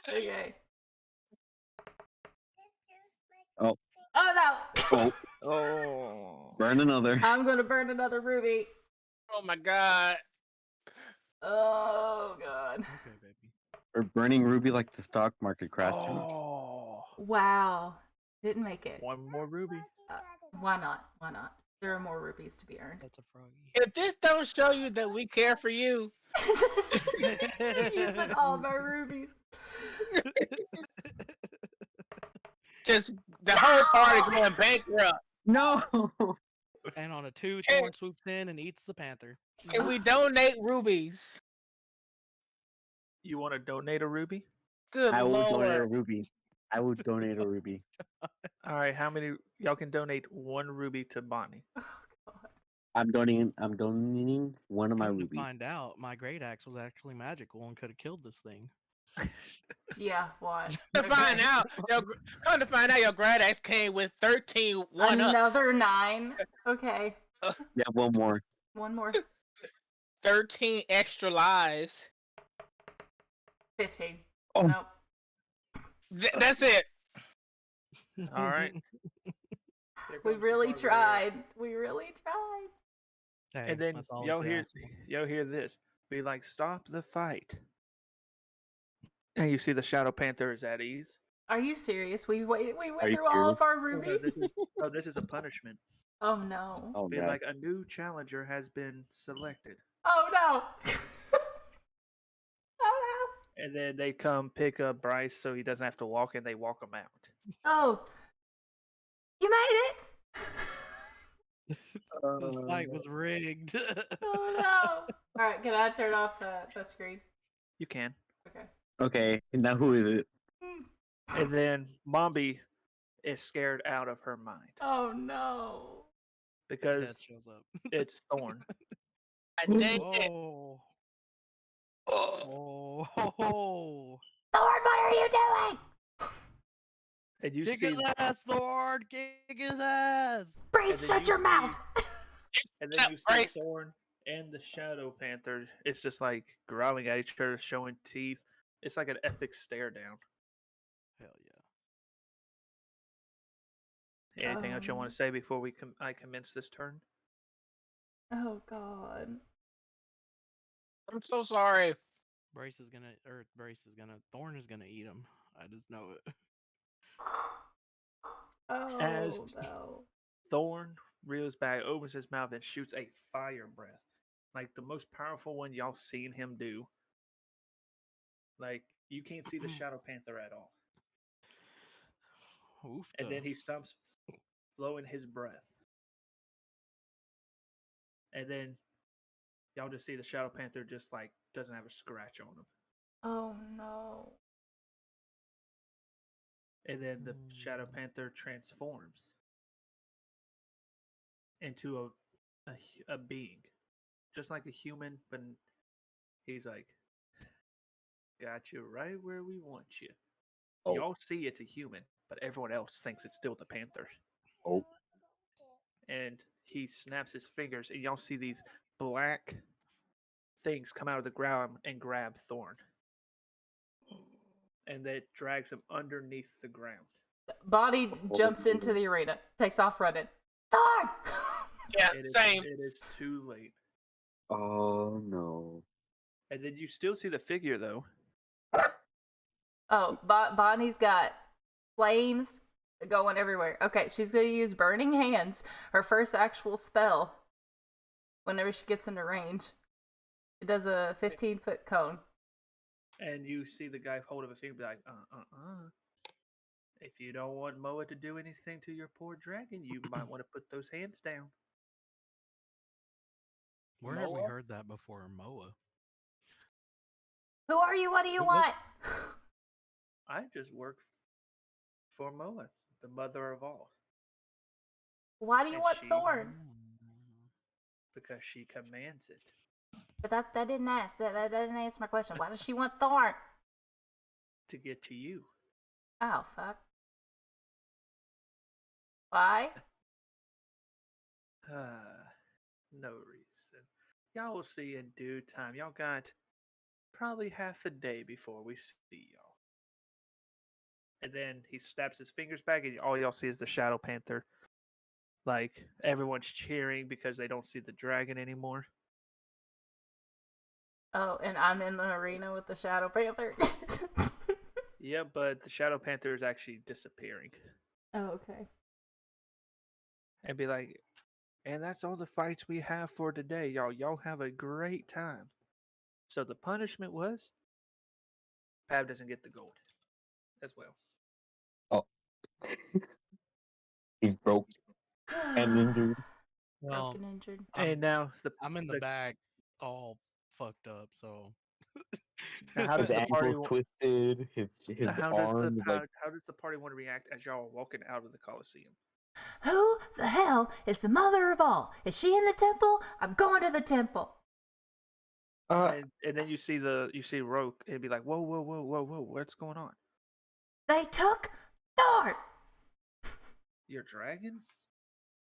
Okay. Oh. Oh no! Oh. Oh. Burn another. I'm gonna burn another ruby. Oh my god. Oh god. okay, baby. Or burning ruby like the stock market crashed. Oh. Wow. Didn't make it. One more ruby. Why not? Why not? There are more rubies to be earned. That's a froggy. If this don't show you that we care for you, Using all my rubies. just the whole party going bankrupt. No. And on a 2, Hey. Thorn swoops in and eats the panther. Can we donate rubies? You want to donate a ruby? Good I would donate a lord. ruby. I would donate a ruby. All right. How many? Y'all can donate 1 ruby to Bonnie. Oh god. I'm donating one of my Come to rubies. find out, my great axe was actually magical and could have killed this thing. Yeah, watch. To find out, come to find out, your grad axe came with 13 1-ups. Another 9. Okay. Yeah, one more. One more. 13 extra lives. 15. Oh. Nope. That's it. All right. Here We comes the really part where- tried. We really tried. Hey, And then that's all y'all we hear asked for. y'all hear this. Be like, stop the fight. And you see the Shadow Panther is at ease. Are you serious? We went Are you through all of our Oh, no, rubies. this is a punishment. Oh no. Oh Be God. like, a new challenger has been selected. Oh no. Oh And then they come pick up Bryce so he doesn't have to walk, and they walk him out. no. Oh. You made it. This fight was rigged. Oh no. All right, can I turn off the screen? You can. Okay. Okay, now who is it? And then Mombi is scared out of her mind Oh no. because Death shows up. it's Thorn. God dang it. Oh. Oh. Oh. Thorn, what are you doing? And you Kick see, his ass, Thorn! Kick his ass! Brace, And then shut you your mouth. and then Yeah, you see Bryce. Thorn and the Shadow Panther. It's just like growling at each other, showing teeth. It's like an epic stare down. Hell yeah. Anything else you want to say before I commence this turn? Oh god. I'm so sorry. Thorn is gonna eat him. I just know it. Oh As- no. Thorn reels back, opens his mouth, and shoots a fire breath. Like the most powerful one y'all seen him do. Like, you can't see the Shadow Panther at all. Oof. And then he stops blowing his breath. And then y'all just see the Shadow Panther just like doesn't have a scratch on him. Oh no. And then the Shadow Panther transforms into a being, just like a human, but he's like, got you right where we want you. Oh. Y'all see it's a human, but everyone else thinks it's still the panther. Oh. And he snaps his fingers, and y'all see these black things come out of the ground and grab Thorn. And that drags him underneath the ground. Bonnie jumps into the arena, takes off running. Thorn! Yeah, It same. is too late. Oh no. And then you still see the figure, though. Oh, Bonnie's got flames going everywhere. Okay, she's going to use Burning Hands, her first actual spell, whenever she gets into range. It does a 15-foot cone. And you see the guy hold up a finger and be like, If you don't want Moa to do anything to your poor dragon, you might want to put those hands down. Where have we Moa? heard that before? Moa. Who are you? What do you want? I just work for Moa, the mother of all. Why do you And want she- Thorn? Because she commands it. But that didn't ask. That didn't answer my question. Why does she want Thorn? To get to you. Oh, fuck. Why? No reason. Y'all will see in due time. Y'all got probably half a day before we see y'all. And then he snaps his fingers back, and all y'all see is the Shadow Panther. Like, everyone's cheering because they don't see the dragon anymore. Oh, and I'm in the arena with the Shadow Panther. Yeah, but the Shadow Panther is actually disappearing. Oh, okay. And be like, and that's all the fights we have for today, y'all. Y'all have a great time. So the punishment was Pav doesn't get the gold as well. He's broke and injured. Well, Broken, injured. And now I'm in the back, all fucked up. So Now how His does the party ankle twisted. His now how does arm like how does the party want to react as y'all are walking out of the Coliseum? Who the hell is the mother of all? Is she in the temple? I'm going to the temple. And then you see Roke and be like, whoa, what's going on? They took Thorn. Your dragon?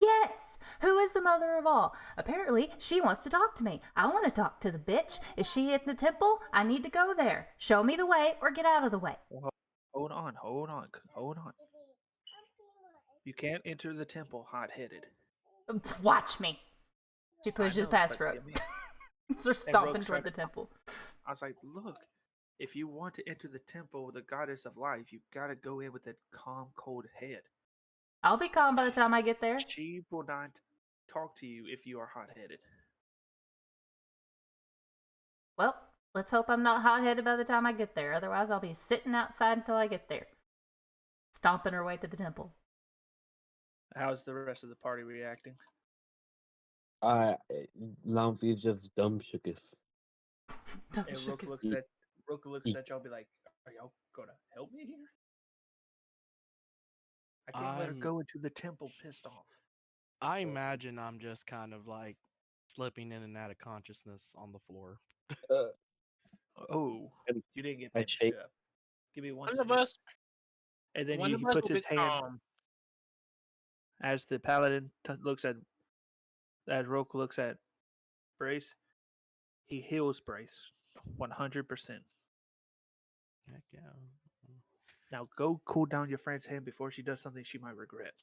Yes. Who is the mother of all? Apparently, she wants to talk to me. I want to talk to the bitch. Is she in the temple? I need to go there. Show me the way or get out of the way. Hold on. You can't enter the temple hot-headed. Watch me. She pushes know, past but Rogue. give me- They're stomping Rogue's toward trying the temple. I was like, look, if you want to enter the temple, the goddess of life, you gotta go in with a calm, cold head. I'll be calm by the time I get there. She will not talk to you if you are hot-headed. Well, let's hope I'm not hot-headed by the time I get there. Otherwise, I'll be sitting outside until I get there. Stomping her way to the temple. How's the rest of the party reacting? Lumpy's just dumb shooketh. Don't And shook Rook it. looks at y'all, be like, "Are y'all gonna help me here? I can't let her I'm- go into the temple pissed off." I imagine I'm just kind of like slipping in and out of consciousness on the floor. Oh, And you didn't get I picked shake- up. Give me one One of second. us, And then one he of us puts will be his hand calm. as the paladin looks at, as Roke looks at Brace. He heals Brace 100%. Heck yeah. Now go cool down your friend's hand before she does something she might regret.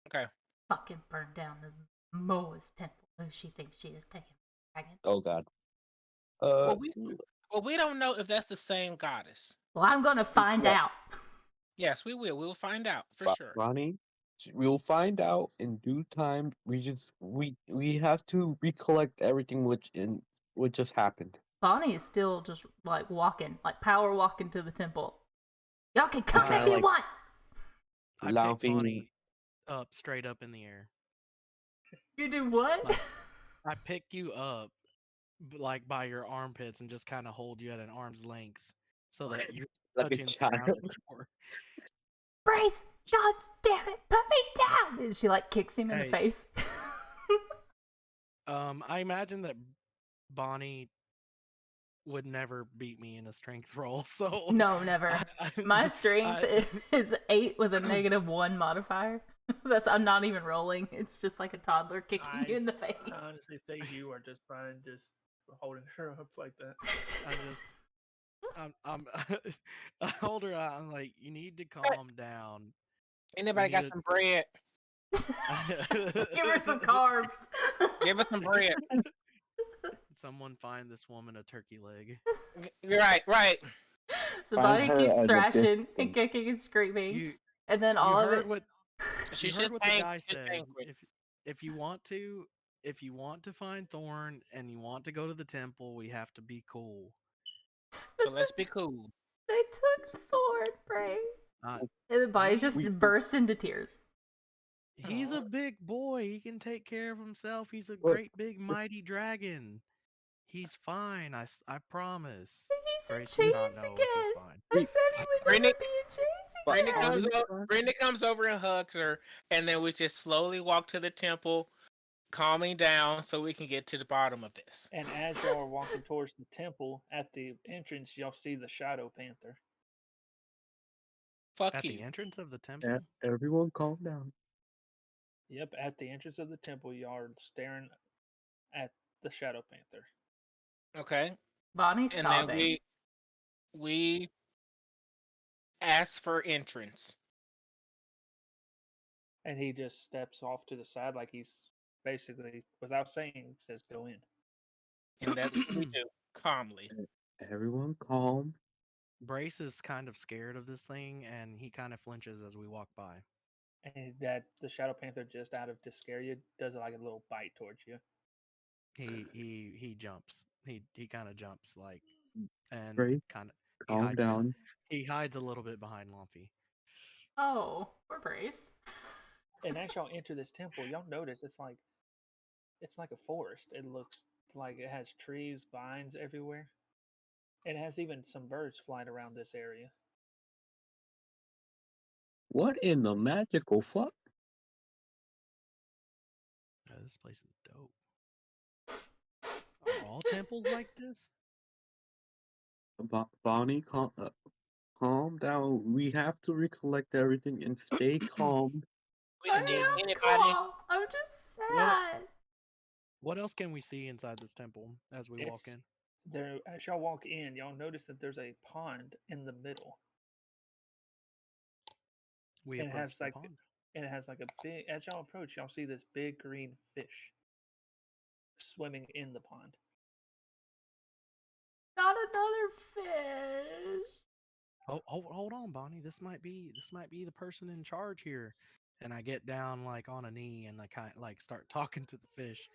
Okay. Fucking burn down the Moa's temple. Who she thinks she is taking dragon. Oh god. Well, we don't know if that's the same goddess. Well, I'm gonna find Yeah. out. Yes, we will. We'll find out for sure. Ronnie, we'll find out in due time. We have to recollect everything which just happened. Bonnie is still just like walking, like power walking to the temple. Y'all can come kinda if you like- want. I pick Laughing. Bonnie up straight up in the air. You do what? Like- I pick you up like by your armpits and just kind of hold you at an arm's length so that you're Like a touching the ground child. on the floor. Brace! God damn it! Put me down! And she like kicks him in the Hey. face. I imagine that Bonnie would never beat me in a strength roll, so No, never. My strength I- is 8 with a -1 modifier. I'm not even rolling. It's just like a toddler kicking you in the face. I honestly think you are just fine, just holding her up like that. I'm I hold her out. I'm like, you need to calm down. Anybody got some bread? Give her some carbs. Give us some bread. Someone find this woman a turkey leg. Right. So Find Bonnie her keeps an thrashing and assistant. kicking and screaming, You and then you all of heard it. what She's you heard just what the angry. guy She's said. angry. If you want to find Thorn and you want to go to the temple, we have to be cool. So let's be cool. They took Thorn, Brace. Uh, And then Bonnie he- just bursts into tears. He's a Aw. big boy. He can take care of himself. He's a What? great big mighty dragon. He's fine. I promise. He's in Grace does not chains know if he's again. fine. I said he would Brenda- never be in chains Brenda again. comes, Bonnie? Brenda comes over and hugs her, and then we just slowly walk to the temple, calming down so we can get to the bottom of this. And as y'all are walking towards the temple, at the entrance, y'all see the Shadow Panther. Fuck At you. the entrance of the temple. Everyone calm down. Yep, at the entrance of the temple, y'all are staring at the Shadow Panther. Okay. Bonnie's And sobbing. then we ask for entrance. And he just steps off to the side like he's basically, without saying, says, "Go in." And that's what we do. Calmly. Everyone calm. Brace is kind of scared of this thing, and he kind of flinches as we walk by. And that the Shadow Panther, just out of to scare you, does like a little bite towards you. He jumps. He kind of jumps like, and Brace, kind of calm down. He hides a little bit behind Lumpy. Oh, poor Brace. And as y'all enter this temple, y'all notice it's like a forest. It looks like it has trees, vines everywhere. And it has even some birds flying around this area. What in the magical fuck? This place is dope. Are all temples like this? Bonnie, calm down. We have to recollect everything and stay calm. We I see am anybody. calm. I'm just What- sad. What else can we see inside this temple as we walk It's- in? There, as y'all walk in, y'all notice that there's a pond in the middle. We And it approach has the like pond. and it has like a big, as y'all approach, y'all see this big green fish swimming in the pond. Not another fish. Hold on, Bonnie. This might be the person in charge here. And I get down like on a knee and I kind of like start talking to the fish.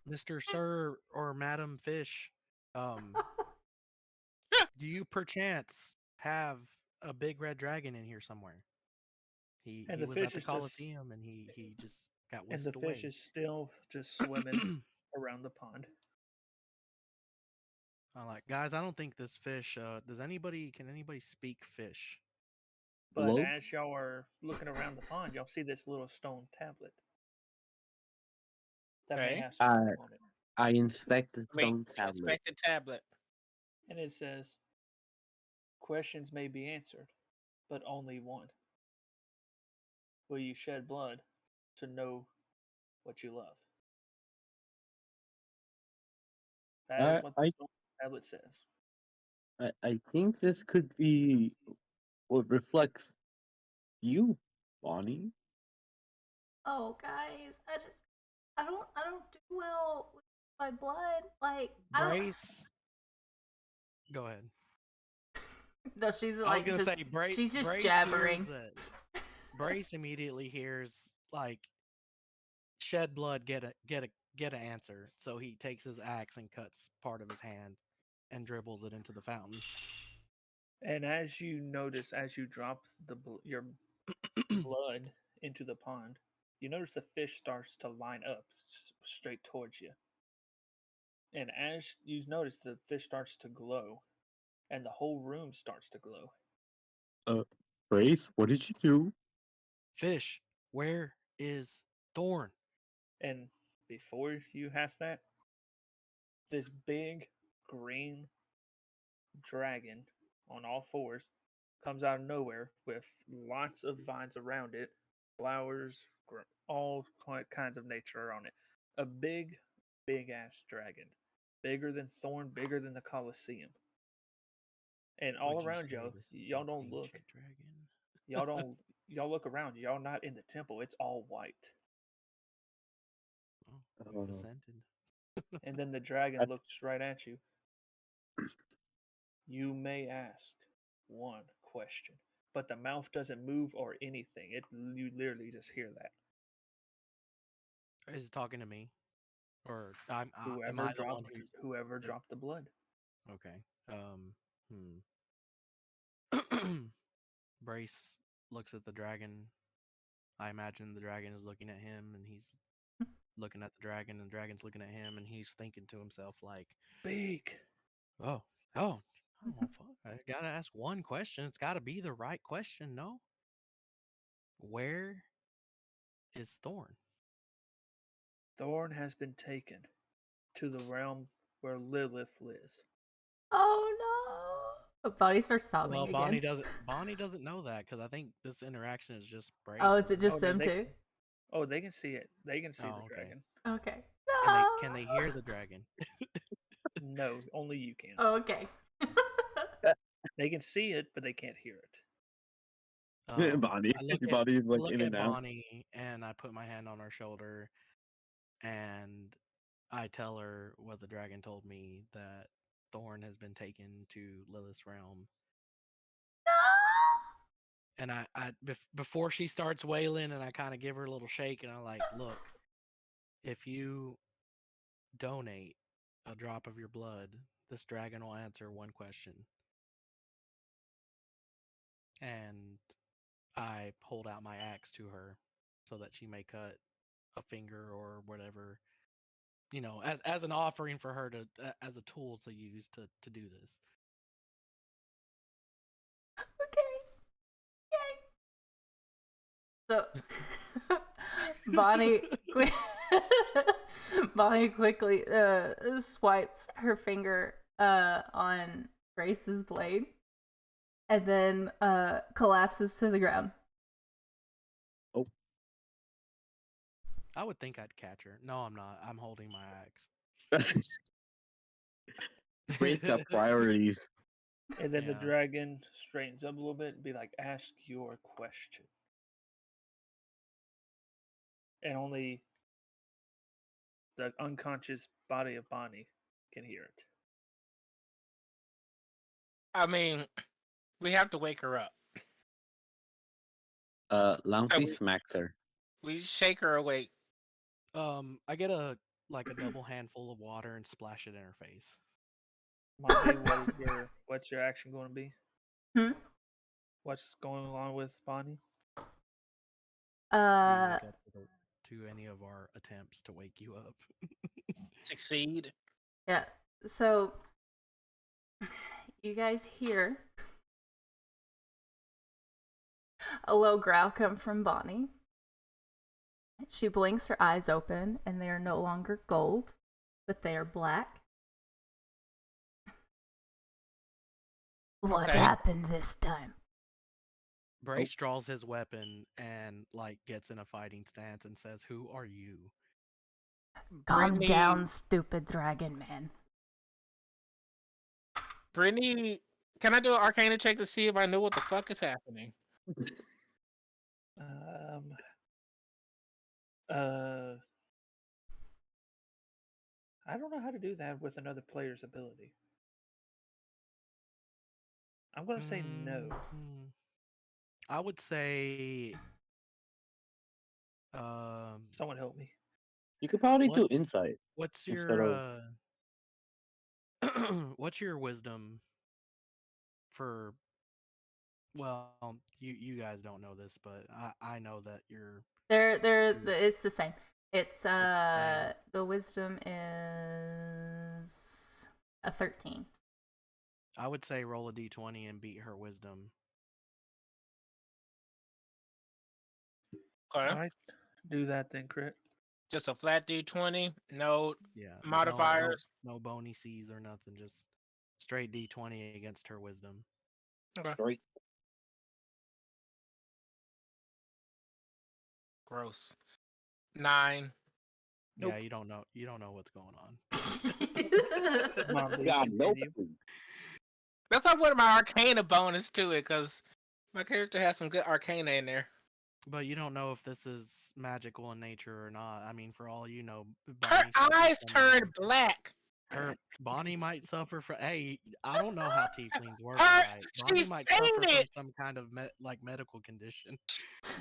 Mr. Sir or Madam Fish, do you perchance have a big red dragon in here somewhere? He And the was at fish the is just- Colosseum and he just got And whisked the away. fish is still just swimming around the pond. I'm like, guys, I don't think this fish. Can anybody speak fish? But Hello? as y'all are looking around the pond, y'all see this little stone tablet that may Okay. have something on it. I inspect the Wait, stone tablet. inspect the tablet. And it says, "Questions may be answered, but only one. Will you shed blood to know what you love?" That is what the I stone tablet says. I think this could be what reflects you, Bonnie. Oh, guys, I don't do well with my blood. Like, I don't. Brace. Go ahead. No, she's I was like gonna just. say Brace. She's just Brace jabbering. hears that. Brace immediately hears like shed blood, get an answer. So he takes his axe and cuts part of his hand and dribbles it into the fountain. And as you notice, as you drop your blood into the pond, you notice the fish starts to line up straight towards you. And as you notice, the fish starts to glow, and the whole room starts to glow. Brace, what did you do? Fish, where is Thorn? And before you ask that, this big green dragon on all fours comes out of nowhere with lots of vines around it, flowers, all kinds of nature on it. A big, big ass dragon, bigger than Thorn, bigger than the Colosseum. And all Would you around say y'all, this is y'all an don't look. ancient dragon? Y'all don't. Y'all look around. Y'all not in the temple. It's all white. Oh, Oh. we've ascended. And then the dragon That- looks right at you. You may ask one question, but the mouth doesn't move or anything. You literally just hear that. Is it talking to me, or am Whoever I the dropped one who's whoever dropped the blood. okay? Brace looks at the dragon. I imagine the dragon is looking at him, and he's looking at the dragon, and the dragon's looking at him, and he's thinking to himself like, Big. "Oh, fuck! I gotta ask one question. It's got to be the right question, no? Where is Thorn?" Thorn has been taken to the realm where Lilith lives. Oh no! Bonnie starts sobbing Well, again. Bonnie doesn't know that because I think this interaction is just Brace. Oh, is it just Oh, them they- too? Oh, they can see it. They can see Oh, the okay. dragon. Okay. Can they hear the dragon? No, only you can. Oh, okay. They can see it, but they can't hear it. Bonnie. I look Bonnie's like look in at and out. Bonnie and I put my hand on her shoulder and I tell her what the dragon told me, that Thorn has been taken to Lilith's realm. And before she starts wailing, and I kind of give her a little shake, and I like, look, if you donate a drop of your blood, this dragon will answer one question. And I hold out my axe to her so that she may cut a finger or whatever, as an offering for her to as a tool to use to do this. Okay. So Bonnie Bonnie quickly swipes her finger on Grace's blade and then collapses to the ground. Oh, I would think I'd catch her. No, I'm not. I'm holding my axe. Brace got priorities. And then the Yeah. dragon straightens up a little bit and be like, ask your question. And only the unconscious body of Bonnie can hear it. I mean, we have to wake her up. Launcy we- smacks her. We shake her awake. I get a double handful of water and splash it in her face. Monty, what's your action going to be? Hmm? What's going on with Bonnie? Do you wake up to any of our attempts to wake you up? Succeed. Yeah. So you guys hear a low growl come from Bonnie. She blinks her eyes open, and they are no longer gold, but they are black. What Okay. happened this time? Brace draws his weapon and gets in a fighting stance and says, "Who are you?" Calm Brittany- down, stupid dragon man. Brittany, can I do an Arcana check to see if I know what the fuck is happening? I don't know how to do that with another player's ability. I'm going to say no. I would say, Someone help me. You could probably What? do insight. what's Instead your what's your wisdom for? Well, you guys don't know this, but I know that you're. It's the same. It's the same. the wisdom is a 13. I would say roll a d20 and beat her wisdom. Okay. All right, do that then, Crit. Just a flat D20, no Yeah. modifiers. No bony C's or nothing. Just straight D20 against her wisdom. Okay. Great. Gross. 9. Yeah, Nope. you don't know. You don't know what's going on. Mombi, God, no. continue. That's why I put my Arcana bonus to it, because my character has some good Arcana in there. But you don't know if this is magical in nature or not. I mean, for all you know, Her Bonnie suffers eyes from turned black. Bonnie might suffer from. Hey, I don't know how tieflings work. Her, Right? Bonnie she might suffer from fainted. some kind of medical condition.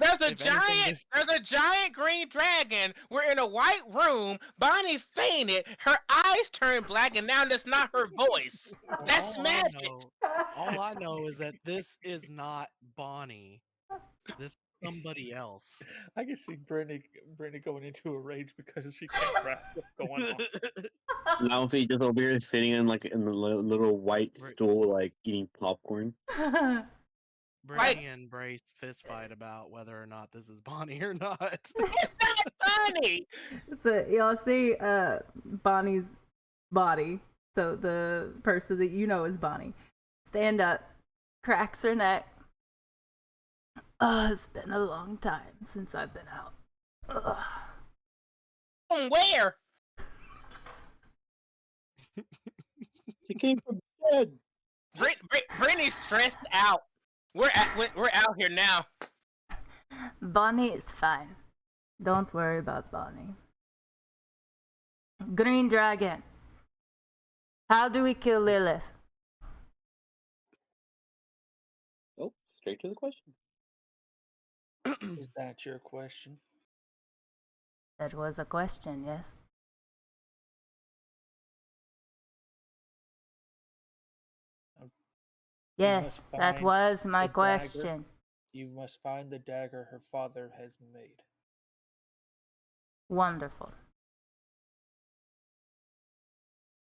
There's a If anything, giant, there's a giant green dragon. We're in a white room. Bonnie fainted. Her eyes turned black, and now that's not her voice. That's magic. All I know is that this is not Bonnie. This is somebody else. I can see Brittany going into a rage because she can't grasp what's going on. Laufey just over here sitting in the little white Right. stool, like eating popcorn. Brittany and Brace fist fight about whether or not this is Bonnie or not. It's not Bonnie. So y'all see Bonnie's body. So the person that you know is Bonnie. Stand up, cracks her neck. It's been a long time since I've been out. Ugh. From where? She came from bed. Brittany's stressed out. We're out here now. Bonnie is fine. Don't worry about Bonnie. Green Dragon. How do we kill Lillith? Oh, straight to the question. Is that your question? That was a question, yes? Yes, that find was my the dagger. question. You must find the dagger her father has made. Wonderful.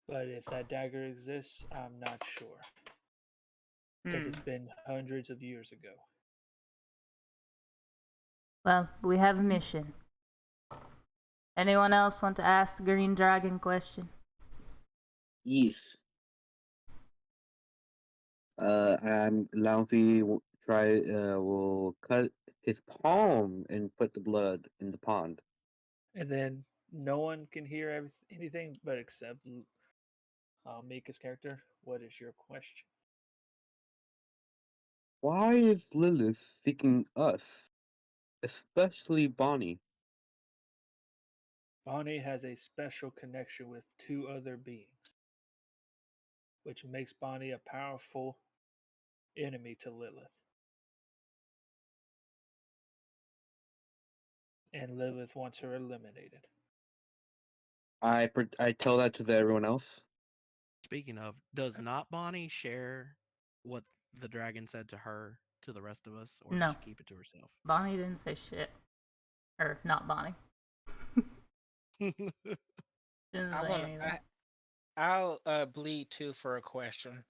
But if that dagger exists, I'm not sure. Because it's been hundreds of years ago. Well, we have a mission. Anyone else want to ask the Green Dragon question? Yes. And Laufey will cut his palm and put the blood in the pond. And then no one can hear anything but except Mika's character. What is your question? Why is Lilith seeking us, especially Bonnie? Bonnie has a special connection with two other beings, which makes Bonnie a powerful enemy to Lilith. And Lilith wants her eliminated. I tell that to everyone else. Speaking of, does not Bonnie share what the dragon said to her to the rest of us, or No. does she keep it to herself? Bonnie didn't say shit. Or, not Bonnie. Didn't say anything. I'll bleed too for a question.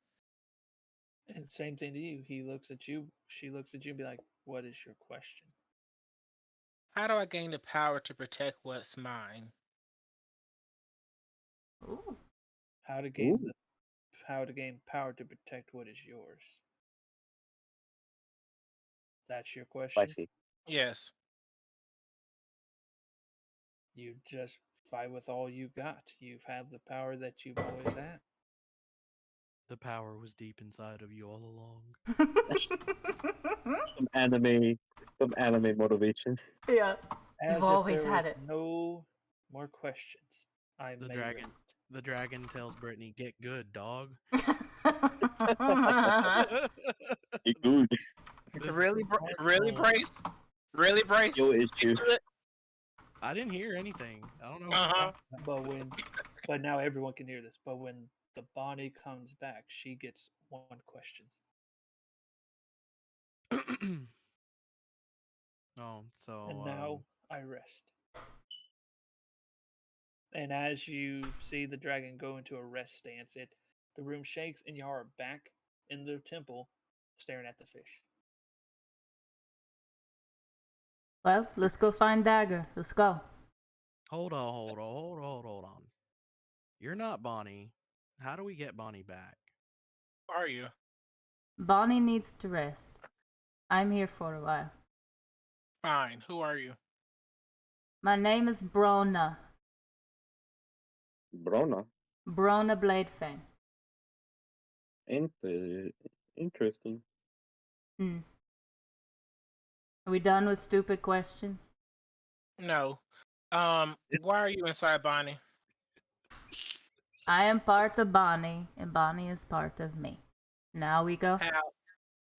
And same thing to you. He looks at you, she looks at you and be like, what is your question? How do I gain the power to protect what's mine? Ooh. How to gain power to protect what is yours. That's your question? Spicy. Yes. You just fight with all you got. You have the power that you've always had. The power was deep inside of you all along. Some anime motivation. Yeah. As You've if always there had was it. no more questions. I The may dragon. rest. The dragon tells Brittany, "Get good, dog." You good. This- Really, Oh, Brace? Really, Brace? No You issue. do it? I didn't hear anything. I don't know. Uh-huh. But now everyone can hear this. But when the Bonnie comes back, she gets one question. Oh, so And now I rest. And as you see the dragon go into a rest stance, the room shakes and you are back in the temple staring at the fish. Well, let's go find Dagger. Let's go. Hold on. You're not Bonnie. How do we get Bonnie back? Who are you? Bonnie needs to rest. I'm here for a while. Fine. Who are you? My name is Brona. Brona. Brona Bladefang. Interesting. Hmm. Are we done with stupid questions? No. Why are you inside Bonnie? I am part of Bonnie, and Bonnie is part of me. Now we go.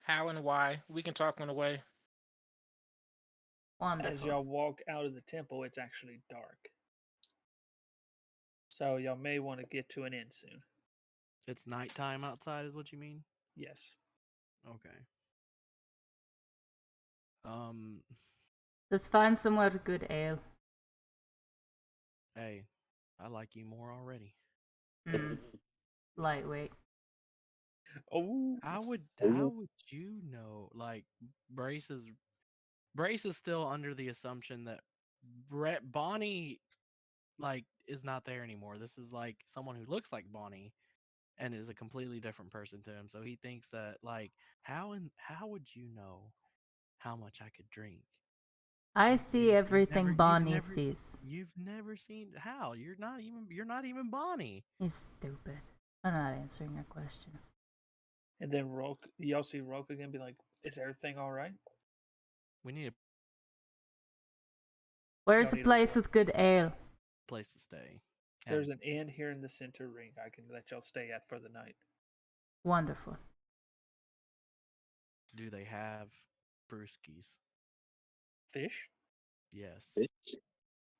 How and why? We can talk on the way. As Wonderful. y'all walk out of the temple, it's actually dark. So y'all may want to get to an inn soon. It's nighttime outside, is what you mean? Yes. Okay. Let's find somewhere with good ale. Hey, I like you more already. Hmm. Lightweight. Oh, How would you know? Like Brace is still under the assumption that Bonnie like is not there anymore. This is like someone who looks like Bonnie and is a completely different person to him. So he thinks that like how would you know how much I could drink? I see everything Bonnie sees. You've never seen how? You're not even Bonnie. He's stupid. I'm not answering your questions. and then y'all see Roke again. Be like, "Is everything all right?" We need a Where's Y'all a need to place roll. with good ale? place to stay. There's And an inn here in the center ring. I can let y'all stay at for the night. Wonderful. do they have brewskis? Fish? Yes.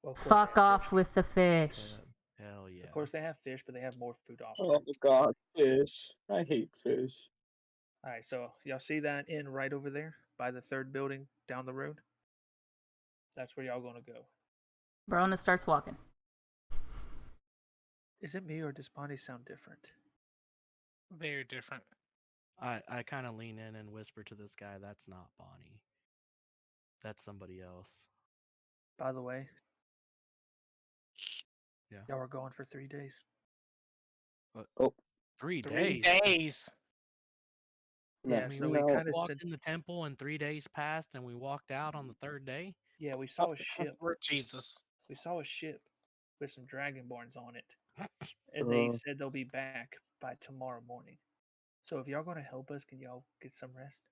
Well, of course Fuck they have off fish. with the fish. Hell yeah. Of course they have fish, but they have more food offered. Oh God, fish! I hate fish. All right, so y'all see that inn right over there by the third building down the road? That's where y'all gonna go. Brona starts walking. Is it me or does Bonnie sound different? Very different. I kind of lean in and whisper to this guy, that's not Bonnie. That's somebody else. By the way, Yeah. y'all are gone for 3 days. But Oh, 3 3 days. days. Yeah, I mean, so we we no. kind of walked in the temple and 3 days passed and we walked out on the third day. yeah, we saw a ship. Lord Jesus. We saw a ship with some dragonborns on it. And they said they'll be back by tomorrow morning. So if y'all gonna help us, can y'all get some rest?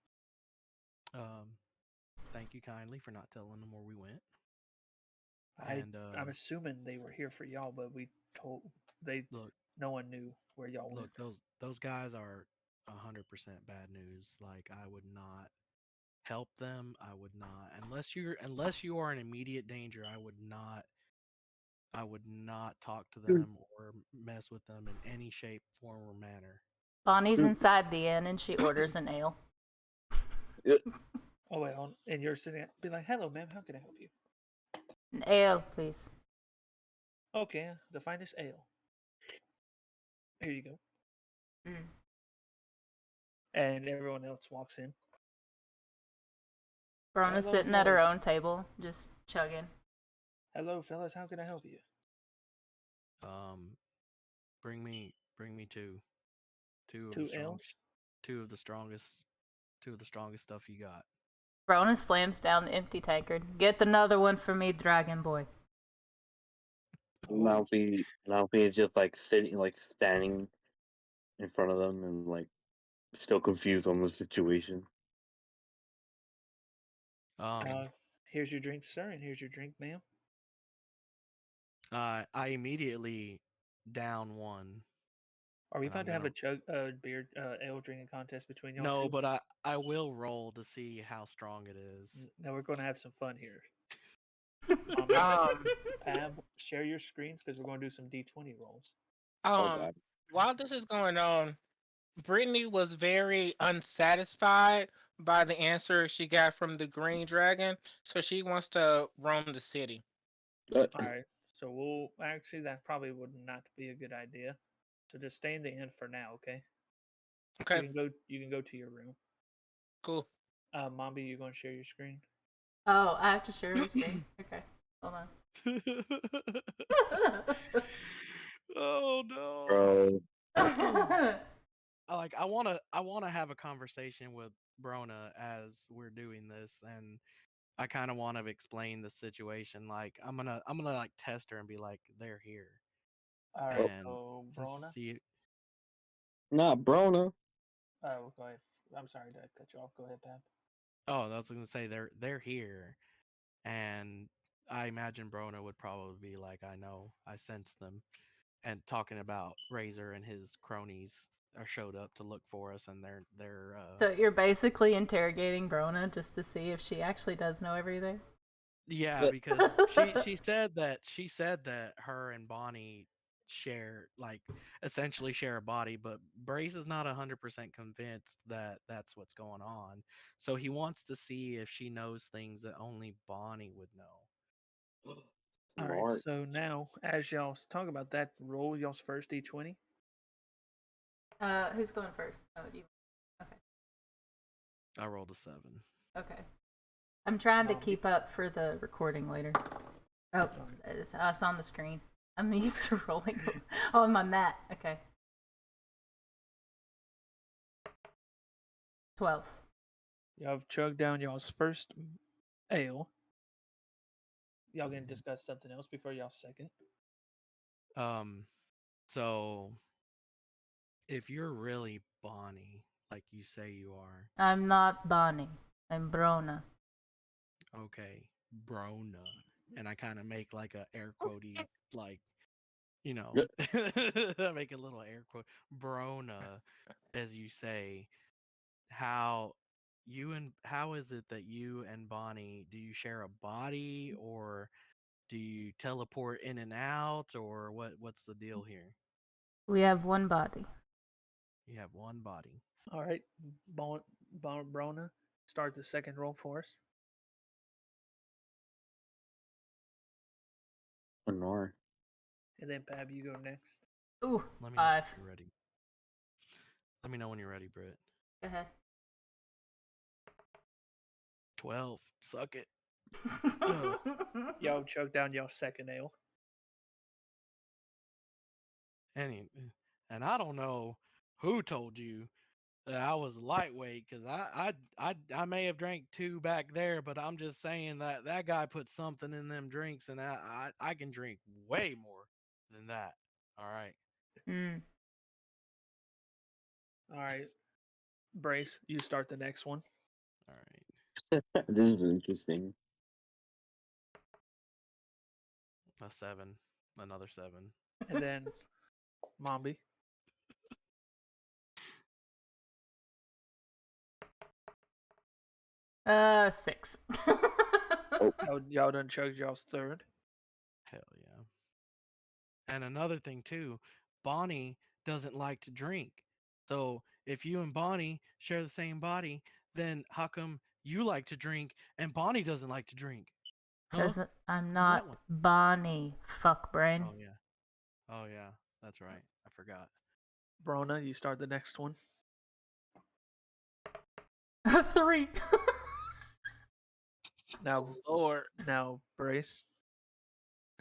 Thank you kindly for not telling them where we went. I'm assuming they were here for y'all, but we told look, no one knew where y'all look, went. those guys are 100% bad news. Like I would not help them. I would not unless you are in immediate danger. I would not talk to them or mess with them in any shape, form, or manner. Bonnie's inside the inn and she orders an ale. Oh wait, hold on. And you're sitting be like, "Hello, ma'am. How can I help you?" An ale, please. Okay, the finest ale. Here you go. Mm. And everyone else walks in. Brona's Hello, sitting at her fellas. own table, just chugging. Hello, fellas. How can I help you? Bring me two of the 2 ales. two of the strongest stuff you got. Brona slams down the empty tankard. Get another one for me, Dragon Boy. Malfi is just like sitting, like standing in front of them and like still confused on the situation. Here's your drink, sir, and here's your drink, ma'am. I immediately down one. Are we and about I'm to have a gonna- beer ale drinking contest between y'all No, two? but I will roll to see how strong it is. Now we're going to have some fun here. Um, Pam, share your screens because we're going to do some D20 rolls. Oh God. while this is going on, Brittany was very unsatisfied by the answer she got from the green dragon, so she wants to roam the city. All right, so we'll actually that probably would not be a good idea. So just stay in the inn for now, okay? Okay, You can go to your room. cool. Mombi, you going to share your screen? Oh, I have to share the screen. Okay, hold on. Oh no. Bro. I wanna have a conversation with Brona as we're doing this, and I kind of want to explain the situation. Like I'm gonna like test her and be like, they're here, All right, and, so and Brona. see. Not Brona. Oh, go ahead. I'm sorry to cut you off. Go ahead, Pap. Oh, I was gonna say they're here, and I imagine Brona would probably be like, I know, I sense them, and talking about Razor and his cronies are showed up to look for us, and they're So you're basically interrogating Brona just to see if she actually does know everything? yeah, But- because she said that her and Bonnie share, like, essentially share a body, but Brace is not 100% convinced that that's what's going on. So he wants to see if she knows things that only Bonnie would know. All right, Smart. so now, as y'all talk about that, roll y'all's first d20. Who's going first? Oh, you. Okay. I rolled a 7. Okay. I'm trying to Mommy. keep up for the recording later. Oh, it's on the screen. I'm used to rolling on my mat. Okay. 12. Y'all have chugged down y'all's first ale. Y'all gonna discuss something else before y'all second? So if you're really Bonnie, like you say you are, I'm not Bonnie. I'm Brona. okay, Brona, and I kind of make like a air quotey, like, you know, I make a little air quote, Brona, as you say. How how is it that you and Bonnie, do you share a body, or do you teleport in and out, or what's the deal here? We have one body. You have one body. All right, Brona, start the second roll for us. Honor. And then Pab, you go next. Ooh, Let me know 5. when you're ready. Let me know when you're ready, Britt. Go ahead. 12. Suck it. Y'all chug down y'all second ale. And I don't know who told you that I was lightweight, because I may have drank 2 back there, but I'm just saying that that guy put something in them drinks, and I can drink way more than that. All right. Mm. All right, Brace, you start the next one. All right. This is interesting. A 7. Another 7. And then Mombi. Six. Y'all done chugged y'all's third. Hell yeah. And another thing too, Bonnie doesn't like to drink. So if you and Bonnie share the same body, then how come you like to drink and Bonnie doesn't like to drink? Huh? I'm That not one. Bonnie, fuck brain. Oh yeah. Oh yeah. That's right. I forgot. Brona, you start the next one. 3. Now, Lord. now Brace.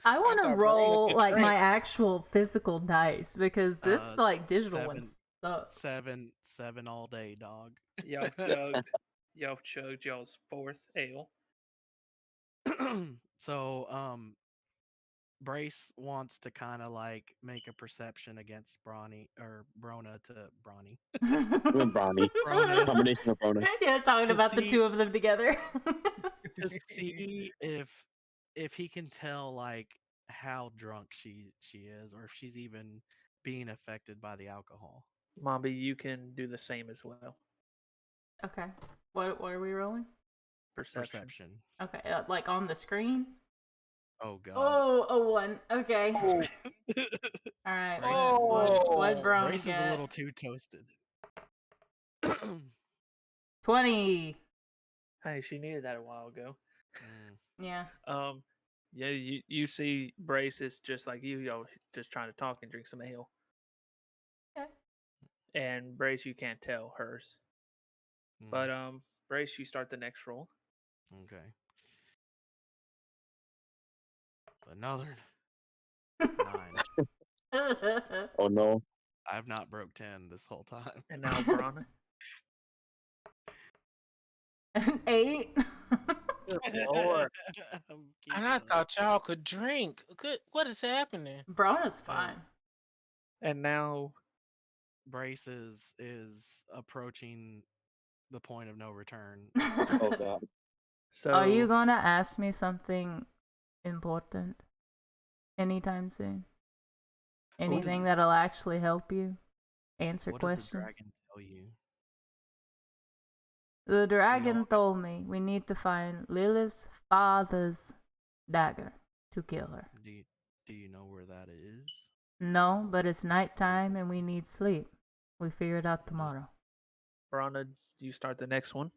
I want to thought Brona roll could like drink. my actual physical dice because this like digital 7 one sucks. 7 all day, dog. Y'all chugged y'all's fourth ale. So Brace wants to kind of like make a perception against Bronny, or Brona to Bronny. With Bonnie. Brona. Combination of Brona. Yeah, talking To about the see- two of them together. to see if he can tell like how drunk she is, or if she's even being affected by the alcohol. Mombi, you can do the same as well. Okay. What are we rolling? Perception. Okay, like on the screen. Oh god. Oh, a 1. Okay. Oh, All right. Brace, What Brony Brace is a get? little too toasted. 20. Hey, she needed that a while ago. Yeah. Yeah, you see Brace is just like y'all just trying to talk and drink some ale. Okay. And Brace, you can't tell hers. But Brace, you start the next roll. Okay. Another 9. Oh no. I've not broke 10 this whole time. And now Brana. An 8. Good lord. I'm And I keeping thought y'all could drink. Good. What is happening? Brona's fine. And now Braces is approaching the point of no return. Oh god. so Are you gonna ask me something important anytime soon? Anything that'll actually help you answer What questions? did the dragon tell you? The dragon No. told me we need to find Lilith's father's dagger to kill her. Do you know where that is? No, but it's nighttime and we need sleep. We figure it out tomorrow. Brana, you start the next one.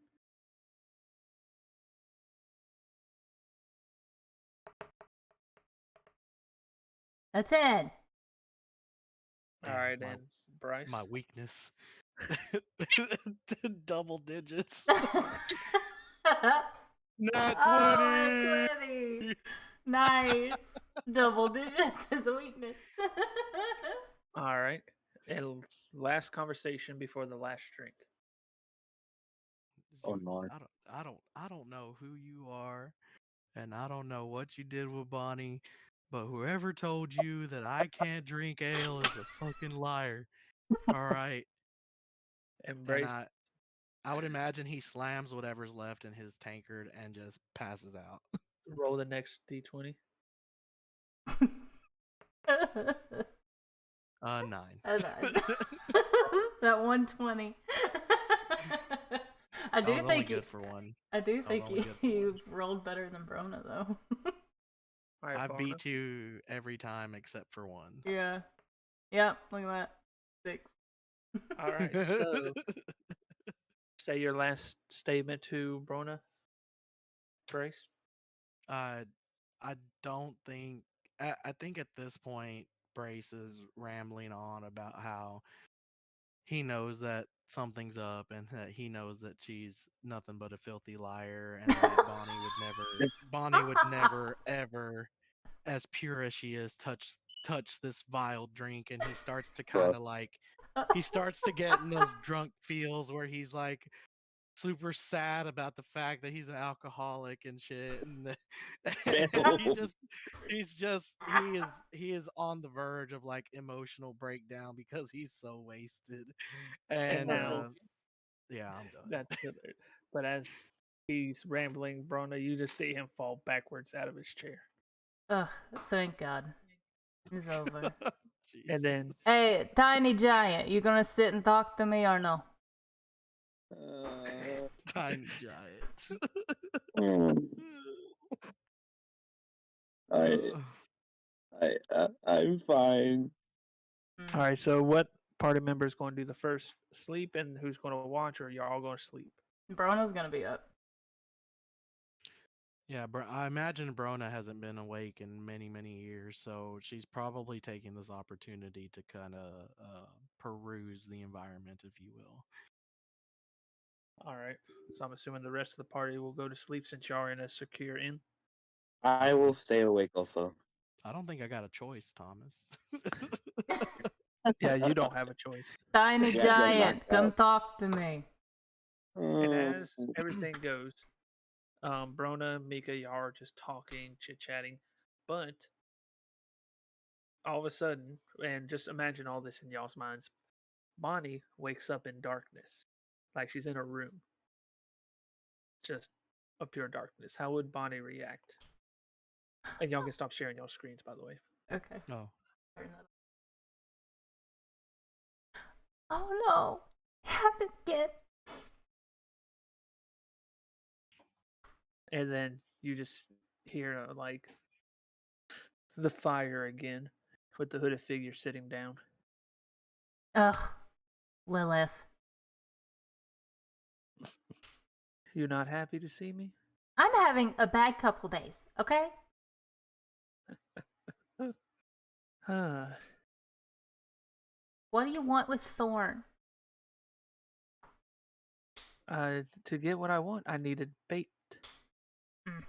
A 10. All right, my, and Bryce. my weakness. Double digits. Not 20. Oh, 20. Nice. Double digits is a weakness. All right, and last conversation before the last drink. Oh no. I don't know who you are, and I don't know what you did with Bonnie, but whoever told you that I can't drink ale is a fucking liar. All right, and Embrace. I would imagine he slams whatever's left in his tankard and just passes out. Roll the next d20. 9. That 120. I That do was only think good for one. I do That was think only good for you one. rolled better than Brona though. All right, I Brana. beat you every time except for one. Yeah. Yep. Look at that. 6. All right, so say your last statement to Brona. Brace. I don't think. I think at this point, Brace is rambling on about how he knows that something's up and that he knows that she's nothing but a filthy liar and that Bonnie would never ever, as pure as she is, touch this vile drink. And he starts to kind of like he starts to get in those drunk feels where he's like super sad about the fact that he's an alcoholic and shit, and he is on the verge of like emotional breakdown because he's so wasted. And And now yeah, I'm done. that's good. But as he's rambling, Brona, you just see him fall backwards out of his chair. Ugh, thank God. It's over. And then Jesus. Hey, Tiny Giant, you gonna sit and talk to me or no? Tiny giant. I'm fine. all right, so what party member is going to do the first sleep and who's going to watch, or you're all going to sleep? Brona's gonna be up. Yeah, I imagine Brona hasn't been awake in many, many years, so she's probably taking this opportunity to kind of peruse the environment, if you will. All right, so I'm assuming the rest of the party will go to sleep since y'all are in a secure inn. I will stay awake also. I don't think I got a choice, Thomas. Yeah, you don't have a choice. Tiny Yeah, get Giant, knocked come out. talk to me. And as everything goes, Brona, Mika, y'all are just talking, chit-chatting, but all of a sudden, and just imagine all this in y'all's minds, Bonnie wakes up in darkness, like she's in a room, just a pure darkness. How would Bonnie react? And y'all can stop sharing your screens, by the way. Okay. No. Turn that off. Oh no. It happened again. And then you just hear like the fire again with the hooded figure sitting down. Ugh. Lilith. You not happy to see me? I'm having a bad couple days, okay? What do you want with Thorn? To get what I want, I needed bait. Mm.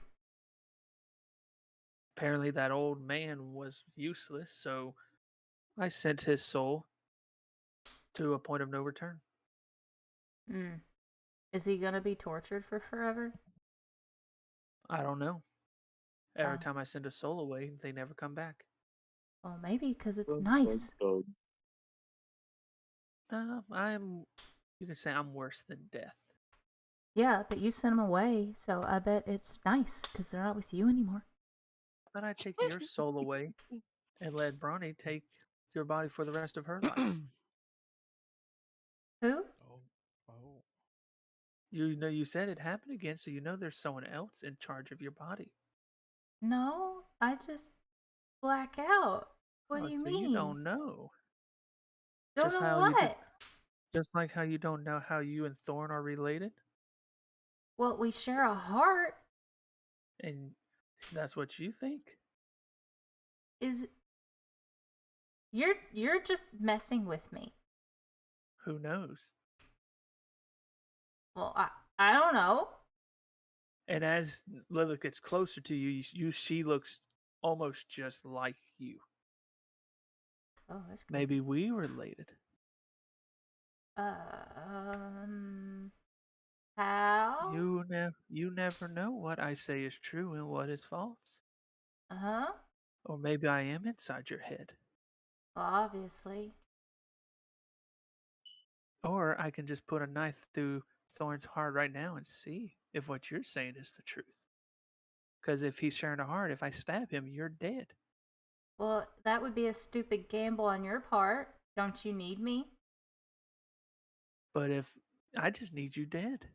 apparently that old man was useless, so I sent his soul to a point of no return. Hmm. Is he gonna be tortured for forever? I don't know. Every Oh. time I send a soul away, they never come back. Well, maybe because it's Dun, nice. dun, You could say I'm worse than death. Yeah, but you sent them away, so I bet it's nice because they're not with you anymore. But I take your soul away and let Bronny take your body for the rest of her life. Who? Oh. You know you said it happened again, so you know there's someone else in charge of your body. No, I just black out. What Oh, do you so mean? you don't know. Don't Just know how what? just like how you don't know how you and Thorn are related, Well, we share a heart. and that's what you think. Is you're just messing with me. Who knows? Well, I don't know. And as Lilith gets closer to you, she looks almost just like you. Oh, that's good. Maybe we were related. How? You never know what I say is true and what is false. Uh-huh. Or maybe I am inside your head. Well, obviously. Or I can just put a knife through Thorn's heart right now and see if what you're saying is the truth. Because if he's sharing a heart, if I stab him, you're dead. Well, that would be a stupid gamble on your part. Don't you need me? But if I just need you dead.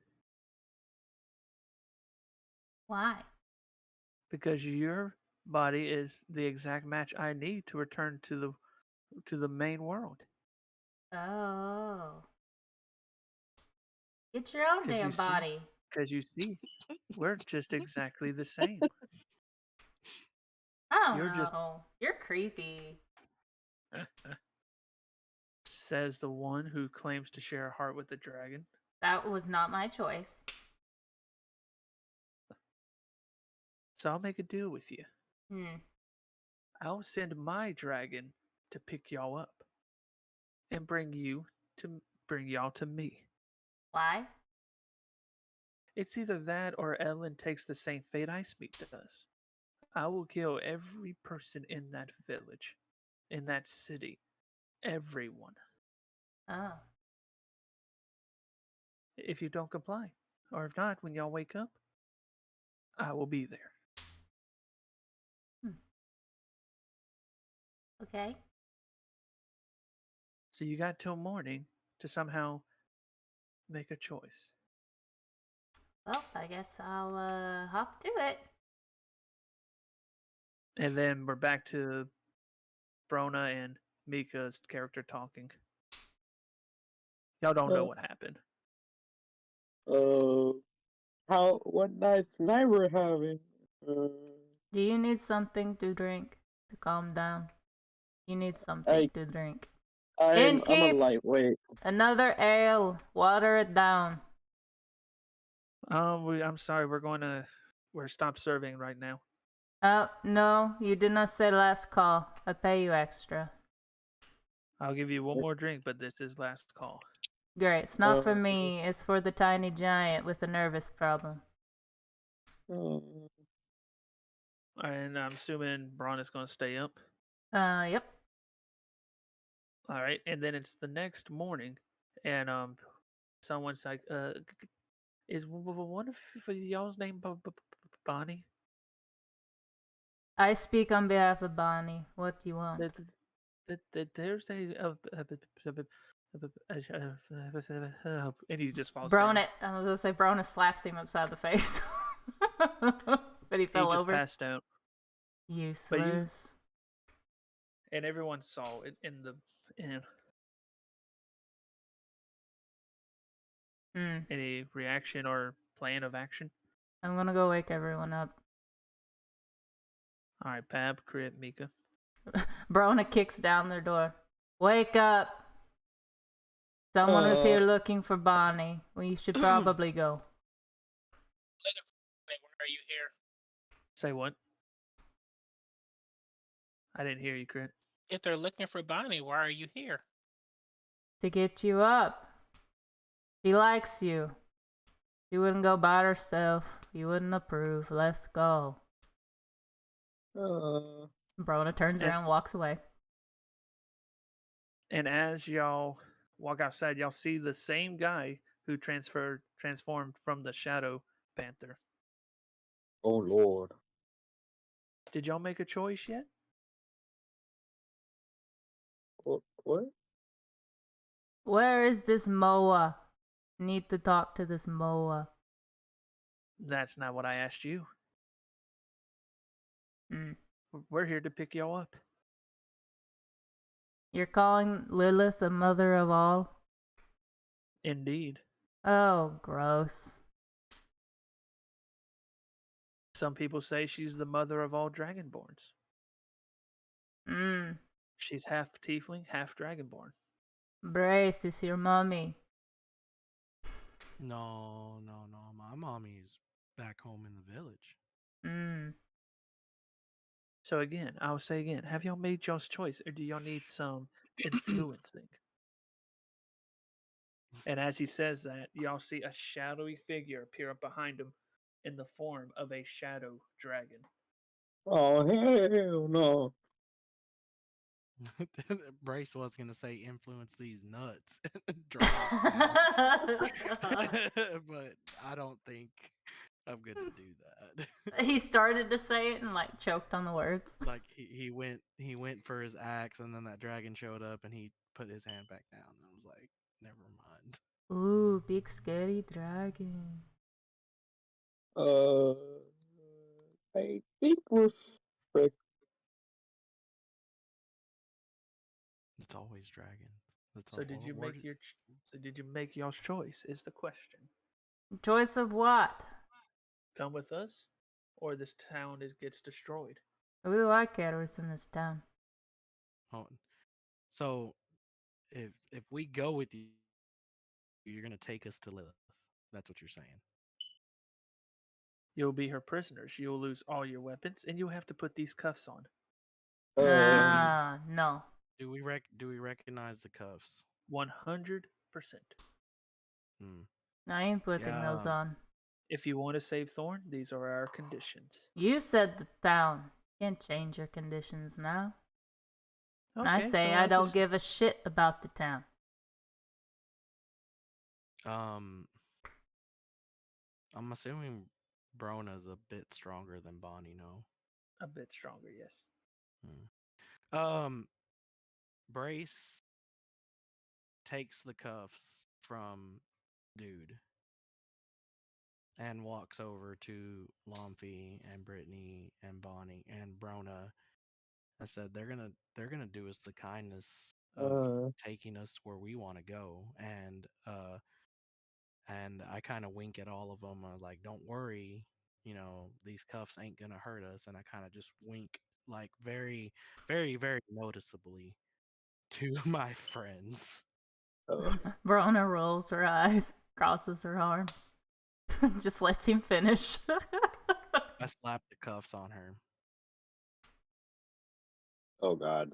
Why? Because your body is the exact match I need to return to the main world. Oh. Get your own damn body. Because you see, we're just exactly the same. I don't You're just know. You're creepy. says the one who claims to share a heart with the dragon. That was not my choice. So I'll make a deal with you. Hmm. I'll send my dragon to pick y'all up and bring y'all to me. Why? It's either that or Ellen takes the same fate Icemeat does. I will kill every person in that village, in that city, everyone, Oh. if you don't comply. Or if not, when y'all wake up, I will be there. Okay. So you got till morning to somehow make a choice. Well, I guess I'll hop to it. And then we're back to Brona and Mika's character talking. Y'all don't know what happened. what nice night we're having. Do you need something to drink to calm down? You need something to drink. I'm a Innkeep! lightweight. Another ale. Water it down. I'm sorry, we're stopped serving right now. Oh, no, you did not say last call. I pay you extra. I'll give you one more drink, but this is last call. Great. It's not for me. It's for the tiny giant with a nervous problem. And I'm assuming Braun is going to stay up. Yep. All right, and then it's the next morning, and someone's like, is one of y'all's name Bonnie? I speak on behalf of Bonnie. What do you want? There's and he just falls Brona, down. I was gonna say Brona slaps him upside the face. But he fell just over. Passed out. Useless. And everyone saw it in the. Any reaction or plan of action? I'm gonna go wake everyone up. All right, Pab, Crit, Mika. Brona kicks down their door. Wake up! Someone was here looking for Bonnie. We should probably go. Why are you here? Say what? I didn't hear you, Crit. If they're looking for Bonnie, why are you here? To get you up. She likes you. She wouldn't go by herself. You wouldn't approve. Let's go. Brona turns around and walks away. And as y'all walk outside, y'all see the same guy who transformed from the Shadow Panther. Oh Lord. Did y'all make a choice yet? What? Where is this Moa? Need to talk to this Moa. That's not what I asked you. Hmm. We're here to pick y'all up. You're calling Lillith the mother of all? Indeed. Oh, gross. Some people say she's the mother of all dragonborns. Mmm. She's half tiefling, half dragonborn. Brace is your mummy. No. My mommy's back home in the village. Mmm. So again, I'll say again, have y'all made y'all's choice, or do y'all need some influencing? And as he says that, y'all see a shadowy figure appear up behind him in the form of a shadow dragon. Oh hell no. Brace was gonna say influence these nuts, drive them fast. But I don't think I'm gonna do that. He started to say it and like choked on the words. Like he went for his axe, and then that dragon showed up, and he put his hand back down. I was like, never mind. Ooh, big scary dragon. I think we're frick. It's always dragons. That's So did you make your? So did you make y'all's choice? Is the question. Choice of what? Come with us, or this town gets destroyed. We like Eros in this town. Oh, so if we go with you, you're gonna take us to Lilith. That's what you're saying. You'll be her prisoners. You'll lose all your weapons, and you'll have to put these cuffs on. Nah, no. Do we recognize the cuffs? 100%. Hmm. I ain't putting those on. If you want to save Thorn, these are our conditions. You said the town. Can't change your conditions now. And I Okay, say so I I'll don't just- give a shit about the town. I'm assuming Brona's a bit stronger than Bonnie, no? a bit stronger, yes. Brace takes the cuffs from Dude and walks over to Lomfy and Brittany and Bonnie and Brona. I said they're gonna do us the kindness of taking us where we want to go, and I kind of wink at all of them, like, don't worry, these cuffs ain't gonna hurt us, and I kind of just wink, like, very, very, very noticeably to my friends. Brona rolls her eyes, crosses her arms, just lets him finish. I slapped the cuffs on her Oh God.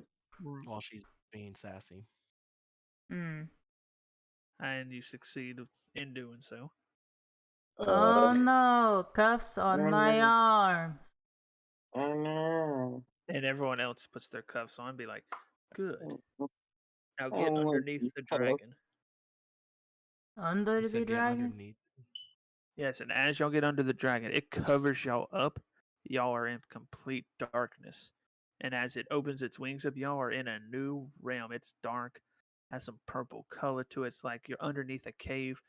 while she's being sassy. Mm. And you succeed in doing so. Oh no, cuffs on my arms. Oh no. And everyone else puts their cuffs on and be like, good. Now I get don't want underneath these the cuffs. dragon. Under You the said get dragon? underneath. Yes, and as y'all get under the dragon, it covers y'all up. Y'all are in complete darkness. And as it opens its wings up, y'all are in a new realm. It's dark, has some purple color to it. It's like you're underneath a cave.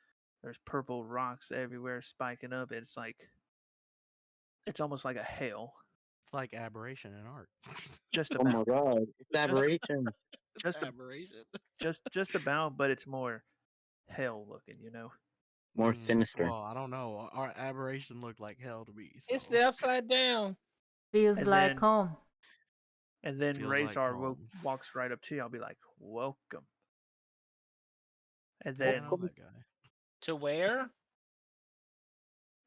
There's purple rocks everywhere spiking up. It's almost like a hell. It's like aberration in art. Just Oh my about. God. It's aberration. Just a- aberration. just about, but it's more hell looking, you know. More sinister. Well, I don't know. Our aberration looked like hell to me. So. It's the upside down. Feels And like then- home. And then Feels like Razor home. walks right up to you. I'll be like, welcome. And I then know that guy. To where?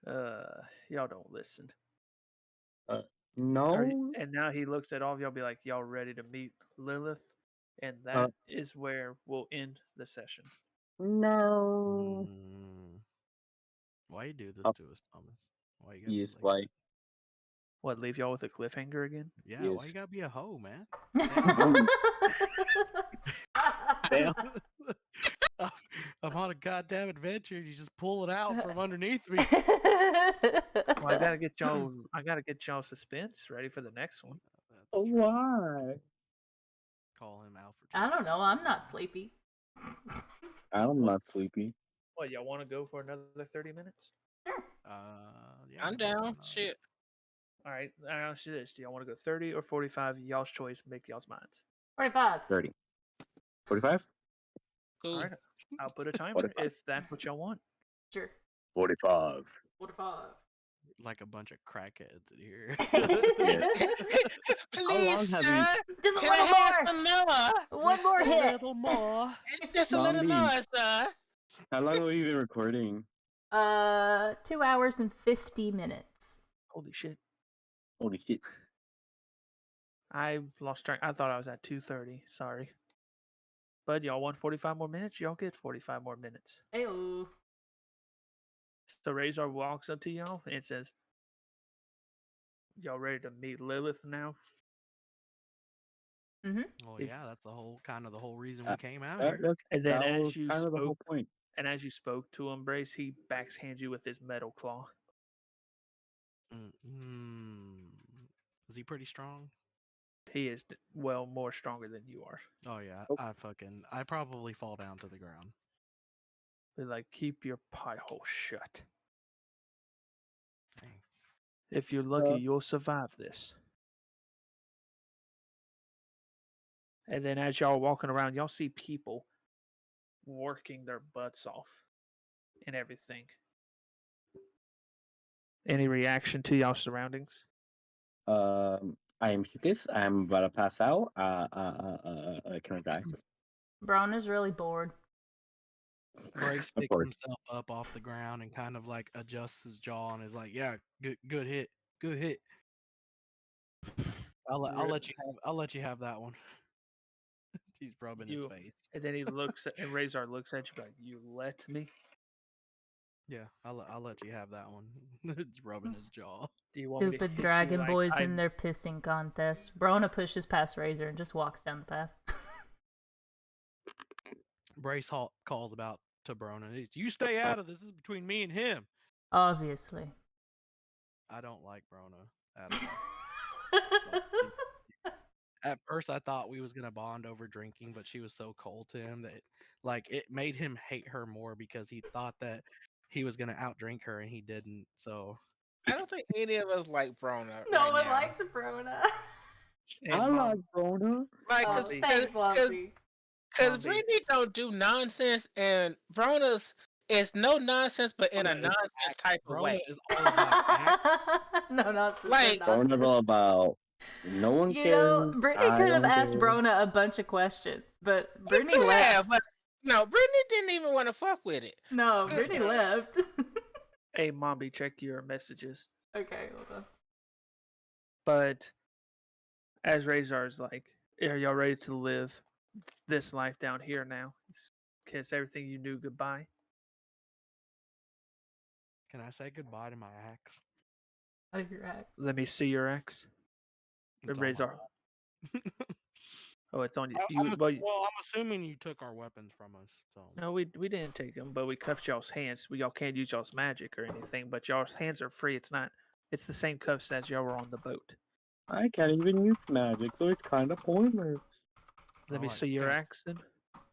y'all don't listen. No. And now he looks at all of y'all, be like, "Y'all ready to meet Lilith?" And that is where we'll end the session. No. Why you do this Oh. to us, Thomas? Why you gotta Yes, be like like What, leave y'all with a cliffhanger again? that? Yeah, why yes. you gotta be a hoe, man? Damn. I'm on a goddamn adventure. And you just pull it out from underneath me. Well, I gotta get y'all suspense ready for the next one. That's true. Why? Call him Alfred. I don't know. I'm not sleepy. I'm not sleepy. What, y'all want to go for another 30 minutes? Yeah, I'm why down. not? Shit. All right, I'll ask you this: do y'all want to go 30 or 45? Y'all's choice. Make y'all's minds. 45. 30. 45? Cool. All right, I'll put a timer 45. if that's what y'all want. Sure. 45. 45. Like a bunch of crackheads in here. Yes. Please, have sir. Just a Can I little have more. some more? One more Just a hit. little more. Just a little Zombie. more, sir. How long have you been recording? 2 hours and 50 minutes. Holy shit! Holy shit. I lost track. I thought I was at 2:30. Sorry. But y'all want 45 more minutes? Y'all get 45 more minutes. Ayo. So Razor walks up to y'all and says, "Y'all ready to meet Lilith now?" Well, If- yeah, that's the whole reason we came out That, here. that's, And then that as was you kind of the whole spoke, point. to him, Brace, he backshands you with his metal claw. Is he pretty strong? He is more stronger than you are. Oh yeah, Oh. I probably fall down to the ground. They're like, keep your pie hole shut. Dang. If you're lucky, you'll survive this. And then as y'all are walking around, y'all see people working their butts off and everything. Any reaction to y'all surroundings? I am Shukis. I'm about to pass out. Can I die? Braun is really bored. Brace Of picks course. himself up off the ground and kind of like adjusts his jaw and is like, "Yeah, good hit, good hit." I'll let you have that one. He's rubbing his face. And then he looks at, and Razor looks at you like, "You let me?" Yeah, I'll let you have that one. It's rubbing his jaw. Do you want me to Stupid hit you dragon like boys I'm- in their pissing contest. Brona pushes past Razor and just walks down the path. Brace calls about to Brona. You stay out of this. This is between me and him. Obviously. I don't like Brona at all. At first, I thought we was gonna bond over drinking, but she was so cold to him that it made him hate her more because he thought that he was gonna outdrink her and he didn't. So I don't think any of us like Brona No right one now. likes Brona. Hey, I Mom, like Brona. Like, Lumpy. Thanks, Lumpy. because Lumpy. Brittany don't do nonsense, and Brona's is no nonsense, but in a Brona is nonsense type of Brona way. is all about act. No, not Like- Brona's all about no one You cares. know, Brittany I could have don't asked care. Brona a bunch of questions, but You Brittany could left. have, but no, Brittany didn't even want to fuck with it. No, Brittany left. Hey, Mombi, check your messages. Okay, hold on. But as Razor's like, are y'all ready to live this life down here now? Kiss everything you knew goodbye. Can I say goodbye to my axe? Out of your axe. Let me see your ex. It's on my Razor. wall. Oh, it's on you. I'm assuming you took our weapons from us. So No, we didn't take them, but we cuffed y'all's hands. Y'all can't use y'all's magic or anything, but y'all's hands are free. It's the same cuffs as y'all were on the boat. I can't even use magic, so it's kind of pointless. Let me Alright, see your okay. axe then.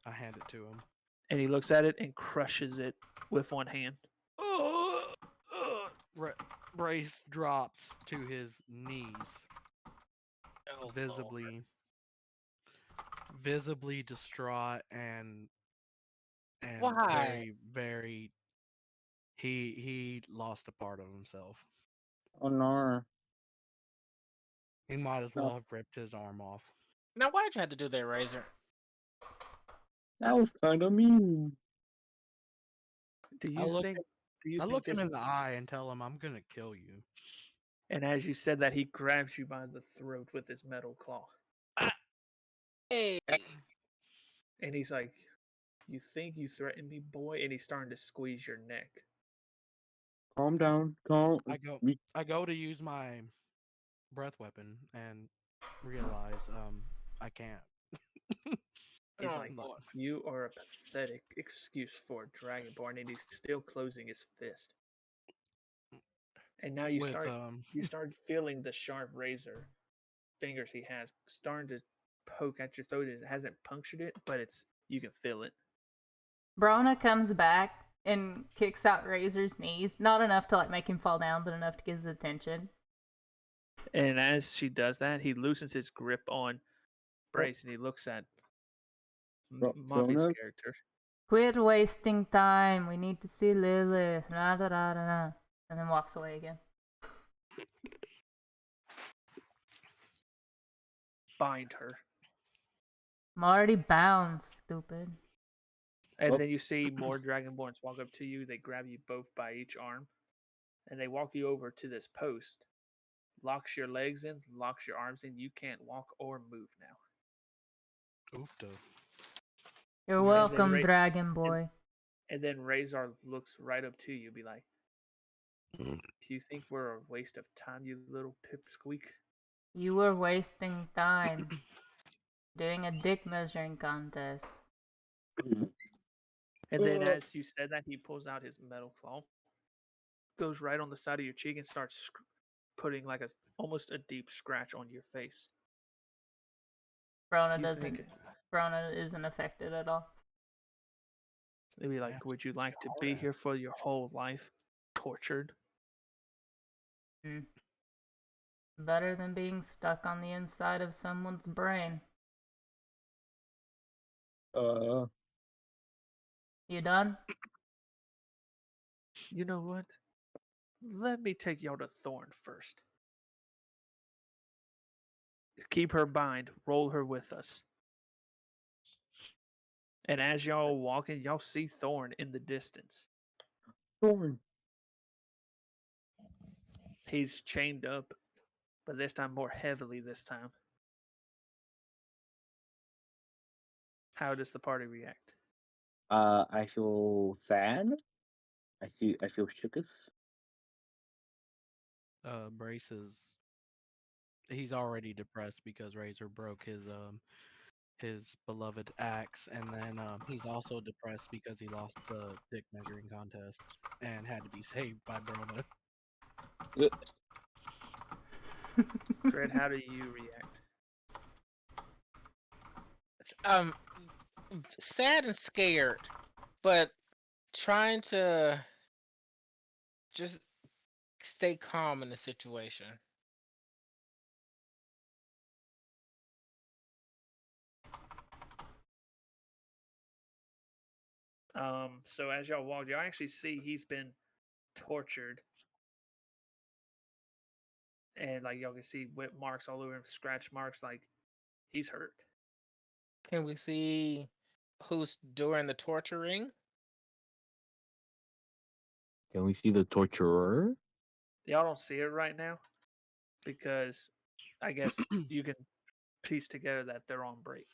I hand it to him. And he looks at it and crushes it with one hand. Brace drops to his knees, Oh, visibly distraught and Why? very he lost a part of himself. Oh no. He might as well have ripped his arm off. Now, why'd you have to do that, Razor? That was kind of mean. Do I you look think? Do you I think look him this? in the eye and tell him I'm gonna kill you. And as you said that, he grabs you by the throat with his metal claw. Hey. And he's like, "You think you threatened me, boy?" And he's starting to squeeze your neck. Calm down. Calm. I go to use my breath weapon and realize I can't. He's Oh, like, boy. "You are a pathetic excuse for a dragonborn," and he's still closing his fist. And now you With start feeling the sharp razor fingers he has starting to poke at your throat. It hasn't punctured it, but you can feel it. Brona comes back and kicks out Razor's knees. Not enough to like make him fall down, but enough to get his attention. And as she does that, he loosens his grip on Brace and he looks at Muffy's Brona? character. Quit wasting time. We need to see Lillith. Da, da, da, da, da. And then walks away again. Bind her. I'm already bound, stupid. And then you see more Dragonborns walk up to you. They grab you both by each arm. And they walk you over to this post. Locks your legs in, locks your arms in. You can't walk or move now. oofta. You're And welcome, then Dragon Boy. And then Razor looks right up to you, be like, "Do you think we're a waste of time, you little pipsqueak?" You were wasting time doing a dick measuring contest. And then as you said that, he pulls out his metal claw, goes right on the side of your cheek, and starts putting like almost a deep scratch on your face. Brona You doesn't. think- Brona isn't affected at all. They'd be like, Yeah, "Would you it's like to hard be ass. here for your whole life, tortured?" Better than being stuck on the inside of someone's brain. You done? You know what? Let me take y'all to Thorn first. Keep her bind. Roll her with us. And as y'all walking, y'all see Thorn in the distance. Thorn. He's chained up, but this time more heavily this time. How does the party react? I feel sad. I feel shooketh. Brace he's already depressed because Razor broke his beloved axe, and then he's also depressed because he lost the dick measuring contest and had to be saved by Brona. Fred, how do you react? Sad and scared, but trying to just stay calm in the situation. So as y'all walk, y'all actually see he's been tortured. And like y'all can see whip marks all over him, scratch marks, like he's hurt. Can we see who's doing the torturing? Can we see the torturer? Y'all don't see it right now because I guess you can piece together that they're on break.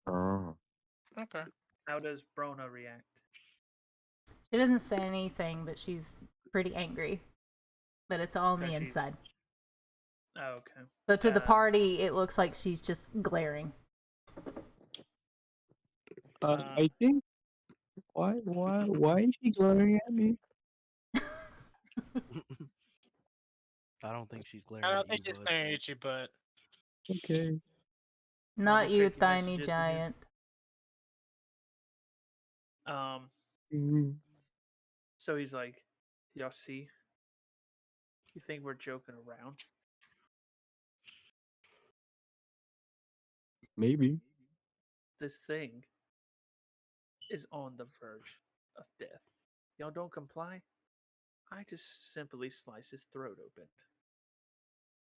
Oh. Okay. How does Brona react? She doesn't say anything, but she's pretty angry. But it's all on the inside. Oh, okay. So to the party, it looks like she's just glaring. I think. Why is she glaring at me? I don't think she's glaring I don't at think you, she's bud. staring at you, but Okay. Not Another you, tricky tiny messages again. giant. So he's like, y'all see? You think we're joking around? Maybe. This thing is on the verge of death. Y'all don't comply? I just simply slice his throat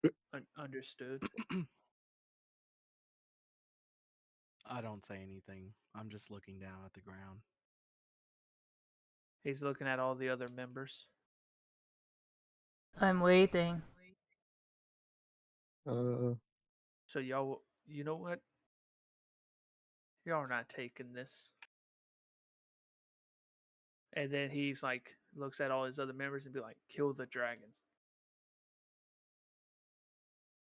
open. Understood? I don't say anything. I'm just looking down at the ground. He's looking at all the other members. I'm waiting. So y'all, you know what? Y'all are not taking this. And then he's like, looks at all his other members and be like, kill the dragon.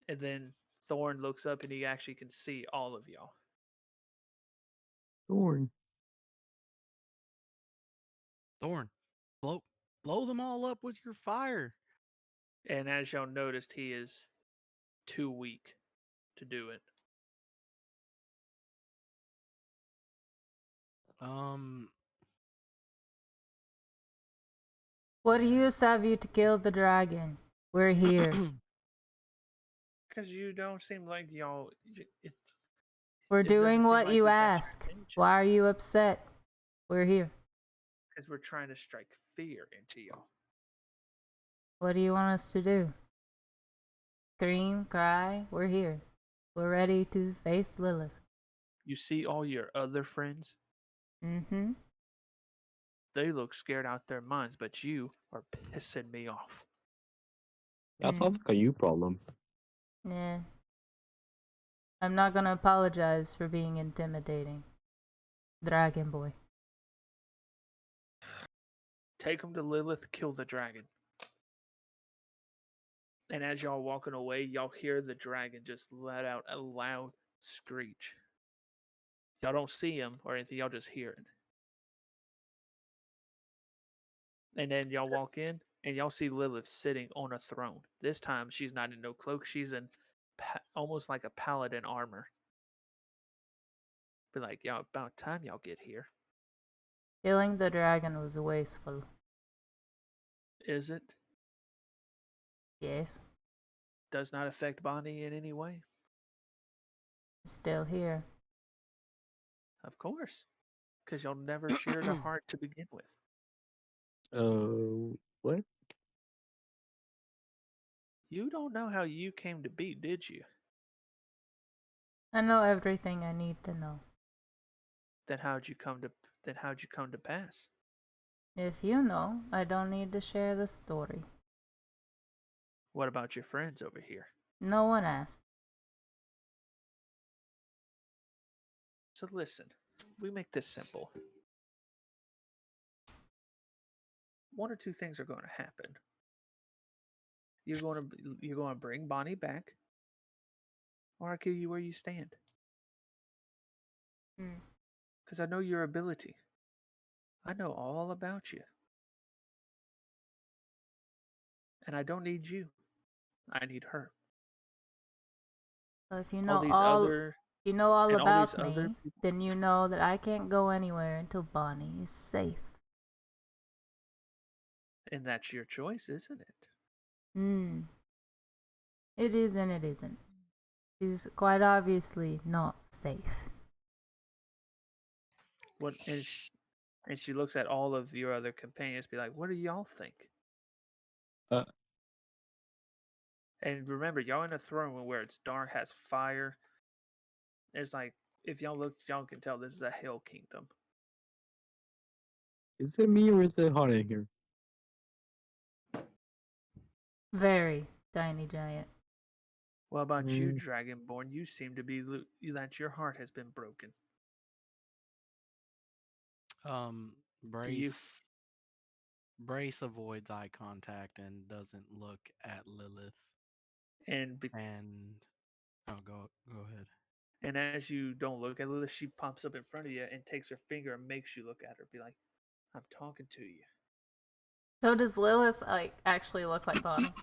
And then Thorn looks up and he actually can see all of y'all. Thorn. Thorn, blow them all up with your fire. And as y'all noticed, he is too weak to do it. What use have you to kill the dragon? We're here. Because you don't seem like y'all. We're It doesn't doing seem what like you we got your ask. attention. Why are you upset? We're here. Because we're trying to strike fear into y'all. What do you want us to do? Scream, cry? We're here. We're ready to face Lillith. You see all your other friends? Mm-hmm. They look scared out their minds, but you are pissing me off. That sounds like a you problem. Yeah. I'm not gonna apologize for being intimidating. Dragon boy. Take him to Lillith, kill the dragon. And as y'all walking away, y'all hear the dragon just let out a loud screech. Y'all don't see him or anything, y'all just hear it. And then y'all walk in and y'all see Lilith sitting on a throne. This time she's not in no cloak, she's in almost like a paladin armor. Be like, y'all, about time y'all get here. Killing the dragon was wasteful. Is it? Yes. Does not affect Bonnie in any way? Still here. Of course. Because y'all never shared a heart to begin with. What? You don't know how you came to be, did you? I know everything I need to know. Then how'd you come to pass? If you know, I don't need to share the story. What about your friends over here? No one asked. So listen, we make this simple. One or two things are going to happen. You're going to bring Bonnie back, or I'll kill you where you stand. Because I know your ability. I know all about you. And I don't need you. I need her. So if you All know these all other you know all and all these about other me, people. then you know that I can't go anywhere until Bonnie is safe. And that's your choice, isn't it? It is and it isn't. She's quite obviously not safe. What and she looks at all of your other companions, be like, "What do y'all think?" Uh. And remember, y'all in a throne room where it's dark, has fire. It's like if y'all look, y'all can tell this is a hell kingdom. Is it me or is it hot in here? Very tiny giant. What about you, Dragonborn? You seem to be that your heart has been broken. Brace avoids eye contact and doesn't look at Lilith. And go ahead. And as you don't look at Lilith, she pops up in front of you and takes her finger and makes you look at her. Be like, "I'm talking to you." So does Lilith actually look like Bonnie?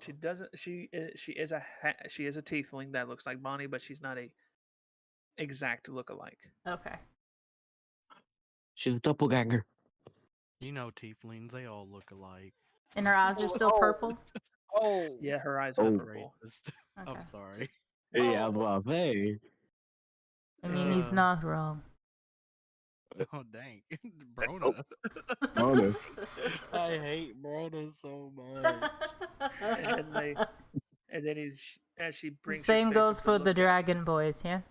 She doesn't. She is a tiefling that looks like Bonnie, but she's not a exact look-alike. Okay. She's a doppelganger. You know tieflings, they all look alike. And her eyes are still purple? Oh. Yeah, her eyes are purple. Racist. Okay. I'm sorry. Yeah, well, hey. I mean, he's not wrong. Oh dang, Brona. Brona. I hate Brona so much. And then as she brings Same your face goes up to for the look dragon boys, yeah?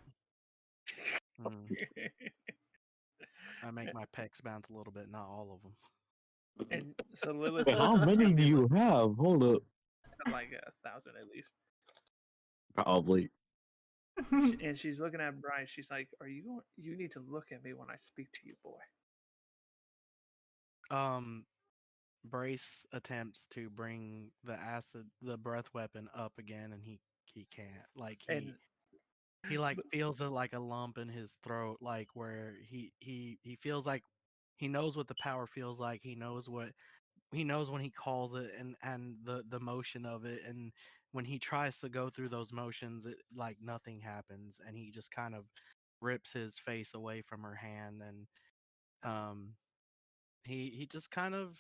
I make my pecs bounce a little bit, not all of them. And so Lilith Wait, how looks at you many and do be you like, have? Hold up. it's like 1,000 at least. Probably. And she's looking at Bryce. She's like, "Are you going? You need to look at me when I speak to you, boy." Brace attempts to bring the breath weapon up again, and he can't. Like And he like but- feels it like a lump in his throat, like where he feels like he knows what the power feels like. He knows when he calls it, and the motion of it, and when he tries to go through those motions, it like nothing happens, and he just kind of rips his face away from her hand, and he just kind of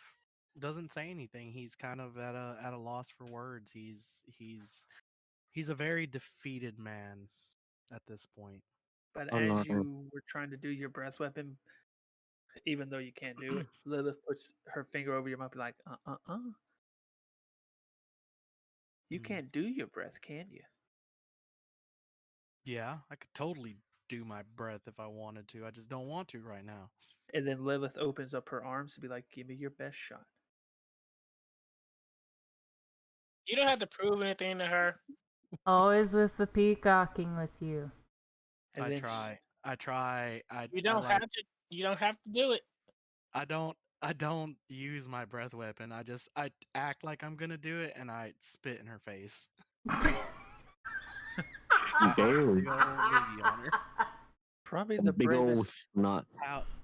doesn't say anything. He's kind of at a loss for words. He's a very defeated man at this point. but Oh no. as you were trying to do your breath weapon, even though you can't do it, Lilith puts her finger over your mouth, like, you Mm. can't do your breath, can you? Yeah, I could totally do my breath if I wanted to. I just don't want to right now. And then Lilith opens up her arms to be like, "Give me your best shot." You don't have to prove anything to her. Always with the peacocking with you. And I then try. I try. You I don't like. have to. You don't have to do it. I don't use my breath weapon. I act like I'm gonna do it, and I spit in her face. Damn. Big old loogie on her. probably the Big old bravest, snot.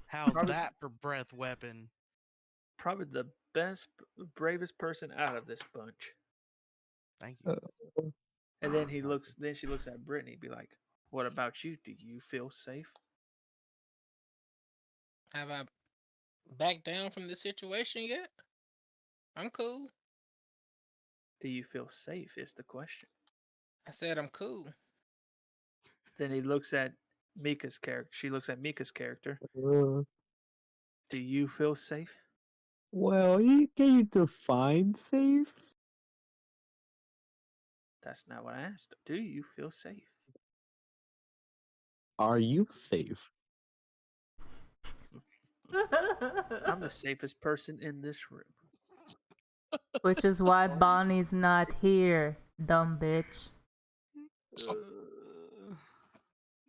How's Probably- that for breath weapon? probably the bravest person out of this bunch. Thank you. And then he Not looks. Then she looks at Brittany, be like, "What about you? Do you feel safe?" Have I backed down from the situation yet? I'm cool. Do you feel safe? Is the question. I said I'm cool. Then he looks at Mika's character. She looks at Mika's character. Uh, Do you feel safe? well, can you define safe? That's not what I asked. Do you feel safe? Are you safe? I'm the safest person in this room. Which is why Bonnie's not here, dumb bitch.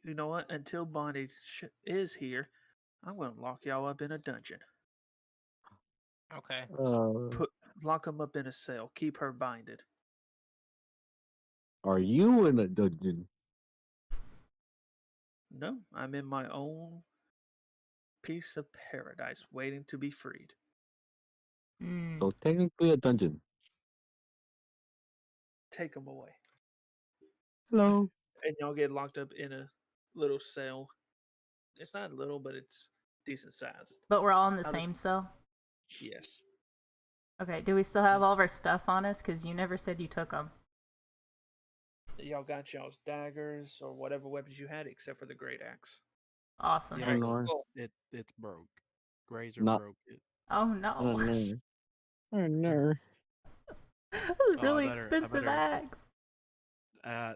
You know what? Until Bonnie is here, I'm gonna lock y'all up in a dungeon. Okay. Lock them up in a cell. Keep her binded. Are you in a dungeon? No, I'm in my own piece of paradise, waiting to be freed. So technically a dungeon. Take them away, Hello. and y'all get locked up in a little cell. It's not little, but it's decent sized. But we're all in the How does- same cell? Yes. Okay, do we still have all of our stuff on us? Because you never said you took them. Y'all got y'all's daggers or whatever weapons you had, except for the great axe. Awesome. Yeah, Oh no. Cool. it's broke. Grazer Not- broke it. Oh Oh no. no. Oh no. That was I really better- I expensive better- axe.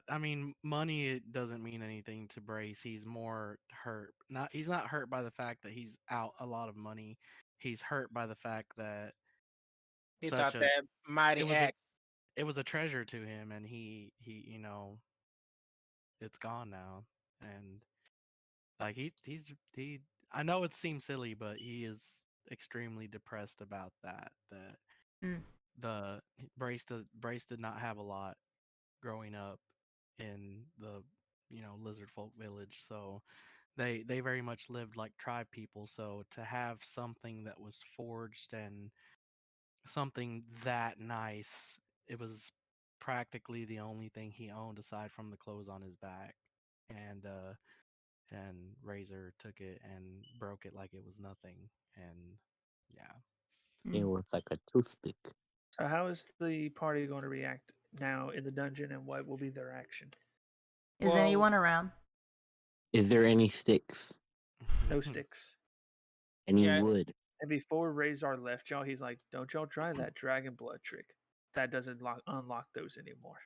I mean, money it doesn't mean anything to Brace. He's more hurt. He's not hurt by the fact that he's out a lot of money. He's hurt by the fact that He such thought a that mighty it was axe. it was a treasure to him, and he it's gone now, and like he I know it seems silly, but he is extremely depressed about that. That Mm. the Brace did not have a lot growing up in the lizard folk village, so they very much lived like tribe people. So to have something that was forged and something that nice, it was practically the only thing he owned aside from the clothes on his back. And Razor took it and broke it like it was nothing. And yeah. It was like a toothpick. So, how is the party going to react now in the dungeon, and what will be their action? Is Well- anyone around? Is there any sticks? No sticks. Any Yeah. wood? And before Razor left y'all, he's like, "Don't y'all try that dragon blood trick. That doesn't unlock those anymore."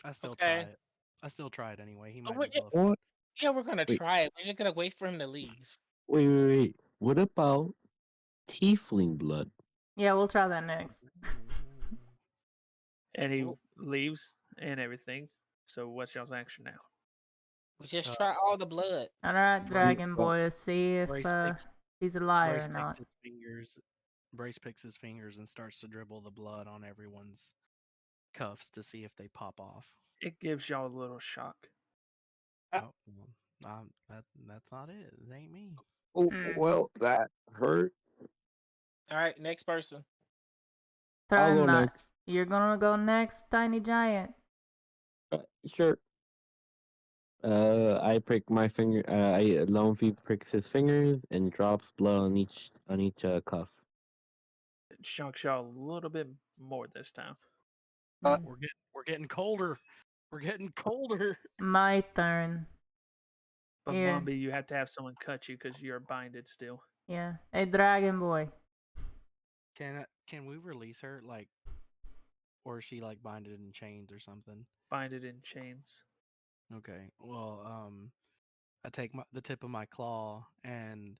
I still Okay. try it. I still try it anyway. He might wait, be bluffing. What? Yeah, we're gonna Wait. try it. We're just gonna wait for him to leave. Wait. What about tiefling blood. Yeah, we'll try that next. And he Nope. leaves and everything. So what's y'all's action now? We just try all the blood. All right, Dragon Boy, let's see if Brace picks, he's a liar Brace or picks not. his fingers. Brace picks his fingers and starts to dribble the blood on everyone's cuffs to see if they pop off. It gives y'all a little shock. Oh, well, that's not it. It ain't me. Oh, Mm. well, that hurt. All right, next person. I'll go Thrymut, next. you're gonna go next, Tiny Giant. Sure. I prick my finger. Lone Feet pricks his fingers and drops blood on each cuff. It shocks y'all a little bit more this time. Uh, We're getting colder. We're getting colder. My turn. But Here. Mombi, you have to have someone cut you because you're binded still. Yeah, hey, Dragon Boy. Can we release her, like, or is she like binded in chains or something? Binded in chains. Okay. Well, I take the tip of my claw and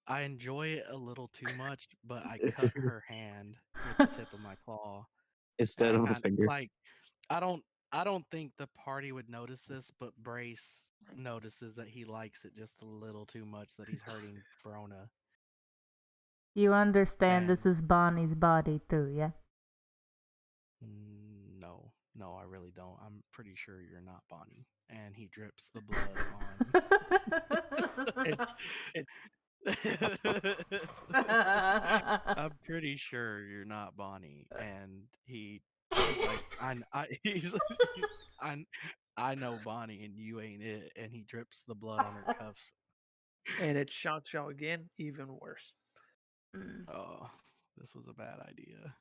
I enjoy it a little too much, but I cut her hand with the tip of my claw. Instead of a And, finger. like, I don't think the party would notice this, but Brace notices that he likes it just a little too much, that he's hurting Verona. You understand this And- is Bonnie's body too, yeah? No, I really don't. I'm pretty sure you're not Bonnie. And he drips the blood on. I'm pretty sure you're not Bonnie. And he's like, I know Bonnie and you ain't it. And he drips the blood on her cuffs. And it shocks y'all again, even worse. Oh, this was a bad idea.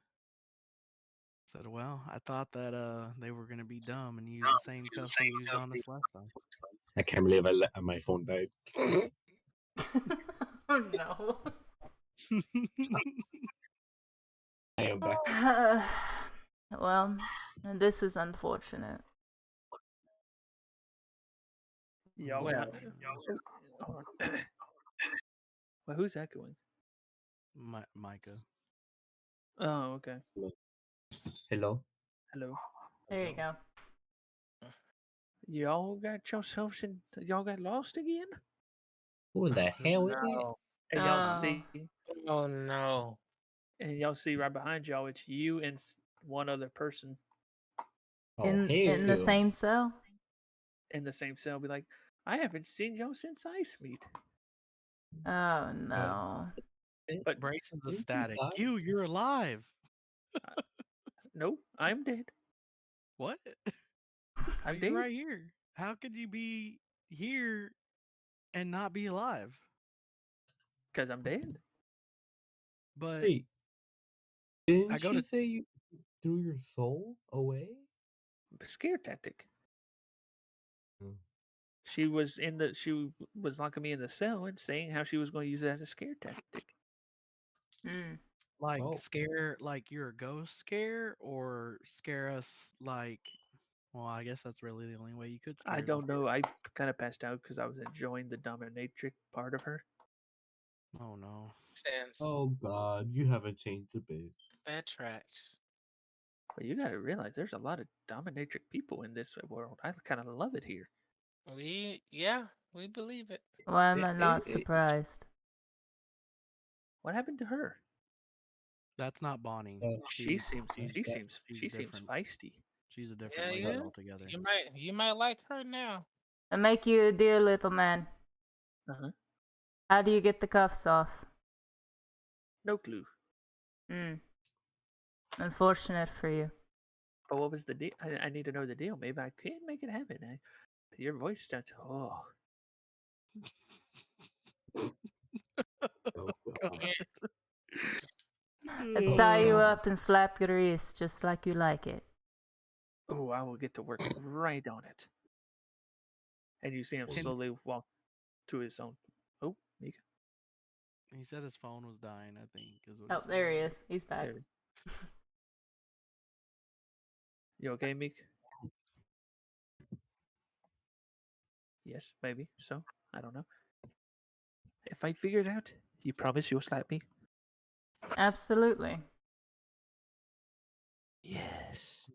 Said, well, I thought that they were gonna be dumb and use the same cuffs they used on us last time. I can't believe my phone died. Oh no. I am back. Well, this is unfortunate. Y'all Well- got. Hold on. Well, who's echoing? Micah. Oh, okay. Hello. Hello. There you go. Y'all got yourselves in. Y'all got lost again? Who the hell is that? No. And y'all Oh. see. Oh no. And y'all see right behind y'all, it's you and one other person Oh, in the hell. same cell? in the same cell. Be like, I haven't seen y'all since Ice Meet. Oh no. But Brace is Didn't you ecstatic. die? You're alive. no, I'm dead. What? I'm You're dead. right here. How could you be here and not be alive? Because I'm dead. But Wait. I Didn't go she to say you threw your soul away? Scare tactic. Oh. She was locking me in the cell and saying how she was going to use it as a scare tactic. like Oh. scare, like you're a ghost scare, or scare us like. Well, I guess that's really the only way you could scare I us. don't know. I kind of passed out because I was enjoying the dominatrix part of her. Oh no. Sense. Oh God, you haven't changed a bit. That tracks. But you got to realize there's a lot of dominatrix people in this world. I kind of love it here. We believe it. Why am I Eh, not eh, eh. surprised? What happened to her? That's not Bonnie. She seems she's different. feisty. She's a different Yeah, lady yeah. altogether. You might like her now. I make you a deal, little man. Uh-huh. How do you get the cuffs off? No clue. Unfortunate for you. But what was the deal? I need to know the deal. Maybe I can make it happen. Your voice starts. Oh, Oh, God. I tie you God. up and slap your wrist just like you like it. oh! I will get to work right on it. And you see him Can- slowly walk to his own. Oh, Mika. He said his phone was dying, I think. Is what Oh, he there he said. is. He's back. There it is. You okay, Meek? Yes, maybe. So, I don't know. If I figure it out, you promise you'll slap me? Absolutely. Yes.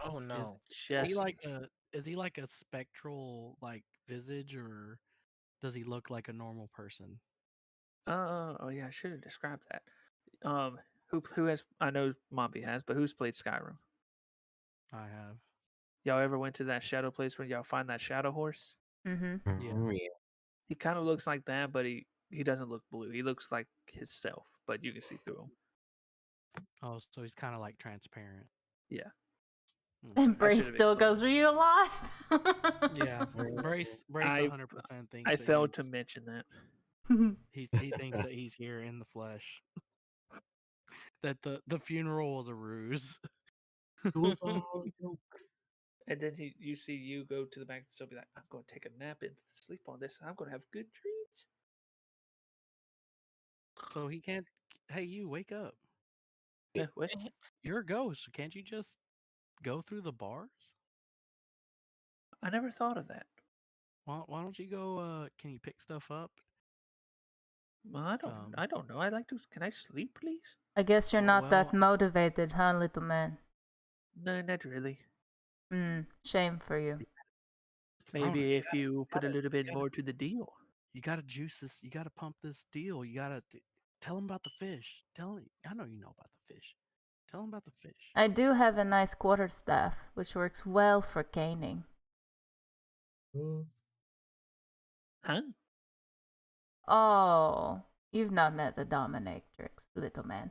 Oh no. Is he Just like a spectral like visage, or does he look like a normal person? oh yeah, I should have described that. Who has? I know Mombi has, but who's played Skyrim? I have. Y'all ever went to that shadow place where y'all find that shadow horse? Mm-hmm. Yeah. Oh, yeah. He kind of looks like that, but he doesn't look blue. He looks like himself, but you can see through him. Oh, so he's kind of like transparent. Yeah. And Okay. I Brace should have still explained goes, that. "Are you alive?" Yeah, Brace I 100% thinks I that failed to mention that. he thinks that he's here in the flesh. That the funeral was a ruse. It was all a joke. And then you see you go to the back and still be like, I'm going to take a nap and sleep on this. I'm going to have good dreams. So he can't. Hey, you wake up. What? You're a ghost. Can't you just go through the bars? I never thought of that. Why don't you go? Can you pick stuff up? Well, Um, I don't know. I like to. Can I sleep, please? I guess you're not that well, motivated, huh, little man? No, not really. Shame for you. Rona, Maybe if you put a gotta- little bit gotta- more to the deal. you gotta juice this. You gotta pump this deal. You gotta tell him about the fish. Tell him. I know you know about the fish. Tell him about the fish. I do have a nice quarterstaff, which works well for caning. Uh, Huh? Oh, you've not met the dominatrix, little man.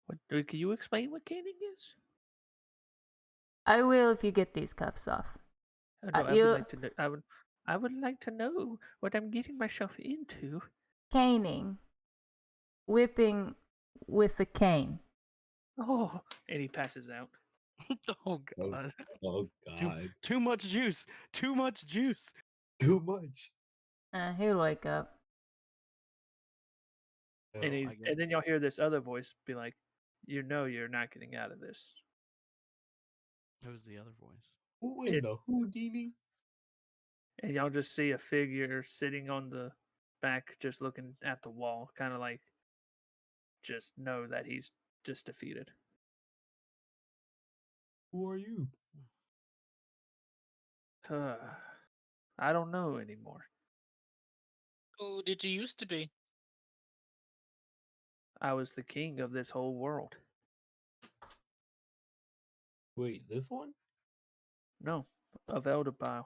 What? Can you explain what caning is? I will if you get these cuffs off. Oh, no, I would You like to know. I would like to know what I'm getting myself into. caning, whipping with a cane. Oh, and he passes out. Oh oh, god. oh Too God. too much juice. Too much juice. Too much. He'll wake up. And I and then y'all guess. hear this other voice be like, "You know, you're not getting out of this." Who's the other voice? Who in the Houdini? And y'all just see a figure sitting on the back, just looking at the wall, kind of like, just know that he's just defeated. Who are you? I don't know anymore. Who did you used to be? I was the king of this whole world. Wait, this one? No, of Eldpoisle.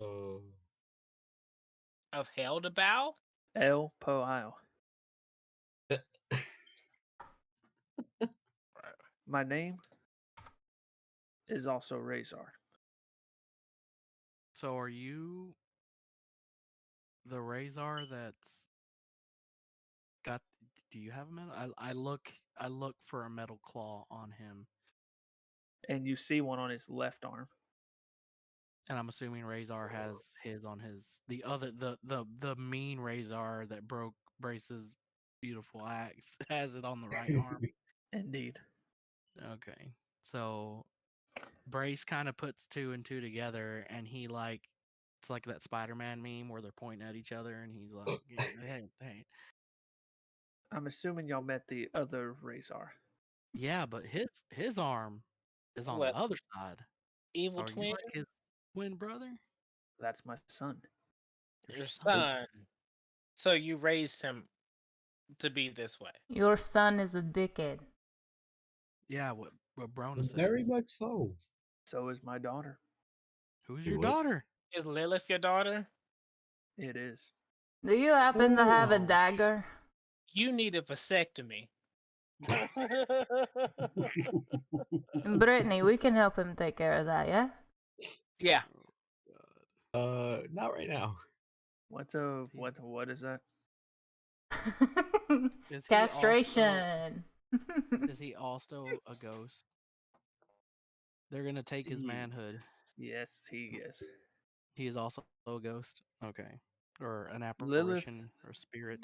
Uh, Of hell to bow? Eldpoisle. My name is also Razor. So are you the Razor that's got? Do you have a metal? I look for a metal claw on him, And you see one on his left arm. and I'm assuming Razor has his on his the mean Razor that broke Brace's beautiful axe has it on the right arm. Indeed. Okay, so Brace kind of puts two and two together, and he like it's like that Spider-Man meme where they're pointing at each other, and he's like, hey. I'm assuming y'all met the other Razor. Yeah, but his arm is on What? the other side. So Evil are you twin? like his twin brother? That's my son. Your son. So you raised him to be this way. Your son is a dickhead. Yeah, what Brona said. very much so. So is my daughter. Who's Wait, your what? daughter? Is Lilith your daughter? It is. Do you happen to have a Oh, dagger? You need a vasectomy. Brittany, we can help him take care of that, yeah? Yeah. Not right now. What is that? Is he Castration. Is he also a ghost? They're gonna take his Ye- manhood. Yes, he is. He is also a ghost. Okay, or an Lilith apparition or spirit.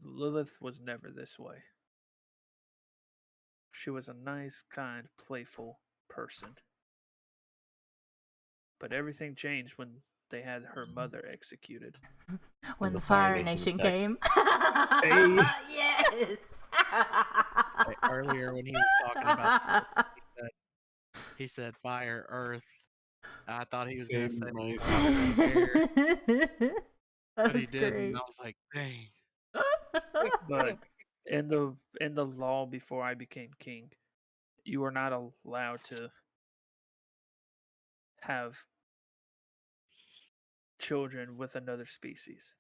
Lilith was never this way. She was a nice, kind, playful person. But everything changed when they had her mother executed. When the the Fire Fire Nation Nation attacked. came. Hey. Yes. Like, earlier when he was talking about, he said fire, earth. I thought he was gonna Same say knife. water, air, but he That's didn't. great. I was like, dang. But in the law before I became king, you were not allowed to have children with another species.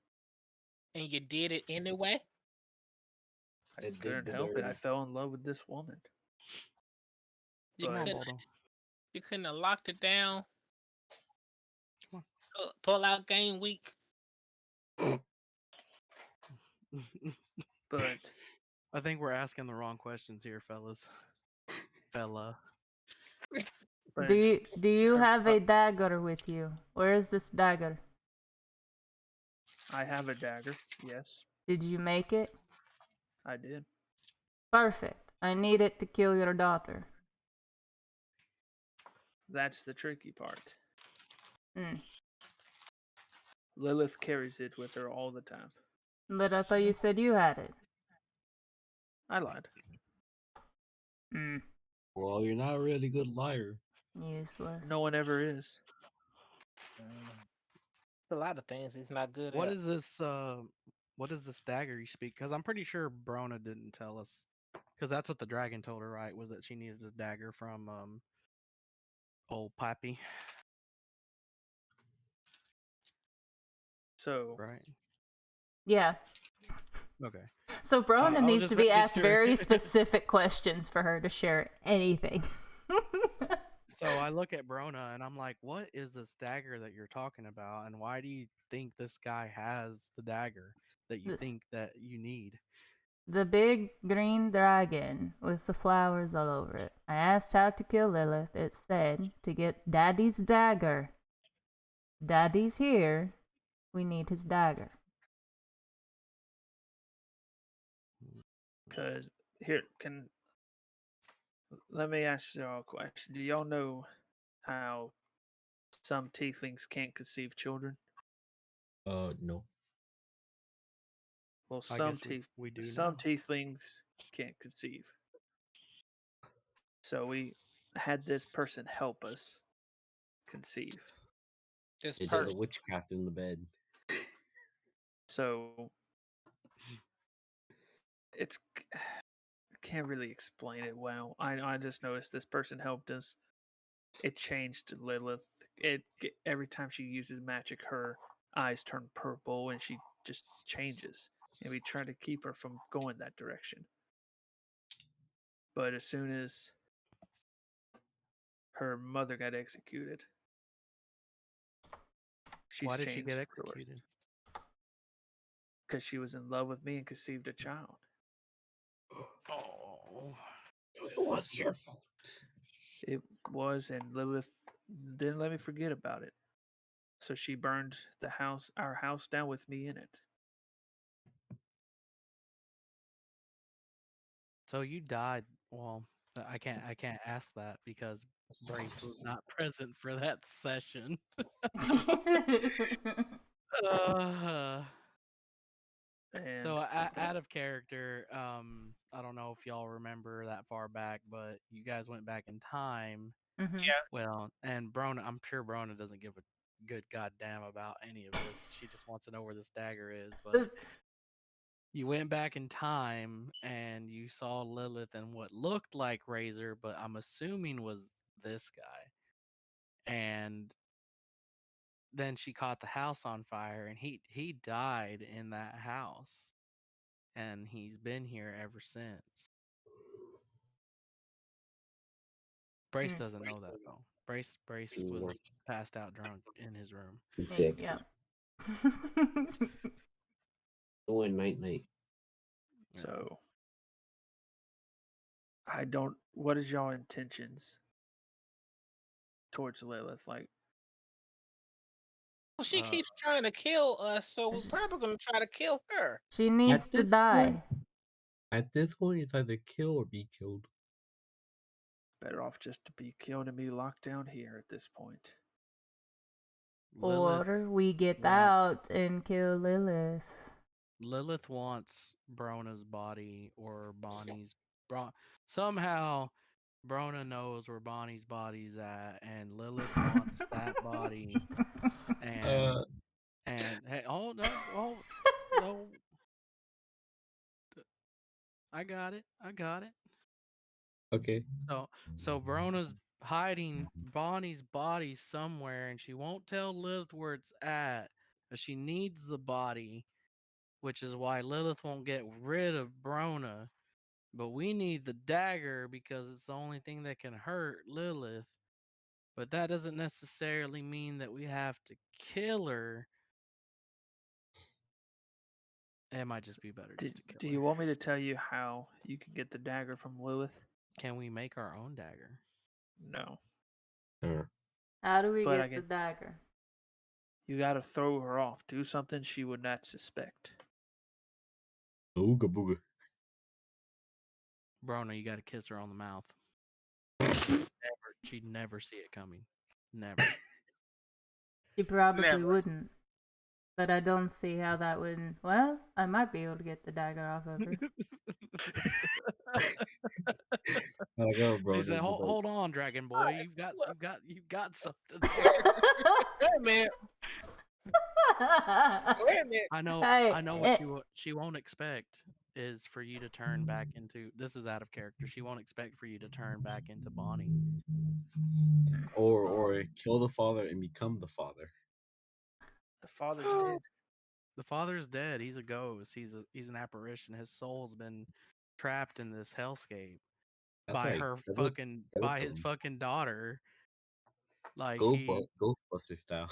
And you did it anyway. I It did couldn't the help it. I dirty. fell in love with this woman. You Come on, But couldn't. Baldo. You couldn't have locked it down. Come Pull out game week. on. but I think we're asking the wrong questions here, fellas. Fella. but Do you her have fa- a dagger with you? Where is this dagger? I have a dagger. Yes, Did you make it? I did. Perfect. I need it to kill your daughter. That's the tricky part. Mm. Lilith carries it with her all the time. But I thought you said you had it. I lied. Mm. Well, you're not a really good liar. Useless. No one ever is. A lot of things he's not good What at. is this? What is this dagger you speak? Because I'm pretty sure Brona didn't tell us. Because that's what the dragon told her, right? Was that she needed a dagger from old Pappy, So right? Yeah. Okay. So Brona I was needs just to be making asked sure. very specific questions for her to share anything. So I look at Brona and I'm like, what is this dagger that you're talking about? And why do you think this guy has the dagger that you think that you need? The big green dragon with the flowers all over it. I asked how to kill Lilith. It said to get Daddy's dagger. Daddy's here. We need his dagger. because here let me ask y'all a question. Do y'all know how some tieflings can't conceive children? No. Well, I some guess we do some now. tieflings can't conceive. So we had this person help us conceive. This They did a person. witchcraft in the bed. So it's I can't really explain it well. I just noticed this person helped us. It changed Lilith. Every time she uses magic, her eyes turn purple and she just changes. And we try to keep her from going that direction. But as soon as her mother got executed, Why did she get executed? because she was in love with me and conceived a child. Oh. It was your fault. It was, and Lilith didn't let me forget about it. So she burned our house down with me in it. So you died. Well, I can't ask that because Brace was not present for that session. And So out of character, I don't know if y'all remember that far back, but you guys went back in time. Mm-hmm. Yeah. Well, and Brona, I'm sure Brona doesn't give a good goddamn about any of this. She just wants to know where this dagger is. But you went back in time and you saw Lilith and what looked like Razor, but I'm assuming was this guy. And then she caught the house on fire, and he died in that house, and he's been here ever since. Brace doesn't know that though. Brace was passed out drunk in his room. Exactly. Yeah. Doing night. so I don't. What is y'all intentions towards Lilith? Like, Well, she keeps trying to kill us, so we're probably gonna try to kill her. She needs to die. At this point, it's either kill or be killed. better off just to be killed and be locked down here at this point. Or we get wants out and kill Lilith. Lilith wants Brona's body or Bonnie's. Somehow, Brona knows where Bonnie's body's at, and Lilith wants that body. And hey, oh no, I got it. Okay. So Brona's hiding Bonnie's body somewhere, and she won't tell Lilith where it's at. But she needs the body, which is why Lilith won't get rid of Brona. But we need the dagger because it's the only thing that can hurt Lilith. But that doesn't necessarily mean that we have to kill her. It might just be better just to kill Do her. you want me to tell you how you can get the dagger from Lilith? Can we make our own dagger? No. How do we But get the dagger? You gotta throw her off. Do something she would not suspect. Ooga booga. Brona, you gotta kiss her on the mouth. She'd never see it coming. Never. She probably Never. wouldn't. But I don't see how that would. Well, I might be able to get the dagger off of her. I go, bro. She said, "Hold on, Dragon Boy. What? You've got something there." Wait a minute. Wait a minute. I know. Hey, I know what she won't expect is for you to turn back into. This is out of character. She won't expect for you to turn back into Bonnie. Or kill the father and become the father. The father's dead. The father's dead. He's a ghost. He's an apparition. His soul's been trapped in this hellscape That's by right. her That would by kill his him. fucking daughter. Like he Ghostbuster style.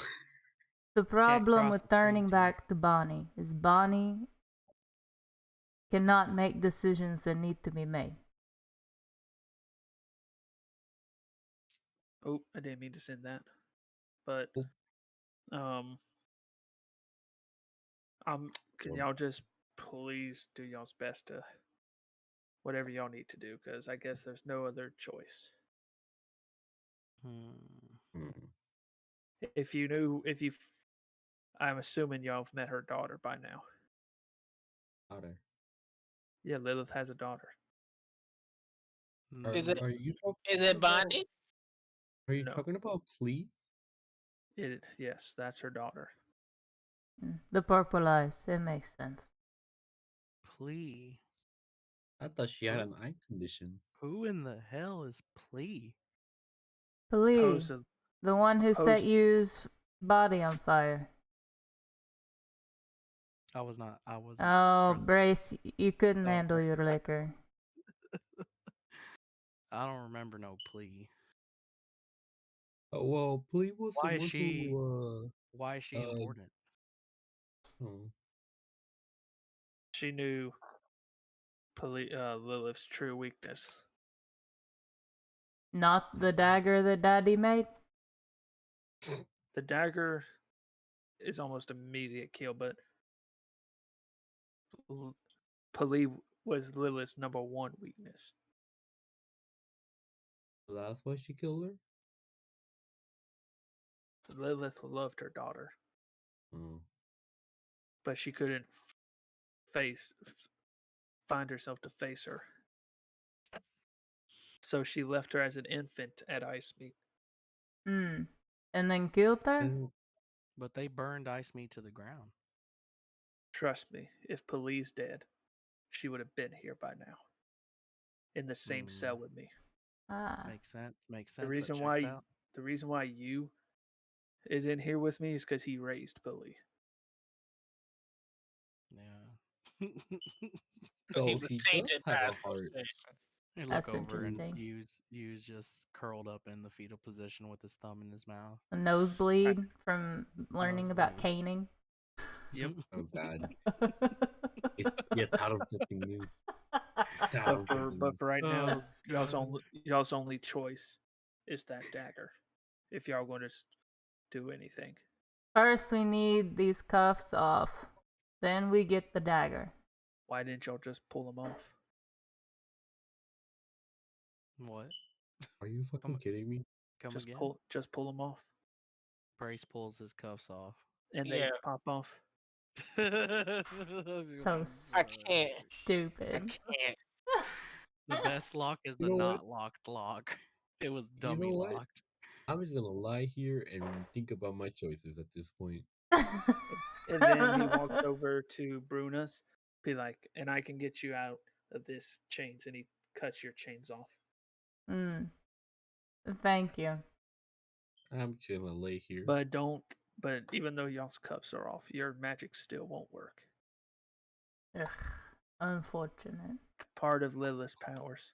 the problem cross with the turning stage, back to Bonnie is Bonnie cannot make decisions that need to be made. Oh, I didn't mean to send that. But can y'all just please do y'all's best to whatever y'all need to do, because I guess there's no other choice. If you I'm assuming y'all have met her daughter by now. Daughter. Yeah, Lilith has a daughter. Is it Are you Bonnie? Are you No. talking about Plea? Yes, that's her daughter. The purple eyes, it makes sense. Plea. I thought she had an eye condition. Who in the hell is Plea? Plea, the one who set you's body on fire. I wasn't. Oh, Brace, you couldn't handle your liquor. I don't remember no Plea. Oh well, Plea was Why the is one she? who Why is she important? She knew Lilith's true weakness. Not the dagger that Daddy made? The dagger is almost immediate kill, but Pali was Lilith's number one weakness. That's why she killed her? Lilith loved her daughter. But she couldn't find herself to face her. So she left her as an infant at Ice Meat. And then killed her? But they burned Ice Meat to the ground. Trust me, if Poli's dead, she would have been here by now. In the same cell with me. Makes sense. The reason why you is in here with me is because he raised Poli. Yeah. So he does have a heart. You look over and Yu's just curled up in the fetal position with his thumb in his mouth. A nosebleed from learning about caning. Yep. Oh God. Yeah, tired of something new. But for right now, y'all's only choice is that dagger. If y'all going to do anything. First, we need these cuffs off. Then we get the dagger. Why didn't y'all just pull them off? What? Are you fucking kidding me? Just pull them off. Brace pulls his cuffs off. and they Yeah. pop off. So I can't. I stupid. can't. The best lock is You the know what? not locked lock. It was You know dummy what? locked. I'm just gonna lie here and think about my choices at this point. And then he walks over to Bruna's, be like, and I can get you out of this chains. And he cuts your chains off. Thank you. I'm just gonna lay here. But even though y'all's cuffs are off, your magic still won't work. Ugh, unfortunate. Part of Lilith's powers.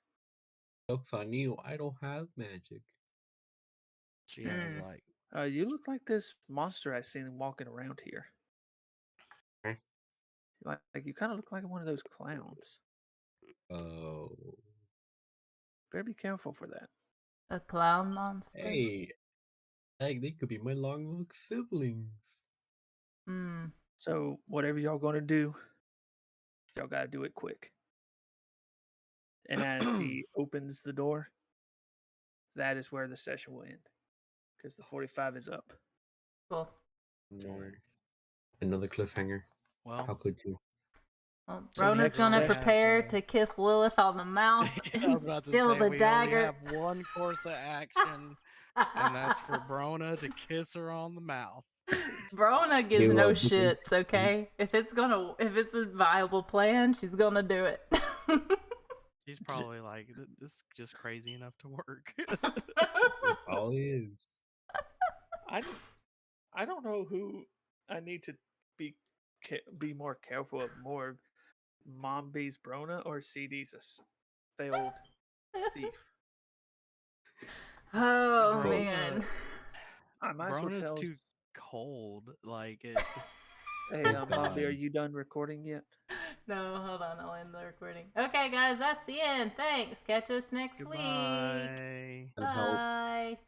Joke's on you. I don't have magic. She has Mm. like You look like this monster I seen walking around here. Eh? Like you kind of look like one of those clowns. Oh. Better be careful for that. A clown monster? Hey. Like, they could be my long-lost siblings. Mm. So whatever y'all gonna do, y'all gotta do it quick. And as he opens the door, that is where the session will end. Because the 45 is up. Cool. No. Another cliffhanger. well. How could you? Well, So Rona's next gonna session- prepare to kiss Lilith on the mouth I and was about to steal say the we dagger. only have one course of action, and that's for Brona to kiss her on the mouth. Brona gives Do, no different- shits, okay? If it's a viable plan, she's gonna do it. She's probably like, this is just crazy enough to work. It probably is. I don't know who I need to be more careful of more. Mom B's Brona or CD's failed thief. Oh Brona- man. I might as well Brona's tell. too cold. Like it. Hey, Oh, Mom B, are God. you done recording yet? No, hold on, I'll end the recording. Okay, guys, that's the end. Thanks. Catch us next week. Goodbye. And help. Bye.